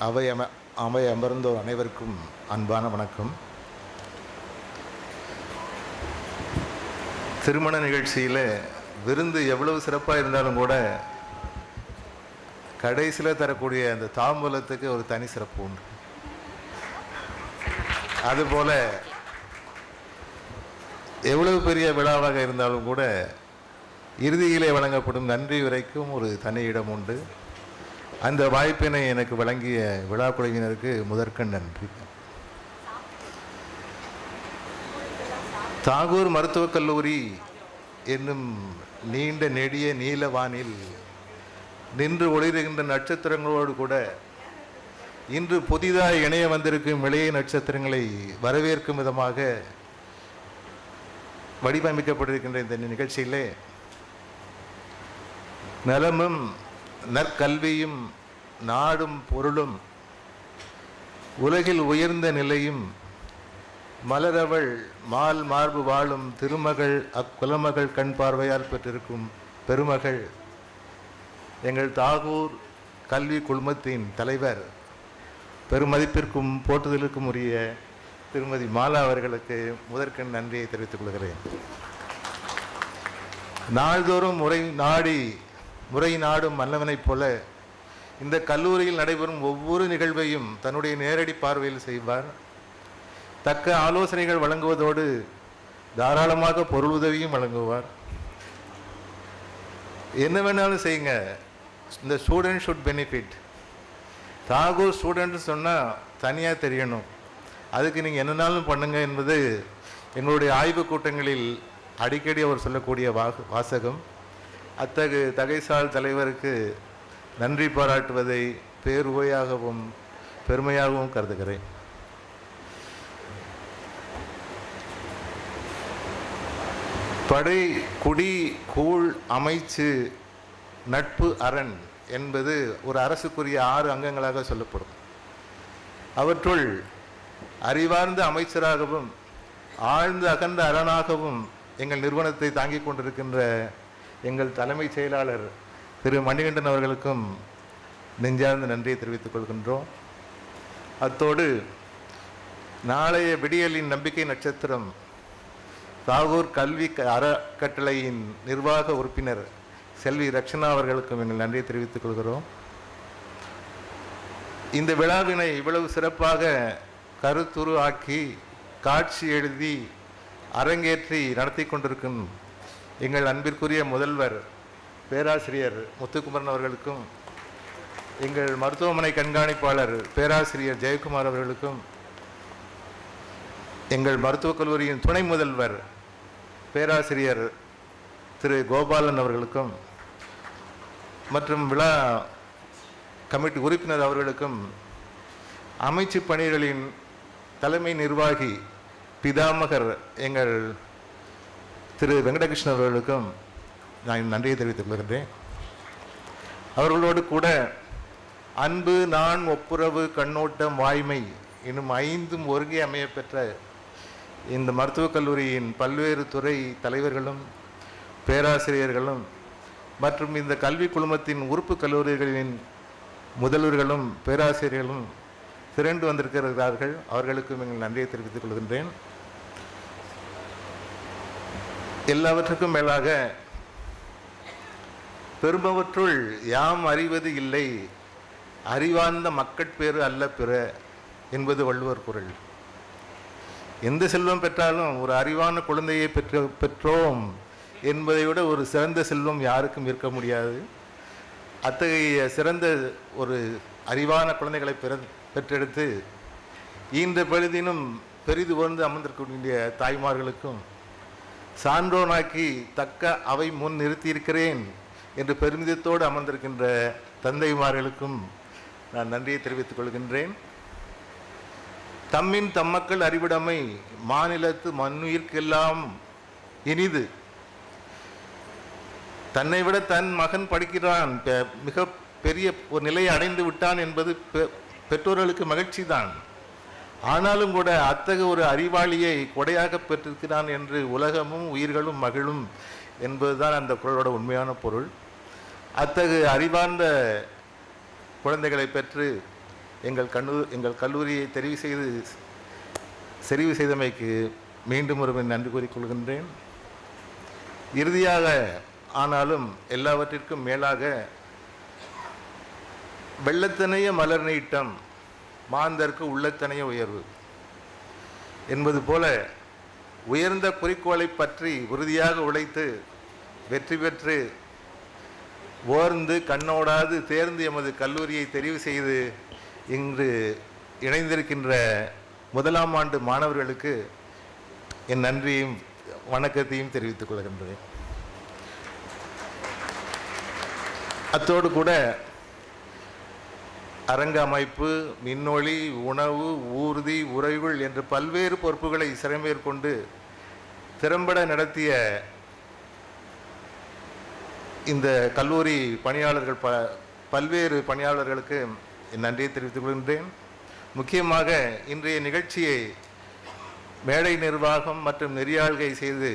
அவை அமர்ந்தோர் அனைவருக்கும் அன்பான வணக்கம். திருமண நிகழ்ச்சியில் விருந்து எவ்வளவு சிறப்பாக இருந்தாலும் கூட கடைசியில் தரக்கூடிய அந்த தாம்பூலத்துக்கு ஒரு தனி சிறப்பு உண்டு. அதுபோல எவ்வளவு பெரிய விழாவாக இருந்தாலும் கூட இறுதியிலே வழங்கப்படும் நன்றி உரைக்கும் ஒரு தனி இடம் உண்டு. அந்த வாய்ப்பினை எனக்கு வழங்கிய விழா குழுவினருக்கு முதற்கண் நன்றி. தாகூர் மருத்துவக் கல்லூரி என்னும் நீண்ட நெடிய நீல வானில் நின்று ஒளிர்கின்ற நட்சத்திரங்களோடு கூட இன்று புதிதாக இணைய வந்திருக்கும் இளைய நட்சத்திரங்களை வரவேற்கும் விதமாக வடிவமைக்கப்பட்டிருக்கின்ற இந்த நிகழ்ச்சியிலே நலமும் நற்கல்வியும் நாடும் பொருளும் உலகில் உயர்ந்த நிலையும் மலரவள் மால் மார்பு வாழும் திருமகள் அக்குலமகள் கண் பார்வையால் பெற்றிருக்கும் பெருமகள் எங்கள் தாகூர் கல்வி குழுமத்தின் தலைவர் பெருமதிப்பிற்கும் போற்றுதலுக்கும் உரிய திருமதி மாலா அவர்களுக்கு முதற்கண் நன்றியை தெரிவித்துக் கொள்கிறேன். நாள்தோறும் முறை நாடும் மன்னவனைப் போல இந்த கல்லூரியில் நடைபெறும் ஒவ்வொரு நிகழ்வையும் தன்னுடைய நேரடி பார்வையில் செய்வார். தக்க ஆலோசனைகள் வழங்குவதோடு தாராளமாக பொருள் உதவியும் வழங்குவார். என்ன வேணாலும் செய்யுங்க, இந்த student should benefit. Tagore student சொன்னால் தனியாக தெரியணும், அதுக்கு நீங்கள் என்னன்னாலும் பண்ணுங்க என்பது எங்களுடைய ஆய்வு கூட்டங்களில் அடிக்கடி அவர் சொல்லக்கூடிய வாசகம். அத்தகு தகைசால் தலைவருக்கு நன்றி பாராட்டுவதை பேருவையாகவும் பெருமையாகவும் கருதுகிறேன். படை குடி கூழ் அமைச்சு நட்பு அரண் என்பது ஒரு அரசுக்குரிய 6 அங்கங்களாக சொல்லப்படும். அவற்றுள் அறிவார்ந்த அமைச்சராகவும் ஆழ்ந்த அகன்ற அரணாகவும் எங்கள் நிறுவனத்தை தாங்கிக் கொண்டிருக்கின்ற எங்கள் தலைமைச் செயலாளர் திரு மணிகண்டன் அவர்களுக்கும் நெஞ்சார்ந்த நன்றியை தெரிவித்துக் கொள்கின்றோம். அத்தோடு நாளைய விடியலின் நம்பிக்கை நட்சத்திரம் தாகூர் கல்வி அறக்கட்டளையின் நிர்வாக உறுப்பினர் செல்வி ரக்ஷனா அவர்களுக்கும் எங்கள் நன்றியை தெரிவித்துக் கொள்கிறோம். இந்த விழாவினை இவ்வளவு சிறப்பாக கருத்துரு ஆக்கி காட்சி எழுதி அரங்கேற்றி நடத்தி கொண்டிருக்கும் எங்கள் அன்பிற்குரிய முதல்வர் பேராசிரியர் முத்துக்குமரன் அவர்களுக்கும், எங்கள் மருத்துவமனை கண்காணிப்பாளர் பேராசிரியர் ஜெயக்குமார் அவர்களுக்கும், எங்கள் மருத்துவக் கல்லூரியின் துணை முதல்வர் பேராசிரியர் திரு கோபாலன் அவர்களுக்கும் மற்றும் விழா கமிட்டி உறுப்பினர் அவர்களுக்கும், அமைச்சு பணிகளின் தலைமை நிர்வாகி பிதாமகர் எங்கள் திரு வெங்கடகிருஷ்ணன் அவர்களுக்கும் நான் நன்றியை தெரிவித்துக் கொள்கின்றேன். அவர்களோடு கூட அன்பு, நான், ஒப்புரவு, கண்ணோட்டம், வாய்மை இன்னும் 5 ஒருங்கே அமைய பெற்ற இந்த மருத்துவக் கல்லூரியின் பல்வேறு துறை தலைவர்களும் பேராசிரியர்களும் மற்றும் இந்த கல்வி குழுமத்தின் உறுப்பு கல்லூரிகளின் முதல்வர்களும் பேராசிரியர்களும் திரண்டு வந்திருக்கிறார்கள். அவர்களுக்கும் எங்கள் நன்றியை தெரிவித்துக் கொள்கின்றேன். எல்லாவற்றுக்கும் மேலாக பெரும்பவற்றுள் யாம் அறிவது இல்லை, அறிவார்ந்த மக்கட்பேறு அல்ல பிற என்பது வள்ளுவர் குறள். எந்த செல்வம் பெற்றாலும் ஒரு அறிவான குழந்தையை பெற்றோம் என்பதை விட ஒரு சிறந்த செல்வம் யாருக்கும் இருக்க முடியாது. அத்தகைய சிறந்த ஒரு அறிவான குழந்தைகளை பெற்றெடுத்து ஈன்ற பொழுதினும் பெரிது உணர்ந்து அமர்ந்திருக்கக்கூடிய தாய்மார்களுக்கும், சான்றோனாக்கி தக்க அவை முன் நிறுத்தியிருக்கிறேன் என்று பெருமிதத்தோடு அமர்ந்திருக்கின்ற தந்தைமார்களுக்கும் நான் நன்றியை தெரிவித்துக் கொள்கின்றேன். தம்மின் தம்மக்கள் அறிவிடமை மாநிலத்து மண்ணுயிர்க்கெல்லாம் இனிது. தன்னை விட தன் மகன் படிக்கிறான், மிக பெரிய ஒரு நிலையை அடைந்து விட்டான் என்பது பெற்றோர்களுக்கு மகிழ்ச்சி தான். ஆனாலும் கூட அத்தகைய ஒரு அறிவாளியை கொடையாக பெற்றிருக்கிறான் என்று உலகமும் உயிர்களும் மகிழும் என்பதுதான் அந்த குறளோட உண்மையான பொருள். அத்தகைய அறிவார்ந்த குழந்தைகளை பெற்று எங்கள் கல்லூரியை தெரிவு செய்தமைக்கு மீண்டும் ஒரு நன்றி கூறிக்கொள்கின்றேன். இறுதியாக ஆனாலும் எல்லாவற்றிற்கும் மேலாக வெள்ளத்தனைய மலர் நீட்டம் மாந்தர்க்கு உள்ளத்தனைய உயர்வு என்பது போல உயர்ந்த குறிக்கோளை பற்றி உறுதியாக உழைத்து வெற்றி பெற்று ஓர்ந்து கண்ணோடாது தேர்ந்து எமது கல்லூரியை தெரிவு செய்து இன்று இணைந்திருக்கின்ற முதலாம் ஆண்டு மாணவர்களுக்கு என் நன்றியையும் வணக்கத்தையும் தெரிவித்துக் கொள்கின்றேன். அத்தோடு கூட அரங்க அமைப்பு, மின்னொளி, உணவு, ஊர்தி, உறைவுள் என்று பல்வேறு பொறுப்புகளை சிறமேற்கொண்டு திறம்பட நடத்திய இந்த கல்லூரி பணியாளர்கள் பல்வேறு பணியாளர்களுக்கு என் நன்றியை தெரிவித்துக் கொள்கின்றேன். முக்கியமாக இன்றைய நிகழ்ச்சியை மேடை நிர்வாகம் மற்றும் நெறியாள்கை செய்து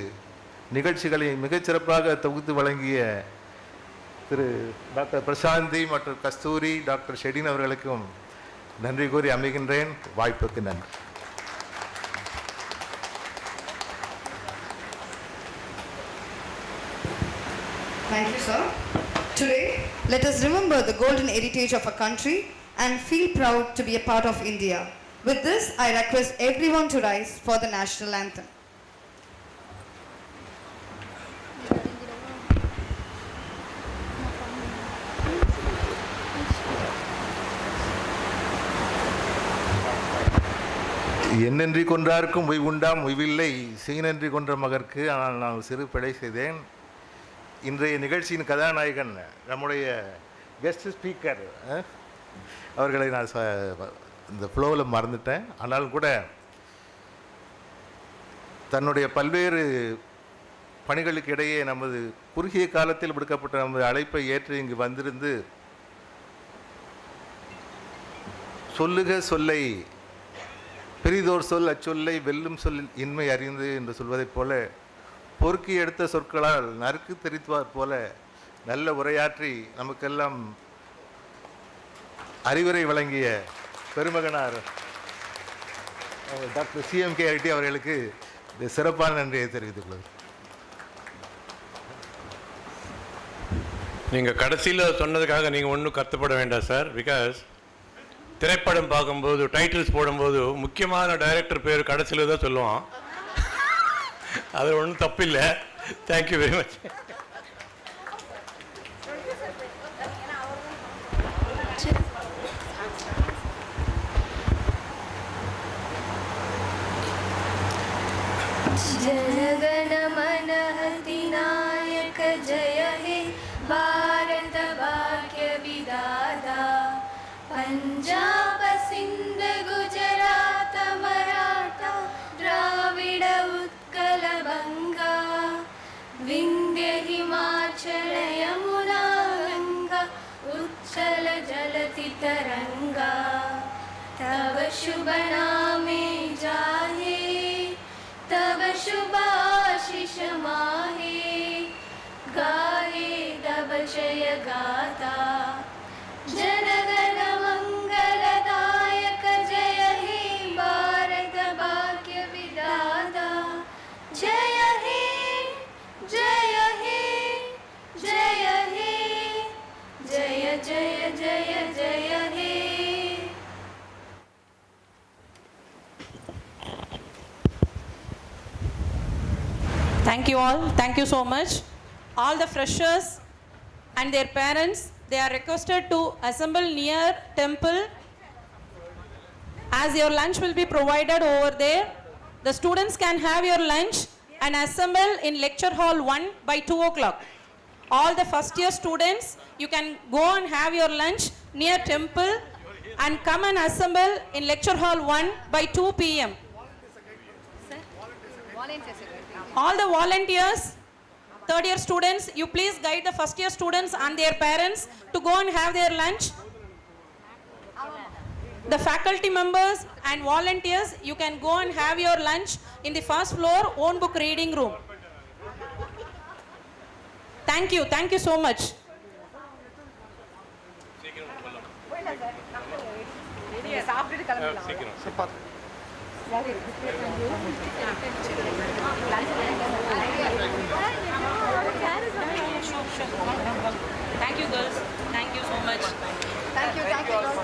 நிகழ்ச்சிகளை மிகச்சிறப்பாக தொகுத்து வழங்கிய திரு டாக்டர் பிரசாந்தி மற்றும் கஸ்தூரி, டாக்டர் ஷெடின் அவர்களுக்கும் நன்றி கூறி அமைகின்றேன். வாய்ப்புக்கு நன்றி. Thank you, sir. Today, let us remember the golden heritage of our country and feel proud to be a part of India. With this, I request everyone to rise for the national anthem. என்னென்றி கொன்றார்க்கும் உய்வுண்டாம் உய்வில்லை, செய்நன்றி கொன்ற மகற்கு. ஆனால் நான் சிறு பிழை செய்தேன். இன்றைய நிகழ்ச்சியின் கதாநாயகன் நம்முடைய கெஸ்ட் ஸ்பீக்கர் அவர்களை நான் இந்த ஃப்ளோவில் மறந்துட்டேன். ஆனாலும் கூட தன்னுடைய பல்வேறு பணிகளுக்கு இடையே நமது குறுகிய காலத்தில் விடுக்கப்பட்ட நமது அழைப்பை ஏற்று இங்கு வந்திருந்து சொல்லுக சொல்லை பெரிதோர் சொல் அச்சொல்லை வெல்லும் சொல் இன்மை அறிந்து என்று சொல்வதைப் போல பொறுக்கி எடுத்த சொற்களால் நறுக்கு தெரித்துவார் போல நல்ல உரையாற்றி நமக்கெல்லாம் அறிவுரை வழங்கிய பெருமகனார் டாக்டர் CMK அவர்களுக்கு சிறப்பான நன்றியை தெரிவித்துக் கொள்கிறேன். நீங்கள் கடைசியில் சொன்னதுக்காக நீங்கள் ஒன்றும் கற்றுப்பட வேண்டாம் சார். பிகாஸ் திரைப்படம் பார்க்கும்போது டைட்டில்ஸ் போடும்போது முக்கியமான டைரக்டர் பேர் கடைசியில் தான் சொல்லுவான். அது ஒன்றும் தப்பில்லை. Thank you very much. जनगण मन अधिनायक जय हे भारत भाग्य विधाता पंजाब सिंध गुजरात मराठा द्राविड उत्कल बंगा विंध्य हिमाचल यमुना गंगा उच्चल जलति तरंगा तव शुभ नामे जाहे तव शुभाशिष माहे गाहे तव जय गाथा जनगण मंगलदायक जय हे भारत भाग्य विधाता जय हे जय हे जय हे जय जय जय जय हे. Thank you all. Thank you so much. All the freshers and their parents, they are requested to assemble near temple as your lunch will be provided over there. The students can have your lunch and assemble in lecture hall 1 by 2 o'clock. All the first year students, you can go and have your lunch near temple and come and assemble in lecture hall 1 by 2 p.m. All the volunteers, third year students, you please guide the first year students and their parents to go and have their lunch. The faculty members and volunteers, you can go and have your lunch in the first floor own book reading room. Thank you so much. Thank you, girls. Thank you so much. Thank you.